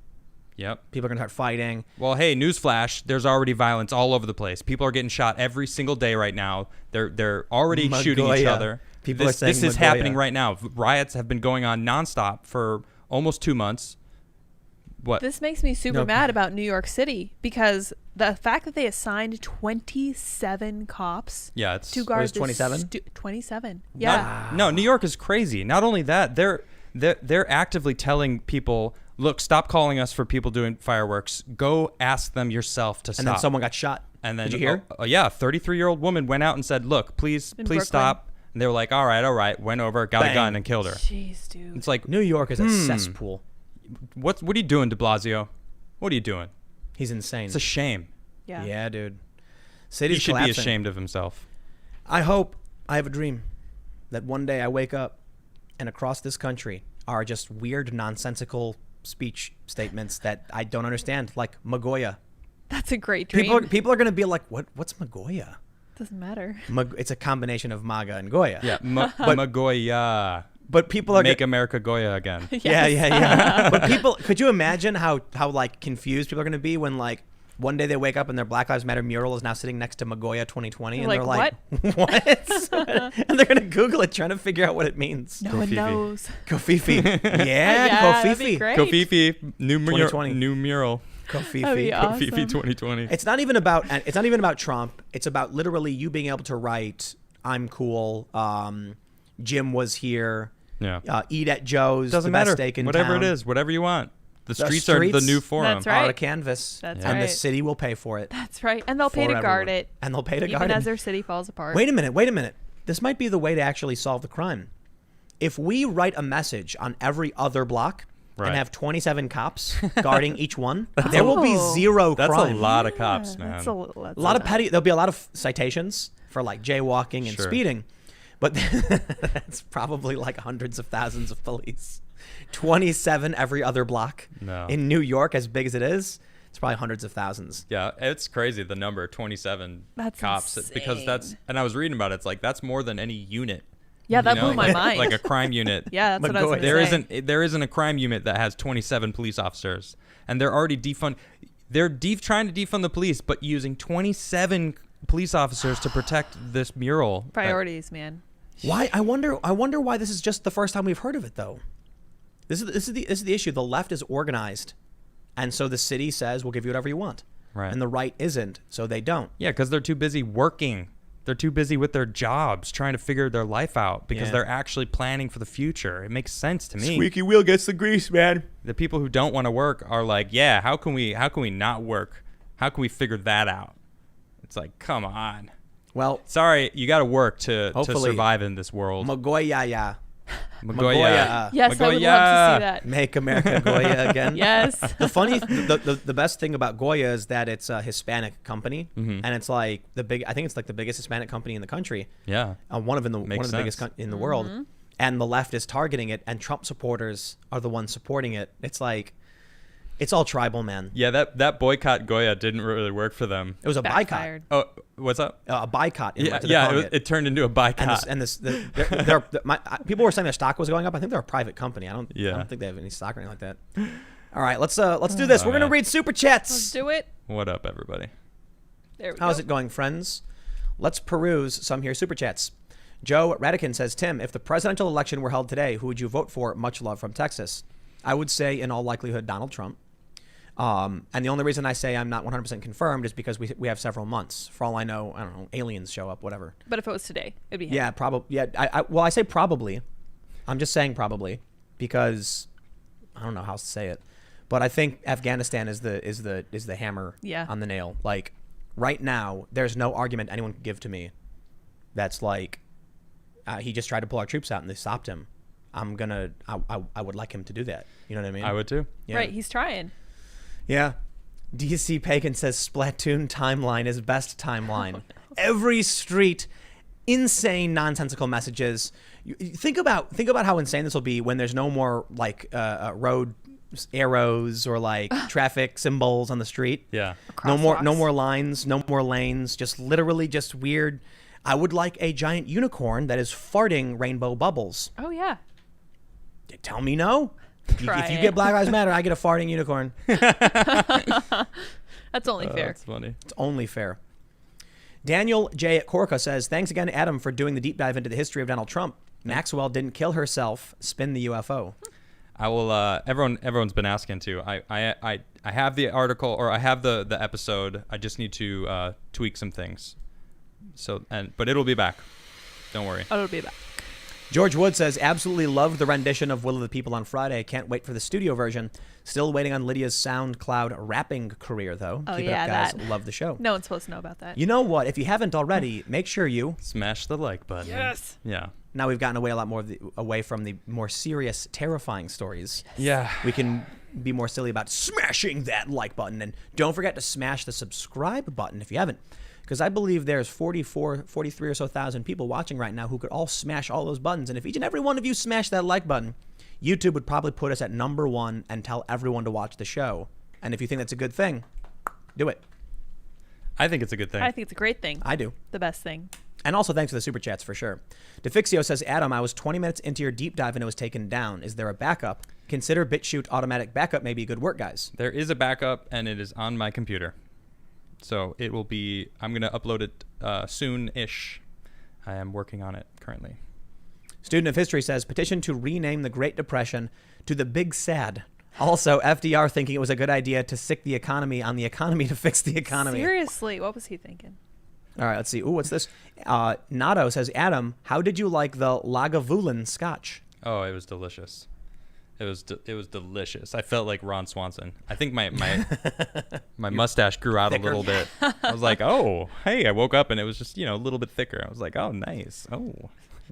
Speaker 2: Yep.
Speaker 1: People are going to start fighting.
Speaker 2: Well, hey, newsflash, there's already violence all over the place. People are getting shot every single day right now. They're already shooting each other.
Speaker 1: People are saying
Speaker 2: this is happening right now. Riots have been going on nonstop for almost 2 months. What?
Speaker 3: This makes me super mad about New York City because the fact that they assigned 27 cops to guard this
Speaker 1: 27?
Speaker 3: 27. Yeah.
Speaker 2: No, New York is crazy. Not only that, they're actively telling people, look, stop calling us for people doing fireworks. Go ask them yourself to stop.
Speaker 1: And then someone got shot.
Speaker 2: And then,
Speaker 1: did you hear?
Speaker 2: Yeah, a 33-year-old woman went out and said, look, please stop. And they were like, all right. Went over, got a gun, and killed her.
Speaker 3: Jeez, dude.
Speaker 2: It's like,
Speaker 1: New York is a cesspool.
Speaker 2: What are you doing, de Blasio? What are you doing?
Speaker 1: He's insane.
Speaker 2: It's a shame.
Speaker 1: Yeah, dude. City's
Speaker 2: He should
Speaker 1: collapsing.
Speaker 2: be ashamed of himself.
Speaker 1: I have a dream that one day I wake up and across this country are just weird, nonsensical speech statements that I don't understand, like Magoya.
Speaker 3: That's a great dream.
Speaker 1: People are going to be like, what's Magoya?
Speaker 3: Doesn't matter.
Speaker 1: It's a combination of MAGA and Goya.
Speaker 2: Yeah, Magoya.
Speaker 1: But people are
Speaker 2: Make America Goya again.
Speaker 3: Yes.
Speaker 1: Yeah. But people, could you imagine how like confused people are going to be when like one day they wake up and their Black Lives Matter mural is now sitting next to Magoya 2020 and they're like, what? And they're going to Google it trying to figure out what it means.
Speaker 3: No one knows.
Speaker 1: Kofifi.
Speaker 3: Yeah, that'd be
Speaker 1: Kofifi.
Speaker 3: great.
Speaker 2: Kofifi, new mural.
Speaker 1: Kofifi.
Speaker 3: That'd be awesome.
Speaker 2: Kofifi 2020.
Speaker 1: It's not even about Trump. It's about literally you being able to write, I'm cool. Jim was here.
Speaker 2: Yeah.
Speaker 1: Eat at Joe's.
Speaker 2: Doesn't
Speaker 1: the
Speaker 2: matter.
Speaker 1: Best steak in
Speaker 2: Whatever
Speaker 1: town.
Speaker 2: it is, whatever you want. The streets are the new forum.
Speaker 3: That's right.
Speaker 1: Art of canvas.
Speaker 3: That's
Speaker 1: and the
Speaker 3: right.
Speaker 1: city will pay for it.
Speaker 3: That's right. And they'll pay to guard it.
Speaker 1: And they'll pay to guard
Speaker 3: Even
Speaker 1: it.
Speaker 3: as their city falls apart.
Speaker 1: Wait a minute. This might be the way to actually solve the crime. If we write a message on every other block and have 27 cops guarding each one, there will be zero crime.
Speaker 2: That's a lot of cops, man.
Speaker 3: That's
Speaker 1: a lot of petty. There'll be a lot of citations for like jaywalking and speeding. But that's probably like hundreds of thousands of police. 27 every other block.
Speaker 2: No.
Speaker 1: In New York, as big as it is, it's probably hundreds of thousands.
Speaker 2: Yeah, it's crazy, the number, 27 cops.
Speaker 3: Insane.
Speaker 2: Because and I was reading about it, it's like that's more than any unit.
Speaker 3: Yeah, that blew my mind.
Speaker 2: Like a crime unit.
Speaker 3: Yeah, that's what I was going to say.
Speaker 2: There isn't a crime unit that has 27 police officers. And they're already trying to defund the police, but using 27 police officers to protect this mural.
Speaker 3: Priorities, man.
Speaker 1: Why? I wonder why this is just the first time we've heard of it, though. This is the issue. The left is organized, and so the city says we'll give you whatever you want,
Speaker 2: right?
Speaker 1: And the right isn't, so they don't.
Speaker 2: Yeah, because they're too busy working. They're too busy with their jobs, trying to figure their life out because they're actually planning for the future. It makes sense to me.
Speaker 1: Squeaky wheel gets the grease, man.
Speaker 2: The people who don't want to work are like, yeah, how can we not work? How can we figure that out? It's like, come on.
Speaker 1: Well,
Speaker 2: sorry, you got to work to survive in this world.
Speaker 1: Magoya.
Speaker 3: Yes, I would love to see that.
Speaker 1: Make America Goya again.
Speaker 3: Yes.
Speaker 1: The best thing about Goya is that it's a Hispanic company, and it's like I think it's like the biggest Hispanic company in the country.
Speaker 2: Yeah.
Speaker 1: One of the biggest in the world, and the left is targeting it, and Trump supporters are the ones supporting it. It's like, it's all tribal, man.
Speaker 2: Yeah, that boycott Goya didn't really work for them.
Speaker 1: It was a boycott.
Speaker 2: Oh, what's up?
Speaker 1: A boycott.
Speaker 2: It turned into a boycott.
Speaker 1: People were saying their stock was going up. I think they're a private company. I don't think they have any stock or anything like that. All right, let's do this. We're gonna read super chats.
Speaker 3: Let's do it.
Speaker 2: What up, everybody?
Speaker 3: There we go.
Speaker 1: How's it going, friends? Let's peruse some here super chats. Joe Radican says, Tim, if the presidential election were held today, who would you vote for? Much love from Texas. I would say, in all likelihood, Donald Trump. And the only reason I say I'm not 100% confirmed is because we have several months. For all I know, aliens show up, whatever.
Speaker 3: But if it was today, it'd be him.
Speaker 1: Yeah, probably. Yeah, I say probably. I'm just saying probably because I don't know how to say it, but I think Afghanistan is the hammer on the nail. Like right now, there's no argument anyone could give to me that's like he just tried to pull our troops out and they stopped him. I would like him to do that. You know what I mean?
Speaker 2: I would too.
Speaker 1: Yeah.
Speaker 3: Right, he's trying.
Speaker 1: Yeah. DC Pagan says Splatoon timeline is best timeline. Every street, insane nonsensical messages. Think about how insane this will be when there's no more like road arrows or like traffic symbols on the street.
Speaker 2: Yeah.
Speaker 1: No more lines, no more lanes, just literally just weird. I would like a giant unicorn that is farting rainbow bubbles.
Speaker 3: Oh, yeah.
Speaker 1: Tell me no. If you get Black Lives Matter, I get a farting unicorn.
Speaker 3: That's only fair.
Speaker 2: That's funny.
Speaker 1: It's only fair. Daniel J. at Corca says, thanks again, Adam, for doing the deep dive into the history of Donald Trump. Maxwell didn't kill herself. Spin the UFO.
Speaker 2: I will. Everyone's been asking too. I have the article, or I have the episode. I just need to tweak some things. But it'll be back. Don't worry.
Speaker 3: It'll be back.
Speaker 1: George Wood says, absolutely loved the rendition of Will of the People on Friday. Can't wait for the studio version. Still waiting on Lydia's SoundCloud rapping career, though.
Speaker 3: Oh,
Speaker 1: Keep
Speaker 3: yeah,
Speaker 1: it up, guys.
Speaker 3: that.
Speaker 1: Love the show.
Speaker 3: No one's supposed to know about that.
Speaker 1: You know what? If you haven't already, make sure you
Speaker 2: smash the like button.
Speaker 3: Yes.
Speaker 2: Yeah.
Speaker 1: Now we've gotten away from the more serious, terrifying stories.
Speaker 2: Yeah.
Speaker 1: We can be more silly about smashing that like button. And don't forget to smash the subscribe button if you haven't. Because I believe there's 43 or so thousand people watching right now who could all smash all those buttons. And if each and every one of you smash that like button, YouTube would probably put us at #1 and tell everyone to watch the show. And if you think that's a good thing, do it.
Speaker 2: I think it's a good thing.
Speaker 3: I think it's a great thing.
Speaker 1: I do.
Speaker 3: The best thing.
Speaker 1: And also thanks for the super chats for sure. Defixio says, Adam, I was 20 minutes into your deep dive and it was taken down. Is there a backup? Consider BitChute automatic backup may be good work, guys.
Speaker 2: There is a backup and it is on my computer. So it will be, I'm going to upload it soon-ish. I am working on it currently.
Speaker 1: Student of History says, petition to rename the Great Depression to the Big Sad. Also, FDR thinking it was a good idea to sick the economy on the economy to fix the economy.
Speaker 3: Seriously, what was he thinking?
Speaker 1: All right, let's see. Ooh, what's this? Nato says, Adam, how did you like the Lagavulin scotch?
Speaker 2: Oh, it was delicious. It was delicious. I felt like Ron Swanson. I think my mustache grew out thicker. A little bit. I was like, oh, hey, I woke up and it was just, a little bit thicker. I was like, oh, nice. Oh.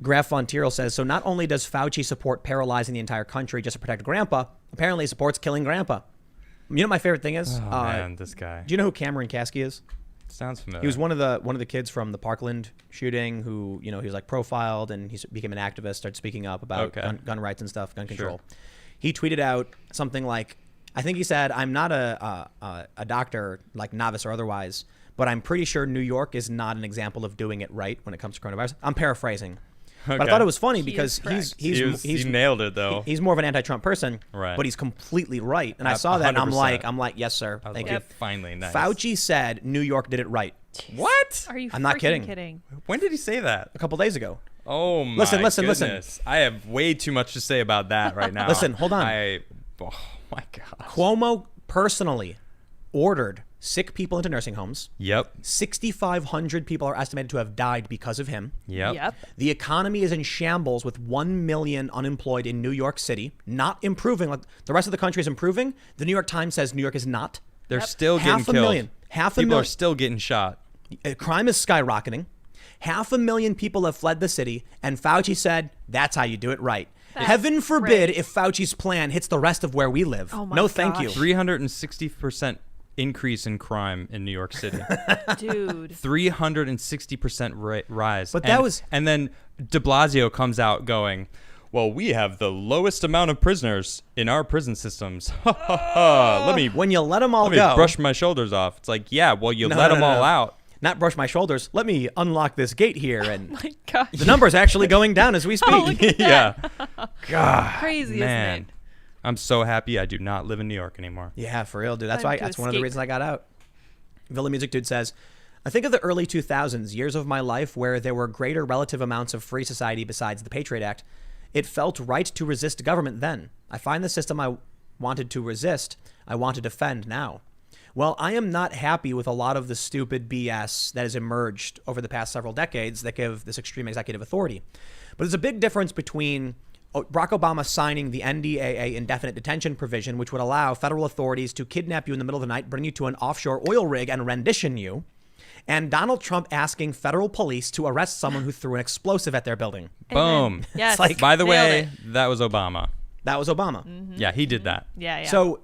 Speaker 1: Graf von Tyrol says, so not only does Fauci support paralyzing the entire country just to protect Grandpa, apparently he supports killing Grandpa. You know what my favorite thing is?
Speaker 2: Oh, man, this guy.
Speaker 1: Do you know who Cameron Kasky is?
Speaker 2: Sounds familiar.
Speaker 1: He was one of the kids from the Parkland shooting who, he was like profiled and he became an activist, started speaking up about gun rights and stuff, gun control. Sure. He tweeted out something like, I think he said, I'm not a doctor, like novice or otherwise, but I'm pretty sure New York is not an example of doing it right when it comes to coronavirus. I'm paraphrasing. Okay. But I thought it was funny because he
Speaker 2: nailed it though.
Speaker 1: He's more of an anti-Trump person,
Speaker 2: right?
Speaker 1: But he's completely right. And I saw that, and I'm like, yes, sir. Thank you.
Speaker 2: Finally, nice.
Speaker 1: Fauci said New York did it right.
Speaker 3: Jeez.
Speaker 2: What?
Speaker 3: Are you?
Speaker 1: I'm not kidding.
Speaker 2: When did he say that?
Speaker 1: A couple days ago.
Speaker 2: Oh my goodness. I have way too much to say about that right now.
Speaker 1: Listen, hold on.
Speaker 2: Oh my God.
Speaker 1: Cuomo personally ordered sick people into nursing homes.
Speaker 2: Yep.
Speaker 1: 6,500 people are estimated to have died because of him.
Speaker 2: Yep.
Speaker 1: The economy is in shambles with 1 million unemployed in New York City, not improving. Like the rest of the country is improving. The New York Times says New York is not.
Speaker 2: They're still getting killed. People are still getting shot.
Speaker 1: Crime is skyrocketing. 500,000 people have fled the city, and Fauci said, that's how you do it right. Heaven forbid if Fauci's plan hits the rest of where we live.
Speaker 3: Oh my
Speaker 1: no,
Speaker 3: gosh.
Speaker 1: thank you.
Speaker 2: 360% increase in crime in New York City.
Speaker 3: Dude.
Speaker 2: 360% rise.
Speaker 1: But
Speaker 2: and then de Blasio comes out going, well, we have the lowest amount of prisoners in our prison systems.
Speaker 1: When you let them all go.
Speaker 2: Let me brush my shoulders off. It's like, yeah, well, you let them all out.
Speaker 1: Not brush my shoulders. Let me unlock this gate here. And
Speaker 3: oh my gosh.
Speaker 1: The number's actually going down as we speak.
Speaker 3: Oh, look at that.
Speaker 2: Yeah. God.
Speaker 3: Crazy,
Speaker 2: man.
Speaker 3: isn't it?
Speaker 2: I'm so happy I do not live in New York anymore.
Speaker 1: Yeah, for real, dude. That's one of the reasons I got out. Villa Music Dude says, I think of the early 2000s, years of my life where there were greater relative amounts of free society besides the Patriot Act. It felt right to resist government then. I find the system I wanted to resist, I want to defend now. Well, I am not happy with a lot of the stupid BS that has emerged over the past several decades that give this extreme executive authority. But there's a big difference between Barack Obama signing the NDAA indefinite detention provision, which would allow federal authorities to kidnap you in the middle of the night, bring you to an offshore oil rig and rendition you, and Donald Trump asking federal police to arrest someone who threw an explosive at their building.
Speaker 2: Boom.
Speaker 3: Yes.
Speaker 2: By the way, that was Obama.
Speaker 1: That was Obama.
Speaker 3: Mm-hmm.
Speaker 2: Yeah, he did that.
Speaker 3: Yeah.
Speaker 1: So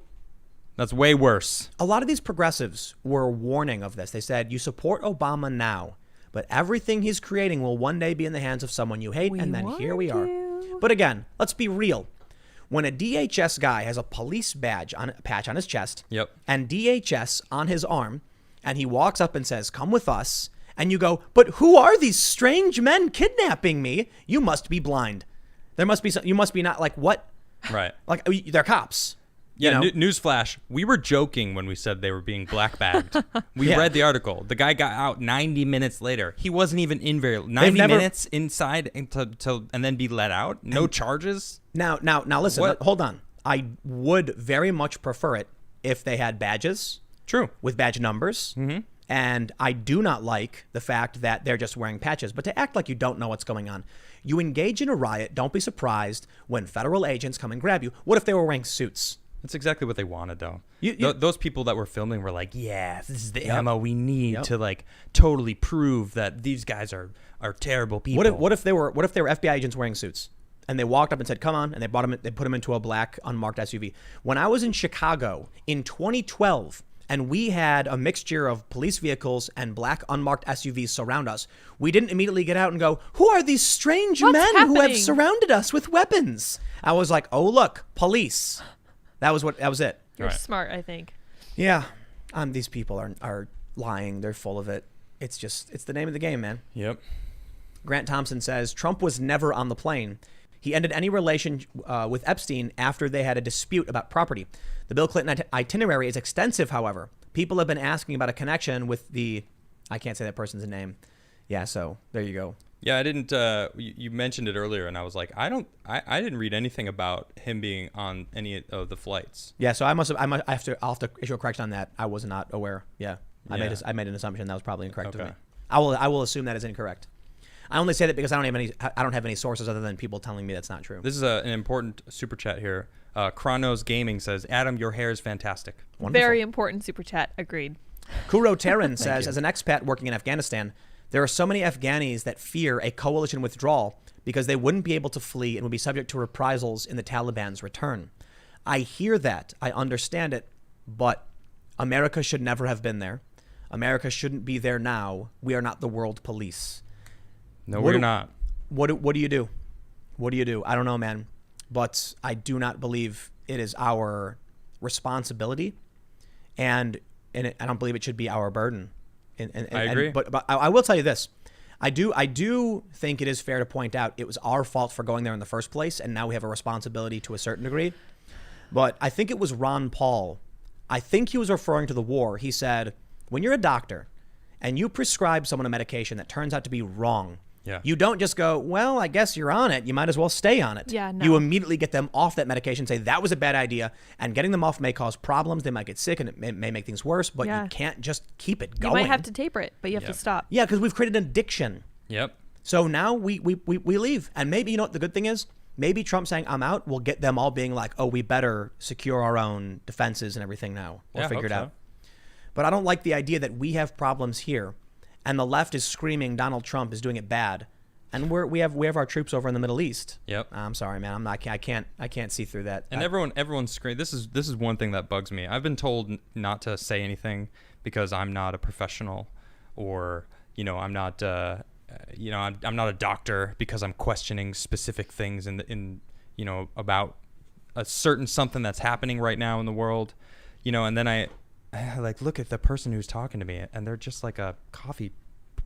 Speaker 2: that's way worse.
Speaker 1: A lot of these progressives were warning of this. They said, you support Obama now, but everything he's creating will one day be in the hands of someone you hate, and then here we are. But again, let's be real. When a DHS guy has a police patch on his chest,
Speaker 2: Yep.
Speaker 1: and DHS on his arm, and he walks up and says, "Come with us," and you go, "But who are these strange men kidnapping me?" You must be blind. There must be some. You must be not like what?
Speaker 2: Right.
Speaker 1: Like they're cops.
Speaker 2: Yeah, newsflash. We were joking when we said they were being black bagged. We read the article. The guy got out 90 minutes later. He wasn't even in 90 minutes inside and then be let out. No charges.
Speaker 1: Now listen, hold on. I would very much prefer it if they had badges.
Speaker 2: True.
Speaker 1: With badge numbers. Mm-hmm. And I do not like the fact that they're just wearing patches. But to act like you don't know what's going on. You engage in a riot. Don't be surprised when federal agents come and grab you. What if they were wearing suits?
Speaker 2: That's exactly what they wanted, though. Those people that were filming were like, "Yeah, this is the ammo we need to like totally prove that these guys are terrible people."
Speaker 1: What if they were FBI agents wearing suits, and they walked up and said, "Come on," and they put them into a black unmarked SUV? When I was in Chicago in 2012, and we had a mixture of police vehicles and black unmarked SUVs surround us, we didn't immediately get out and go, "Who are these strange men who have surrounded us with weapons?" I was like, "Oh look, police." That was it.
Speaker 3: You're smart, I think.
Speaker 1: Yeah. These people are lying. They're full of it. It's the name of the game, man.
Speaker 2: Yep.
Speaker 1: Grant Thompson says, Trump was never on the plane. He ended any relation with Epstein after they had a dispute about property. The Bill Clinton itinerary is extensive, however. People have been asking about a connection with I can't say that person's name. Yeah, so there you go.
Speaker 2: Yeah, I didn't. You mentioned it earlier, and I was like, I didn't read anything about him being on any of the flights.
Speaker 1: Yeah, so I'll have to issue a correction on that. I was not aware. Yeah, I made an assumption that was probably incorrect of me. I will assume that is incorrect. I only say that because I don't have any sources other than people telling me that's not true.
Speaker 2: This is an important super chat here. Chronos Gaming says, "Adam, your hair is fantastic."
Speaker 3: Wonderful. Very important super chat. Agreed.
Speaker 1: Kuro Terran says, as an expat working in Afghanistan, there are so many Afghanis that fear a coalition withdrawal because they wouldn't be able to flee and would be subject to reprisals in the Taliban's return. I hear that. I understand it. But America should never have been there. America shouldn't be there now. We are not the world police.
Speaker 2: No, we're not.
Speaker 1: What do you do? What do you do? I don't know, man. But I do not believe it is our responsibility. And I don't believe it should be our burden.
Speaker 2: I agree.
Speaker 1: But I will tell you this. I do think it is fair to point out it was our fault for going there in the first place, and now we have a responsibility to a certain degree. But I think it was Ron Paul. I think he was referring to the war. He said, when you're a doctor and you prescribe someone a medication that turns out to be wrong, you don't just go, well, I guess you're on it. You might as well stay on it.
Speaker 3: Yeah, no.
Speaker 1: You immediately get them off that medication, say that was a bad idea, and getting them off may cause problems. They might get sick, and it may make things worse, but you can't just keep it going.
Speaker 3: You might have to taper it, but you have to stop.
Speaker 1: Yeah, because we've created an addiction.
Speaker 2: Yep.
Speaker 1: So now we leave. And maybe, you know what the good thing is? Maybe Trump saying, I'm out, will get them all being like, oh, we better secure our own defenses and everything now. We'll figure it out. But I don't like the idea that we have problems here, and the left is screaming Donald Trump is doing it bad. And we have our troops over in the Middle East. Yep. I'm sorry, man. I can't see through that.
Speaker 2: And everyone's screaming. This is one thing that bugs me. I've been told not to say anything because I'm not a professional, or I'm not I'm not a doctor because I'm questioning specific things in about a certain something that's happening right now in the world, and then I like look at the person who's talking to me, and they're just like a coffee.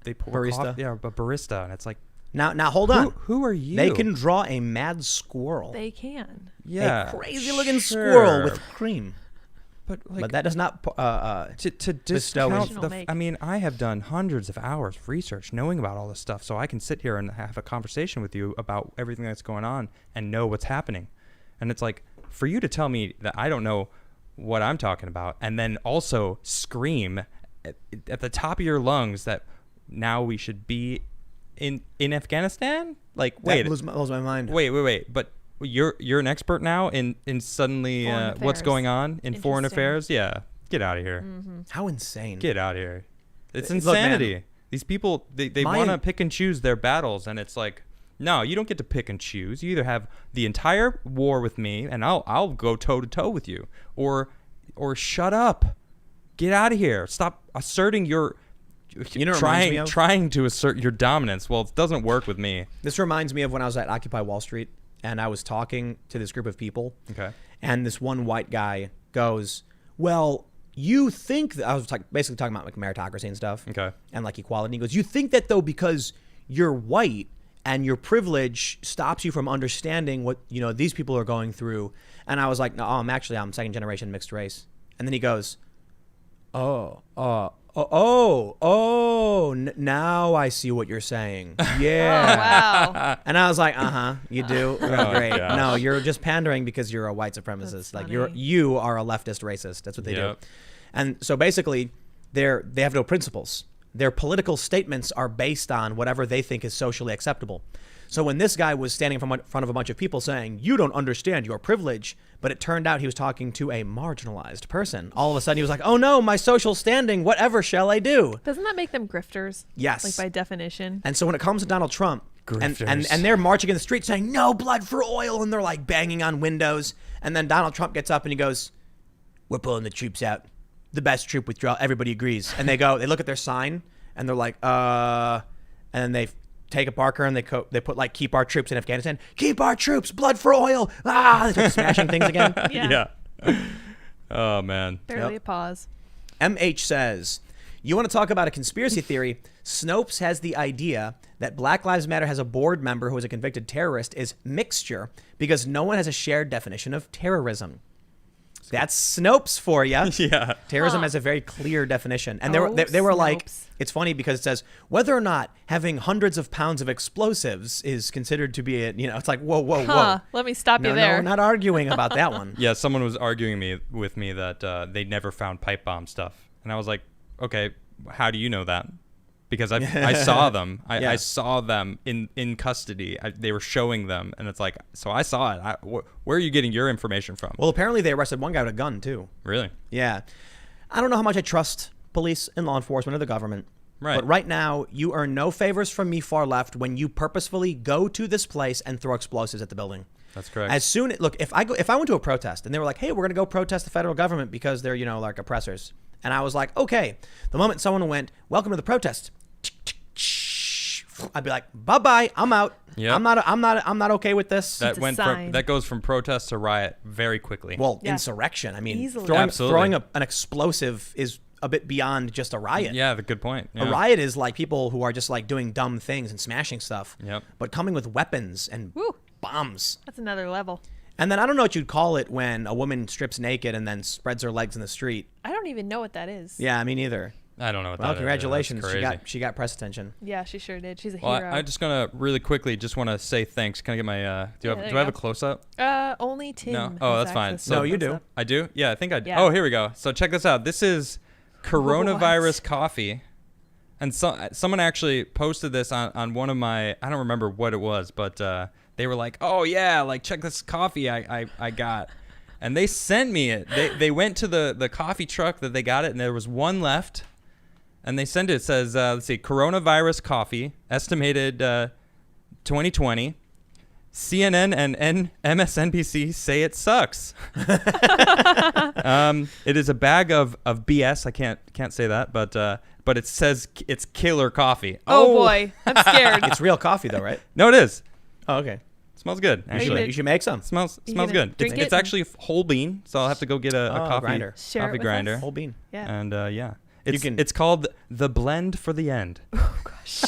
Speaker 2: They pour
Speaker 1: barista.
Speaker 2: Coffee, a barista, and it's like.
Speaker 1: Now hold on.
Speaker 2: Who are you?
Speaker 1: They can draw a mad squirrel.
Speaker 3: They can.
Speaker 2: Yeah.
Speaker 1: A crazy looking squirrel with cream.
Speaker 2: But
Speaker 1: that does not
Speaker 2: to discount the. I mean, I have done hundreds of hours of research, knowing about all this stuff, so I can sit here and have a conversation with you about everything that's going on and know what's happening. And it's like, for you to tell me that I don't know what I'm talking about, and then also scream at the top of your lungs that now we should be in Afghanistan? Like, wait,
Speaker 1: that blows my mind.
Speaker 2: Wait, but you're an expert now in suddenly what's going on in foreign affairs? Yeah, get out of here.
Speaker 3: Mm-hmm.
Speaker 1: How insane!
Speaker 2: Get out of here. It's insanity. Look, man, these people they want to pick and choose their battles, and it's like, no, you don't get to pick and choose. You either have the entire war with me, and I'll go toe to toe with you, or shut up, get out of here. Stop asserting your. Trying to assert your dominance. Well, it doesn't work with me.
Speaker 1: This reminds me of when I was at Occupy Wall Street, and I was talking to this group of people.
Speaker 2: Okay.
Speaker 1: And this one white guy goes, well, you think that I was basically talking about like meritocracy and stuff.
Speaker 2: Okay.
Speaker 1: And like equality. He goes, you think that though because you're white and your privilege stops you from understanding what, you know, these people are going through. And I was like, no, I'm second generation mixed race. And then he goes, now I see what you're saying. Yeah.
Speaker 3: Oh, wow.
Speaker 1: And I was like, you do? Great.
Speaker 2: gosh.
Speaker 1: No, you're just pandering because you're a white supremacist.
Speaker 3: That's
Speaker 1: Like
Speaker 3: funny.
Speaker 1: you are a leftist racist. That's what they do. And so basically they have no principles. Their political statements are based on whatever they think is socially acceptable. So when this guy was standing in front of a bunch of people saying, you don't understand your privilege, but it turned out he was talking to a marginalized person. All of a sudden he was like, oh no, my social standing, whatever shall I do?
Speaker 3: Doesn't that make them grifters?
Speaker 1: Yes.
Speaker 3: Like by definition.
Speaker 1: And so when it comes to Donald Trump, and
Speaker 2: Grifters.
Speaker 1: they're marching in the street saying, no blood for oil, and they're like banging on windows. And then Donald Trump gets up and he goes, we're pulling the troops out. The best troop withdrawal. Everybody agrees. And they look at their sign and they're like, and then they take a Barker and they put like, keep our troops in Afghanistan. Keep our troops, blood for oil. They start smashing things again.
Speaker 3: Yeah.
Speaker 2: Oh, man.
Speaker 3: Barely a pause.
Speaker 1: MH says, you want to talk about a conspiracy theory? Snopes has the idea that Black Lives Matter has a board member who is a convicted terrorist is mixture because no one has a shared definition of terrorism. That's Snopes for you.
Speaker 2: Yeah.
Speaker 1: Terrorism
Speaker 3: Huh.
Speaker 1: has a very clear definition. And
Speaker 3: Oh,
Speaker 1: they were like,
Speaker 3: Snopes.
Speaker 1: it's funny because it says whether or not having hundreds of pounds of explosives is considered to be it's like, whoa.
Speaker 3: Let me stop
Speaker 1: No,
Speaker 3: you there.
Speaker 1: we're not arguing about that one.
Speaker 2: Yeah, someone was arguing with me that they never found pipe bomb stuff. And I was like, okay, how do you know that? Because I saw them. I saw them in custody. They were showing them. And it's like, so I saw it. Where are you getting your information from?
Speaker 1: Well, apparently they arrested one guy with a gun, too.
Speaker 2: Really?
Speaker 1: Yeah. I don't know how much I trust police and law enforcement or the government.
Speaker 2: Right.
Speaker 1: But right now, you earn no favors from me, far left, when you purposefully go to this place and throw explosives at the building.
Speaker 2: That's correct.
Speaker 1: If I went to a protest and they were like, hey, we're going to go protest the federal government because they're, like oppressors. And I was like, okay. The moment someone went, welcome to the protest, I'd be like, bye-bye, I'm out.
Speaker 2: Yep.
Speaker 1: I'm not okay with this.
Speaker 2: That goes from protest to riot very quickly.
Speaker 1: Well,
Speaker 3: Yeah.
Speaker 1: Insurrection. I mean,
Speaker 3: Easily.
Speaker 1: throwing an explosive is a bit beyond just a riot.
Speaker 2: Yeah, good point. Yeah.
Speaker 1: A riot is like people who are just like doing dumb things and smashing stuff.
Speaker 2: Yep.
Speaker 1: But coming with weapons and
Speaker 3: Woo.
Speaker 1: bombs.
Speaker 3: That's another level.
Speaker 1: And then I don't know what you'd call it when a woman strips naked and then spreads her legs in the street.
Speaker 3: I don't even know what that is.
Speaker 1: Yeah, me neither.
Speaker 2: I don't know what
Speaker 1: Well,
Speaker 2: that is.
Speaker 1: congratulations.
Speaker 2: That's crazy.
Speaker 1: She got press attention.
Speaker 3: Yeah, she sure did. She's a
Speaker 2: Well,
Speaker 3: hero.
Speaker 2: I just gonna really quickly just want to say thanks. Can I get my do I have a close up?
Speaker 3: Only Tim.
Speaker 2: No. Oh,
Speaker 3: has
Speaker 2: that's fine.
Speaker 3: access
Speaker 2: No,
Speaker 3: to
Speaker 1: you
Speaker 3: those
Speaker 1: do.
Speaker 3: stuff.
Speaker 2: I do? Yeah, I think I do.
Speaker 3: Yeah.
Speaker 2: Oh, here we go. So check this out. This is coronavirus coffee. And someone actually posted this on one of my, I don't remember what it was, but they were like, oh yeah, like check this coffee I got. And they sent me it. They went to the coffee truck that they got it, and there was one left. And they sent it. It says, let's see, coronavirus coffee, estimated 2020. CNN and MSNBC say it sucks. It is a bag of BS. I can't say that, but it says it's killer coffee.
Speaker 3: Oh boy, I'm scared.
Speaker 1: It's real coffee though, right?
Speaker 2: No, it is.
Speaker 1: Oh, okay.
Speaker 2: Smells good.
Speaker 3: you
Speaker 2: Actually,
Speaker 3: gonna-
Speaker 1: You should make some.
Speaker 2: smells
Speaker 3: You
Speaker 2: smells
Speaker 3: gonna
Speaker 2: good.
Speaker 3: drink
Speaker 2: It's
Speaker 3: it?
Speaker 2: actually a whole bean, so I'll have to go get a coffee
Speaker 1: grinder.
Speaker 3: Share it
Speaker 2: coffee
Speaker 3: with
Speaker 2: grinder.
Speaker 3: us.
Speaker 1: Whole bean.
Speaker 3: Yeah.
Speaker 2: And yeah,
Speaker 1: can-
Speaker 2: it's called the blend for the end.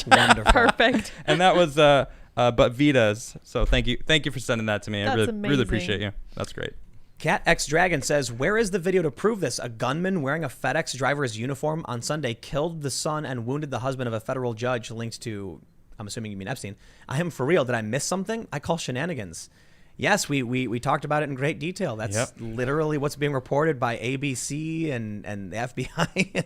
Speaker 1: Wonderful.
Speaker 3: Perfect.
Speaker 2: And that was but Vita's. So thank you for sending that to me. I
Speaker 3: That's
Speaker 2: really
Speaker 3: amazing.
Speaker 2: appreciate you. That's great.
Speaker 1: Cat X Dragon says, where is the video to prove this? A gunman wearing a FedEx driver's uniform on Sunday killed the son and wounded the husband of a federal judge linked to, I'm assuming you mean Epstein. I am for real. Did I miss something? I call shenanigans. Yes, we talked about it in great detail. That's literally what's being reported by ABC and the FBI.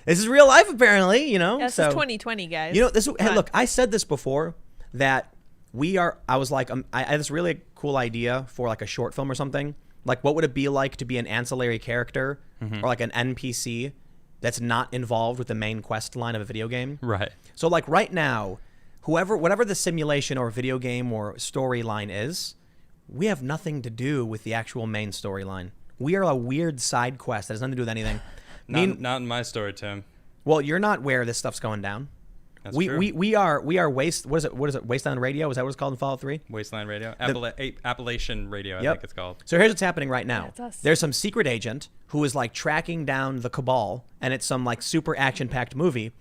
Speaker 1: This is real life, apparently,
Speaker 3: Yeah, this is 2020, guys.
Speaker 1: Hey, look, I said this before that I was like, I had this really cool idea for like a short film or something. Like, what would it be like to be an ancillary character or like an NPC that's not involved with the main quest line of a video game?
Speaker 2: Right.
Speaker 1: So like right now, whatever the simulation or video game or storyline is, we have nothing to do with the actual main storyline. We are a weird side quest that has nothing to do with anything.
Speaker 2: Not in my story, Tim.
Speaker 1: Well, you're not where this stuff's going down.
Speaker 2: That's true.
Speaker 1: We are what is it? Wasteland Radio? Is that what it's called in Fallout 3?
Speaker 2: Wasteland Radio, Appalachian Radio, I think it's called.
Speaker 1: So here's what's happening right now.
Speaker 3: Yeah, it's us.
Speaker 1: There's some secret agent who is like tracking down the Cabal, and it's some like super action-packed movie.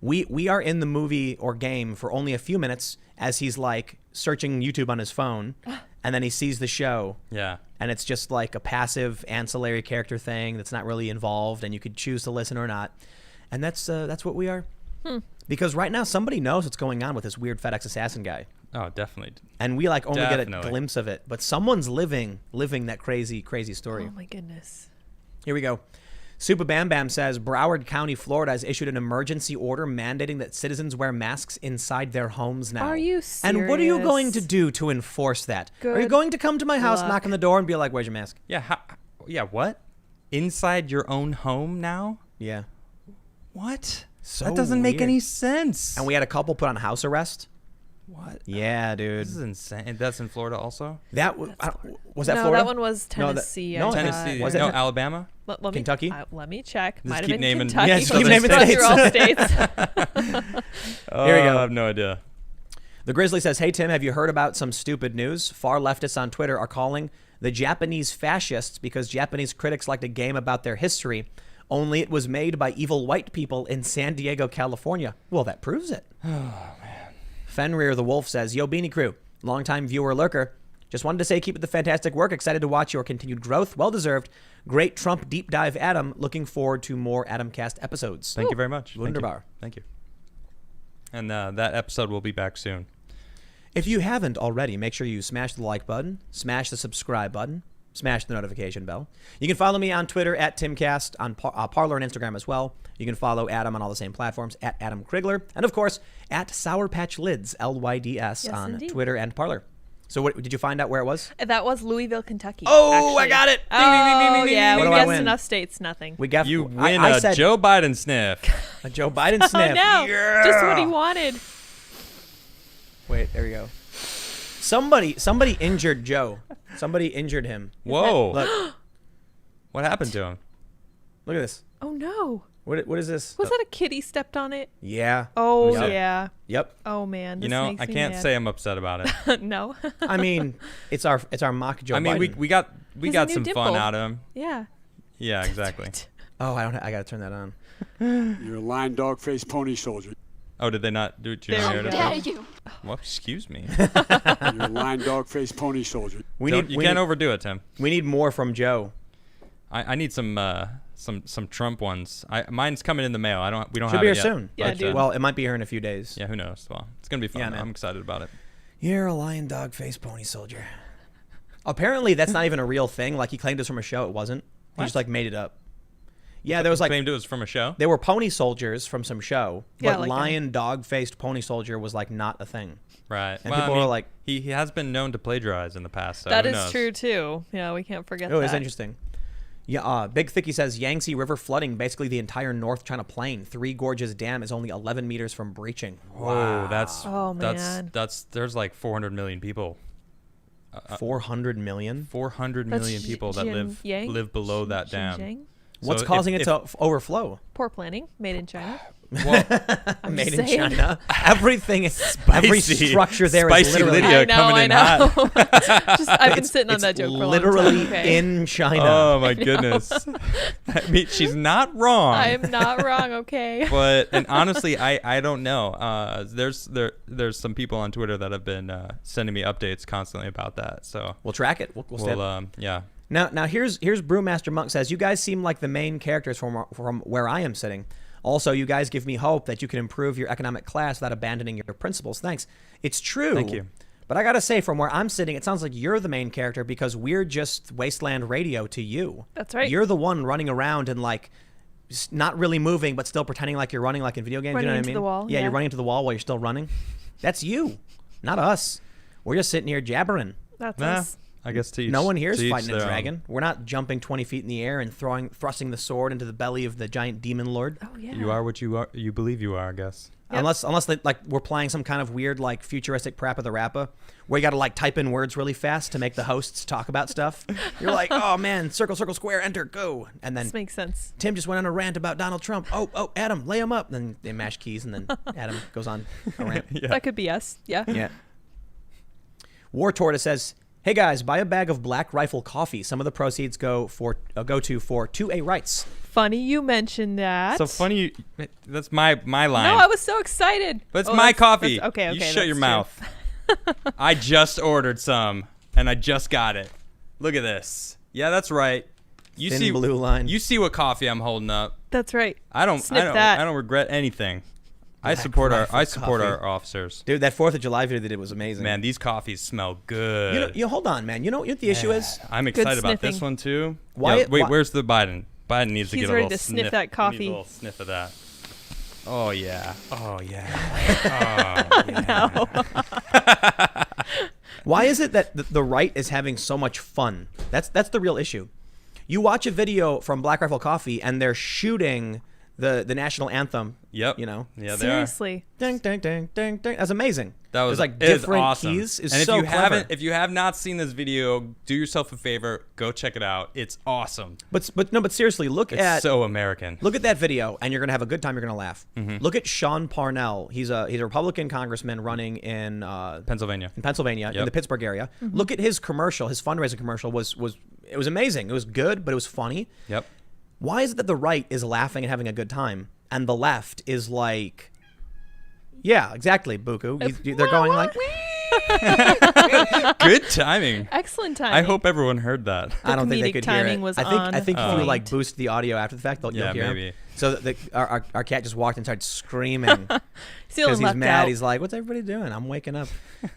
Speaker 1: We are in the movie or game for only a few minutes as he's like searching YouTube on his phone, and then he sees the show.
Speaker 2: Yeah.
Speaker 1: And it's just like a passive ancillary character thing that's not really involved, and you could choose to listen or not. And that's what we are. Because right now somebody knows what's going on with this weird FedEx assassin guy.
Speaker 2: Oh, definitely.
Speaker 1: And we like only get a glimpse of it, but someone's living that crazy story.
Speaker 3: Oh my goodness.
Speaker 1: Here we go. Super Bam Bam says Broward County, Florida has issued an emergency order mandating that citizens wear masks inside their homes now.
Speaker 3: Are you serious?
Speaker 1: And what are you going to do to enforce that? Are you going to come to my house, knock on the door, and be like, "Where's your mask?"
Speaker 2: Yeah. What? Inside your own home now?
Speaker 1: Yeah.
Speaker 2: What?
Speaker 1: So
Speaker 2: that doesn't make
Speaker 1: weird.
Speaker 2: any sense.
Speaker 1: And we had a couple put on house arrest.
Speaker 2: What?
Speaker 1: Yeah, dude.
Speaker 2: This is insane. And that's in Florida also?
Speaker 1: Was that
Speaker 3: No,
Speaker 1: Florida?
Speaker 3: that one was Tennessee.
Speaker 1: No,
Speaker 2: Tennessee.
Speaker 1: Was it
Speaker 2: Alabama?
Speaker 1: Kentucky?
Speaker 3: Let me check.
Speaker 2: Just
Speaker 3: Might have
Speaker 2: keep
Speaker 3: been
Speaker 2: naming-
Speaker 3: Kentucky.
Speaker 1: Yeah, just keep naming
Speaker 3: Those
Speaker 1: states.
Speaker 3: are all states.
Speaker 1: Here we go.
Speaker 2: I have no idea.
Speaker 1: The Grizzly says, "Hey Tim, have you heard about some stupid news? Far leftists on Twitter are calling the Japanese fascists because Japanese critics liked a game about their history, only it was made by evil white people in San Diego, California." Well, that proves it. Oh, man. Fenrir the Wolf says, "Yo, Beanie Crew, longtime viewer lurker. Just wanted to say keep up the fantastic work. Excited to watch your continued growth. Well-deserved. Great Trump deep dive, Adam. Looking forward to more Adamcast episodes."
Speaker 2: Thank you very much.
Speaker 1: Wunderbar.
Speaker 2: Thank you. And that episode will be back soon.
Speaker 1: If you haven't already, make sure you smash the like button, smash the subscribe button, smash the notification bell. You can follow me on Twitter at Timcast, on Parler and Instagram as well. You can follow Adam on all the same platforms at Adam Krigler, and of course at Sour Patch Lids, LYDS, on
Speaker 3: indeed.
Speaker 1: Twitter and Parler. So what did you find out where it was?
Speaker 3: That was Louisville, Kentucky.
Speaker 1: Oh,
Speaker 3: actually.
Speaker 1: I got it!
Speaker 3: Oh,
Speaker 1: Ding, ding, ding, ding, ding,
Speaker 3: yeah,
Speaker 1: ding.
Speaker 3: we
Speaker 1: What do I
Speaker 3: guessed
Speaker 1: win?
Speaker 3: enough states, nothing.
Speaker 1: You
Speaker 2: win a Joe Biden sniff.
Speaker 1: A Joe Biden sniff.
Speaker 3: Oh, no.
Speaker 1: Yeah.
Speaker 3: Just what he wanted.
Speaker 1: Wait, there we go. Somebody injured Joe. Somebody injured him.
Speaker 2: Whoa.
Speaker 1: Look,
Speaker 2: What happened to him?
Speaker 1: look at this.
Speaker 3: Oh, no.
Speaker 1: What is this?
Speaker 3: Was that a kitty stepped on it?
Speaker 1: Yeah.
Speaker 3: Oh,
Speaker 2: Yep.
Speaker 3: yeah.
Speaker 1: Yep.
Speaker 3: Oh, man.
Speaker 2: You
Speaker 3: This
Speaker 2: know,
Speaker 3: makes
Speaker 2: I
Speaker 3: me
Speaker 2: can't
Speaker 3: mad.
Speaker 2: say I'm upset about it.
Speaker 3: No.
Speaker 1: I mean, it's our mock Joe
Speaker 2: I mean,
Speaker 1: Biden.
Speaker 2: we got
Speaker 3: He's a
Speaker 2: got
Speaker 3: new
Speaker 2: some
Speaker 3: dimple.
Speaker 2: fun out of him.
Speaker 3: Yeah.
Speaker 2: Yeah, exactly.
Speaker 1: Oh, I gotta turn that on.
Speaker 4: You're a lying dog-faced pony soldier.
Speaker 2: Oh, did they not do it?
Speaker 3: There
Speaker 2: How
Speaker 3: we go.
Speaker 5: Dare you?
Speaker 2: Well, excuse me.
Speaker 4: You're a lying dog-faced pony soldier.
Speaker 1: We
Speaker 2: You can't overdo it, Tim.
Speaker 1: We need more from Joe.
Speaker 2: I need some Trump ones. Mine's coming in the mail. We don't
Speaker 1: Should
Speaker 2: have
Speaker 1: be
Speaker 2: it
Speaker 1: here
Speaker 2: yet.
Speaker 1: soon.
Speaker 3: Yeah,
Speaker 2: But,
Speaker 3: dude.
Speaker 1: Well, it might be here in a few days.
Speaker 2: yeah, who knows? Well, it's gonna be fun.
Speaker 1: Yeah, man.
Speaker 2: I'm excited about it.
Speaker 1: You're a lion dog face pony soldier. Apparently, that's not even a real thing. Like he claimed it was from a show. It wasn't. He just like made it up. Yeah, there was like
Speaker 2: Claimed it was from a show.
Speaker 1: there were pony soldiers from some show,
Speaker 3: Yeah,
Speaker 1: but
Speaker 3: like
Speaker 1: lion dog faced pony soldier was like not a thing.
Speaker 2: Right.
Speaker 1: And people were like,
Speaker 2: he has been known to plagiarize in the past. So
Speaker 3: That
Speaker 2: who
Speaker 3: is
Speaker 2: knows?
Speaker 3: true, too. Yeah, we can't forget
Speaker 1: "Oh,
Speaker 3: that.
Speaker 1: it's interesting." Yeah, Big Thicky says Yangtze River flooding basically the entire North China Plain. Three Gorges Dam is only 11 meters from breaching.
Speaker 2: Whoa, that's
Speaker 3: Oh, man.
Speaker 2: that's there's like 400 million people.
Speaker 1: 400 million.
Speaker 2: 400
Speaker 3: That's
Speaker 2: million people that
Speaker 3: Xinjiang?
Speaker 2: live below that dam.
Speaker 3: Xinjiang?
Speaker 1: What's
Speaker 2: So
Speaker 1: causing
Speaker 2: if-
Speaker 1: it to overflow?
Speaker 3: Poor planning. Made in China.
Speaker 2: Well,
Speaker 3: I'm
Speaker 1: Made
Speaker 3: just
Speaker 1: in
Speaker 3: saying.
Speaker 1: China. Everything is every
Speaker 2: Spicy-
Speaker 1: structure there is
Speaker 2: spicy
Speaker 1: literally,
Speaker 2: Lydia
Speaker 3: I know,
Speaker 2: coming
Speaker 3: I
Speaker 2: in
Speaker 3: know.
Speaker 2: hot.
Speaker 3: Just, I've been sitting on that joke for a long time.
Speaker 1: literally
Speaker 3: Okay.
Speaker 1: in China.
Speaker 2: Oh my goodness. I mean, she's not wrong.
Speaker 3: I am not wrong, okay?
Speaker 2: But and honestly, I don't know. There's some people on Twitter that have been sending me updates constantly about that. So
Speaker 1: We'll track it. We'll stay.
Speaker 2: yeah.
Speaker 1: Now here's Brewmaster Monk says, "You guys seem like the main characters from where I am sitting. Also, you guys give me hope that you can improve your economic class without abandoning your principles. Thanks." It's true.
Speaker 2: Thank you.
Speaker 1: But I gotta say, from where I'm sitting, it sounds like you're the main character because we're just Wasteland Radio to you.
Speaker 3: That's right.
Speaker 1: You're the one running around and like not really moving, but still pretending like you're running, like in video games.
Speaker 3: Running
Speaker 1: you know what
Speaker 3: into
Speaker 1: I mean?
Speaker 3: the wall,
Speaker 1: Yeah,
Speaker 3: yeah.
Speaker 1: you're running into the wall while you're still running. That's you, not us. We're just sitting here jabbering.
Speaker 3: That's
Speaker 2: Nah,
Speaker 3: us.
Speaker 2: I guess to each,
Speaker 1: no one here is
Speaker 2: to each
Speaker 1: fighting a
Speaker 2: their
Speaker 1: dragon. We're not jumping 20 feet in the air and thrusting the sword into the belly of the giant demon lord.
Speaker 3: Oh yeah.
Speaker 2: You are what you are. You believe you are, I guess.
Speaker 3: Yep.
Speaker 1: Unless they, like we're playing some kind of weird like futuristic Parappa the Rappa, where you got to like type in words really fast to make the hosts talk about stuff. You're like, oh man, circle, circle, square, enter, go, and then
Speaker 3: This makes sense.
Speaker 1: Tim just went on a rant about Donald Trump. Oh, Adam, lay him up. Then they mash keys, and then Adam goes on a rant.
Speaker 2: Yeah.
Speaker 3: That could be us. Yeah.
Speaker 1: Yeah. War Tortoise says, "Hey guys, buy a bag of Black Rifle coffee. Some of the proceeds go to 2A rights."
Speaker 3: Funny you mentioned that.
Speaker 2: So funny. That's my line.
Speaker 3: No, I was so excited.
Speaker 2: But it's my coffee.
Speaker 3: Okay.
Speaker 2: You shut your
Speaker 3: that's
Speaker 2: mouth.
Speaker 3: true.
Speaker 2: I just ordered some, and I just got it. Look at this. Yeah, that's right. You
Speaker 1: Thin
Speaker 2: see
Speaker 1: blue line.
Speaker 2: You see what coffee I'm holding up.
Speaker 3: That's right.
Speaker 2: I don't regret anything. I support
Speaker 1: Rifle
Speaker 2: our officers.
Speaker 1: Dude, that 4th of July video they did was amazing.
Speaker 2: Man, these coffees smell good.
Speaker 1: You hold on, man. You know what the issue is?
Speaker 2: I'm excited about
Speaker 3: sniffing.
Speaker 2: this one too.
Speaker 1: Why-
Speaker 2: Yeah, wait,
Speaker 1: why-
Speaker 2: where's the Biden? Biden needs to
Speaker 3: He's
Speaker 2: get a
Speaker 3: ready
Speaker 2: little
Speaker 3: to sniff that
Speaker 2: He needs
Speaker 3: coffee.
Speaker 2: a little sniff of that. Oh yeah. Oh yeah.
Speaker 1: Why is it that the right is having so much fun? That's the real issue. You watch a video from Black Rifle Coffee and they're shooting the national anthem.
Speaker 2: Yep.
Speaker 1: You know.
Speaker 2: Yeah, they
Speaker 3: Seriously.
Speaker 1: Ding ding ding ding ding. That's amazing.
Speaker 2: That was
Speaker 1: There's like
Speaker 2: it is
Speaker 1: different
Speaker 2: awesome.
Speaker 1: keys. Is
Speaker 2: and
Speaker 1: so clever.
Speaker 2: if you have not seen this video, do yourself a favor, go check it out. It's awesome.
Speaker 1: But seriously, look
Speaker 2: It's
Speaker 1: at
Speaker 2: so American.
Speaker 1: Look at that video, and you're gonna have a good time. You're gonna laugh. Look at Sean Parnell. He's a Republican congressman running in
Speaker 2: Pennsylvania.
Speaker 1: in
Speaker 2: Yep.
Speaker 1: the Pittsburgh area. Look at his commercial. His fundraising commercial was amazing. It was good, but it was funny.
Speaker 2: Yep.
Speaker 1: Why is it that the right is laughing and having a good time, and the left is like, yeah, exactly, Buku. They're going like,
Speaker 2: Good timing.
Speaker 3: Excellent timing.
Speaker 2: I hope everyone heard that.
Speaker 1: I don't think they
Speaker 3: comedic
Speaker 1: could hear it.
Speaker 3: timing was
Speaker 1: I think if you
Speaker 3: point.
Speaker 1: like boost the audio after the fact, you'll
Speaker 2: Yeah,
Speaker 1: hear him.
Speaker 2: maybe.
Speaker 1: So our cat just walked and started screaming
Speaker 3: Feeling
Speaker 1: because he's
Speaker 3: left
Speaker 1: mad.
Speaker 3: out.
Speaker 1: He's like, "What's everybody doing? I'm waking up."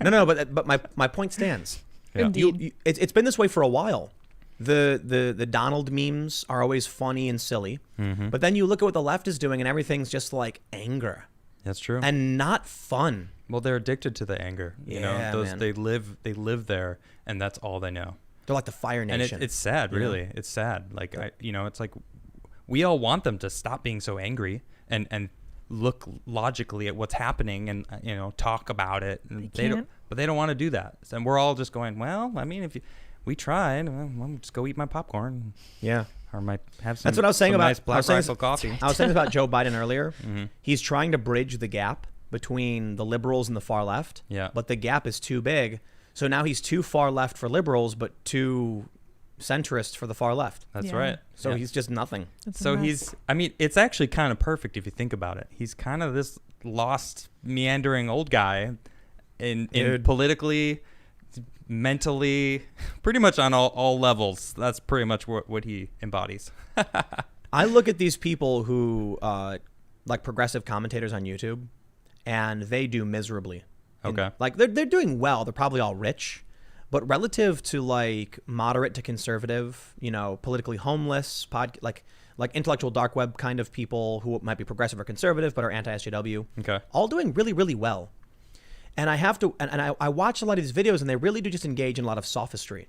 Speaker 1: No, but my point stands.
Speaker 2: Yeah.
Speaker 3: Indeed.
Speaker 1: It's been this way for a while. The Donald memes are always funny and silly, but then you look at what the left is doing, and everything's just like anger
Speaker 2: That's true.
Speaker 1: and not fun.
Speaker 2: Well, they're addicted to the anger. You
Speaker 1: Yeah,
Speaker 2: know,
Speaker 1: man.
Speaker 2: they live there, and that's all they know.
Speaker 1: They're like the Fire
Speaker 2: And
Speaker 1: Nation.
Speaker 2: it's sad, really. It's sad. Like it's like we all want them to stop being so angry and look logically at what's happening and talk about it. And they don't, but they don't want to do that. And we're all just going, well, I mean, we tried, well, just go eat my popcorn.
Speaker 1: Yeah.
Speaker 2: Or might have some.
Speaker 1: That's what I was saying
Speaker 2: some
Speaker 1: about
Speaker 2: nice Black Rifle coffee.
Speaker 1: I was saying about Joe Biden earlier. He's trying to bridge the gap between the liberals and the far left.
Speaker 2: Yeah.
Speaker 1: But the gap is too big. So now he's too far left for liberals, but too centrist for the far left.
Speaker 2: That's
Speaker 3: Yeah.
Speaker 2: right.
Speaker 1: So
Speaker 2: Yeah.
Speaker 1: he's just nothing.
Speaker 3: It's a
Speaker 2: So
Speaker 3: mess.
Speaker 2: it's actually kind of perfect if you think about it. He's kind of this lost, meandering old guy in
Speaker 1: Dude.
Speaker 2: politically, mentally, pretty much on all levels. That's pretty much what he embodies.
Speaker 1: I look at these people who, like progressive commentators on YouTube, and they do miserably.
Speaker 2: Okay.
Speaker 1: Like they're doing well. They're probably all rich. But relative to like moderate to conservative, politically homeless, like intellectual dark web kind of people who might be progressive or conservative but are anti-SJW,
Speaker 2: Okay.
Speaker 1: all doing really, really well. And I have to, and I watch a lot of these videos, and they really do just engage in a lot of sophistry.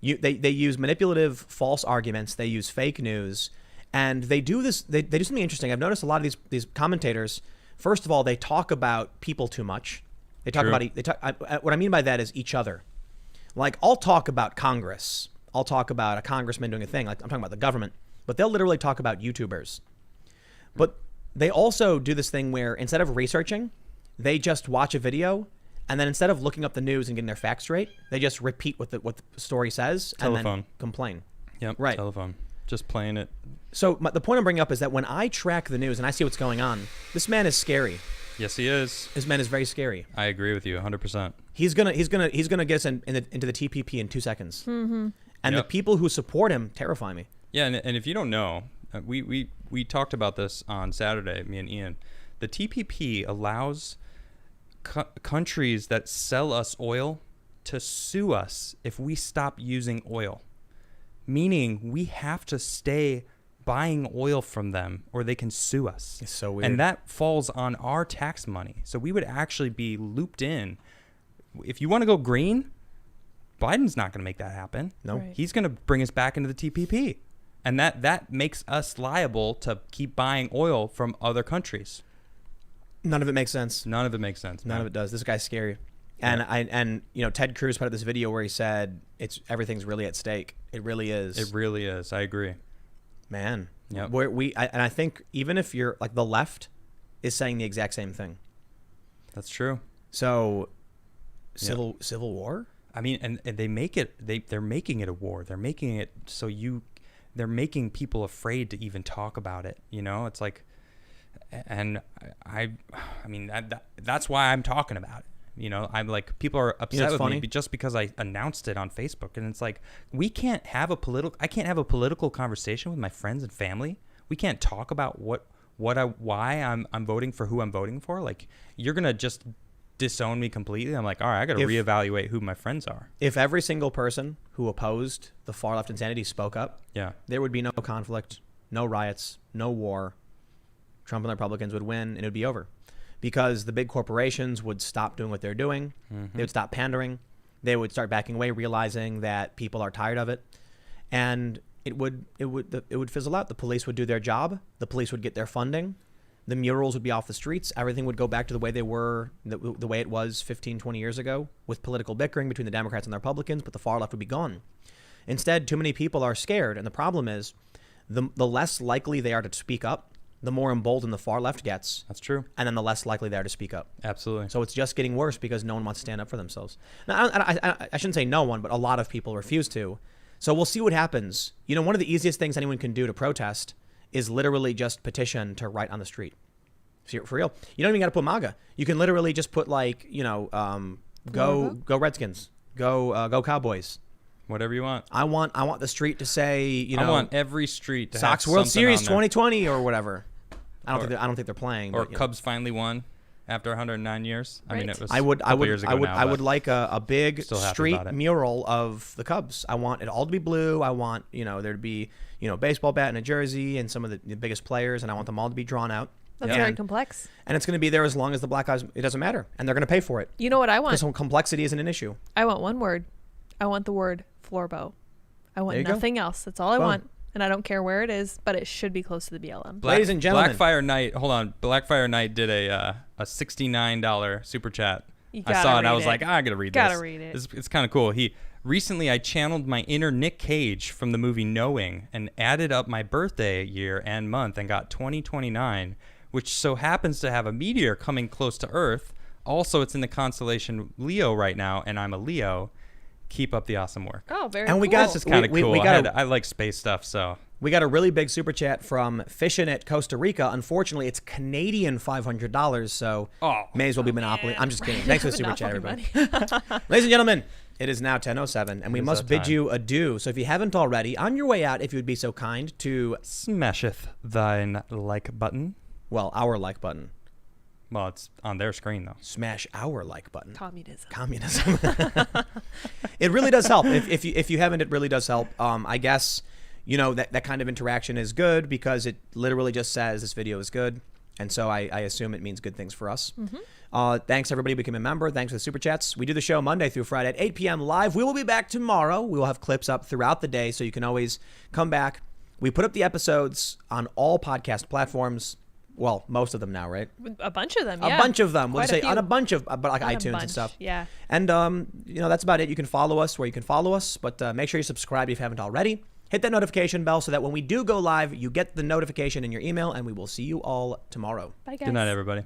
Speaker 1: They use manipulative, false arguments. They use fake news, and they do this. They do something interesting. I've noticed a lot of these commentators. First of all, they talk about people too much. They talk
Speaker 2: True.
Speaker 1: about what I mean by that is each other. Like, I'll talk about Congress. I'll talk about a congressman doing a thing. Like, I'm talking about the government. But they'll literally talk about YouTubers. But they also do this thing where instead of researching, they just watch a video, and then instead of looking up the news and getting their facts straight, they just repeat what the story says and then
Speaker 2: Telephone.
Speaker 1: complain.
Speaker 2: Yep.
Speaker 1: Right.
Speaker 2: Telephone. Just playing it.
Speaker 1: So the point I'm bringing up is that when I track the news and I see what's going on, this man is scary.
Speaker 2: Yes, he is.
Speaker 1: This man is very scary.
Speaker 2: I agree with you 100%.
Speaker 1: He's gonna get us into the TPP in 2 seconds. Mm-hmm. And the
Speaker 2: Yep.
Speaker 1: people who support him terrify me.
Speaker 2: Yeah, and if you don't know, we talked about this on Saturday, me and Ian. The TPP allows countries that sell us oil to sue us if we stop using oil. Meaning we have to stay buying oil from them or they can sue us.
Speaker 1: It's so weird.
Speaker 2: And that falls on our tax money. So we would actually be looped in. If you want to go green, Biden's not going to make that happen.
Speaker 1: No.
Speaker 3: Right.
Speaker 2: He's going to bring us back into the TPP. And that makes us liable to keep buying oil from other countries.
Speaker 1: None of it makes sense.
Speaker 2: None of it makes sense.
Speaker 1: None of it does. This guy's scary. And Ted Cruz put out this video where he said everything's really at stake. It really is.
Speaker 2: It really is. I agree.
Speaker 1: Man.
Speaker 2: Yep.
Speaker 1: I think even if you're like the left is saying the exact same thing.
Speaker 2: That's true.
Speaker 1: So civil war?
Speaker 2: I mean, and they make it they're making it a war. They're making it so they're making people afraid to even talk about it. You know, it's like, and I mean that's why I'm talking about it. You know, I'm like, people are upset with me just because I announced it on Facebook, and it's like, I can't have a political conversation with my friends and family. We can't talk about why I'm voting for who I'm voting for. Like, you're gonna just disown me completely. I'm like, all right, I got to reevaluate who my friends are.
Speaker 1: If every single person who opposed the far left insanity spoke up, there would be no conflict, no riots, no war. Trump and the Republicans would win, and it would be over. Because the big corporations would stop doing what they're doing. Mm-hmm. They would stop pandering. They would start backing away, realizing that people are tired of it. And it would fizzle out. The police would do their job. The police would get their funding. The murals would be off the streets. Everything would go back to the way they were, the way it was 15, 20 years ago, with political bickering between the Democrats and the Republicans, but the far left would be gone. Instead, too many people are scared. And the problem is the less likely they are to speak up, the more emboldened the far left gets.
Speaker 2: That's true.
Speaker 1: And then the less likely they are to speak up.
Speaker 2: Absolutely.
Speaker 1: So it's just getting worse because no one wants to stand up for themselves. Now, I shouldn't say no one, but a lot of people refuse to. So we'll see what happens. You know, one of the easiest things anyone can do to protest is literally just petition to write on the street. For real. You don't even got to put MAGA. You can literally just put like, go Redskins, go Cowboys.
Speaker 2: Whatever you want.
Speaker 1: I want the street to say,
Speaker 2: I want every street to
Speaker 1: Sox
Speaker 2: have
Speaker 1: World Series 2020 or whatever. I don't think they're playing.
Speaker 2: Or Cubs finally won afher 109 years.
Speaker 3: Right.
Speaker 2: I mean, it was
Speaker 1: I would
Speaker 2: years ago now,
Speaker 1: I would like a big street
Speaker 2: it.
Speaker 1: mural of the Cubs. I want it all to be blue. I want, there to be, a baseball bat and a jersey and some of the biggest players, and I want them all to be drawn out.
Speaker 3: That's very complex.
Speaker 1: And it's going to be there as long as the black guys, it doesn't matter. And they're going to pay for it.
Speaker 3: You know what I want?
Speaker 1: Because complexity isn't an issue.
Speaker 3: I want one word. I want the word floorbow. I want nothing else. That's all I want. And I don't care where it is, but it should be close to the BLM.
Speaker 1: Ladies and gentlemen.
Speaker 2: Blackfire Knight did a $69 super chat. I saw it. I was like, I got to read this.
Speaker 3: Gotta read it.
Speaker 2: It's kind of cool. Recently, I channeled my inner Nick Cage from the movie Knowing and added up my birthday year and month and got 2029, which so happens to have a meteor coming close to Earth. Also, it's in the constellation Leo right now, and I'm a Leo. Keep up the awesome work.
Speaker 3: Oh, very
Speaker 1: cool.
Speaker 3: And
Speaker 1: we got
Speaker 2: this is kind of cool. I like space stuff, so.
Speaker 1: We got a really big super chat from Fishin' at Costa Rica. Unfortunately, it's Canadian $500, so may as well be Monopoly. I'm just kidding. Thanks for the super chat, everybody. Ladies and gentlemen, it is now 10:07, and we must bid you adieu. So if you haven't already, on your way out, if you would be so kind to...
Speaker 2: Smasheth thine like button.
Speaker 1: Well, our like button.
Speaker 2: Well, it's on their screen, though.
Speaker 1: Smash our like button.
Speaker 3: Communism.
Speaker 1: It really does help. If you haven't, it really does help. I guess, that kind of interaction is good because it literally just says this video is good. And so I assume it means good things for us. Mm-hmm. Thanks, everybody, become a member. Thanks for the super chats. We do the show Monday through Friday at 8 p.m. live. We will be back tomorrow. We will have clips up throughout the day, so you can always come back. We put up the episodes on all podcast platforms. Well, most of them now, right?
Speaker 3: A bunch of them, yeah.
Speaker 1: A bunch of them. We'll
Speaker 3: Quite
Speaker 1: say
Speaker 3: a few.
Speaker 1: on a bunch of, but like iTunes and stuff.
Speaker 3: Yeah.
Speaker 1: And, that's about it. You can follow us where you can follow us, but make sure you subscribe if you haven't already. Hit that notification bell so that when we do go live, you get the notification in your email, and we will see you all tomorrow.
Speaker 3: Bye, guys.
Speaker 2: Good night, everybody.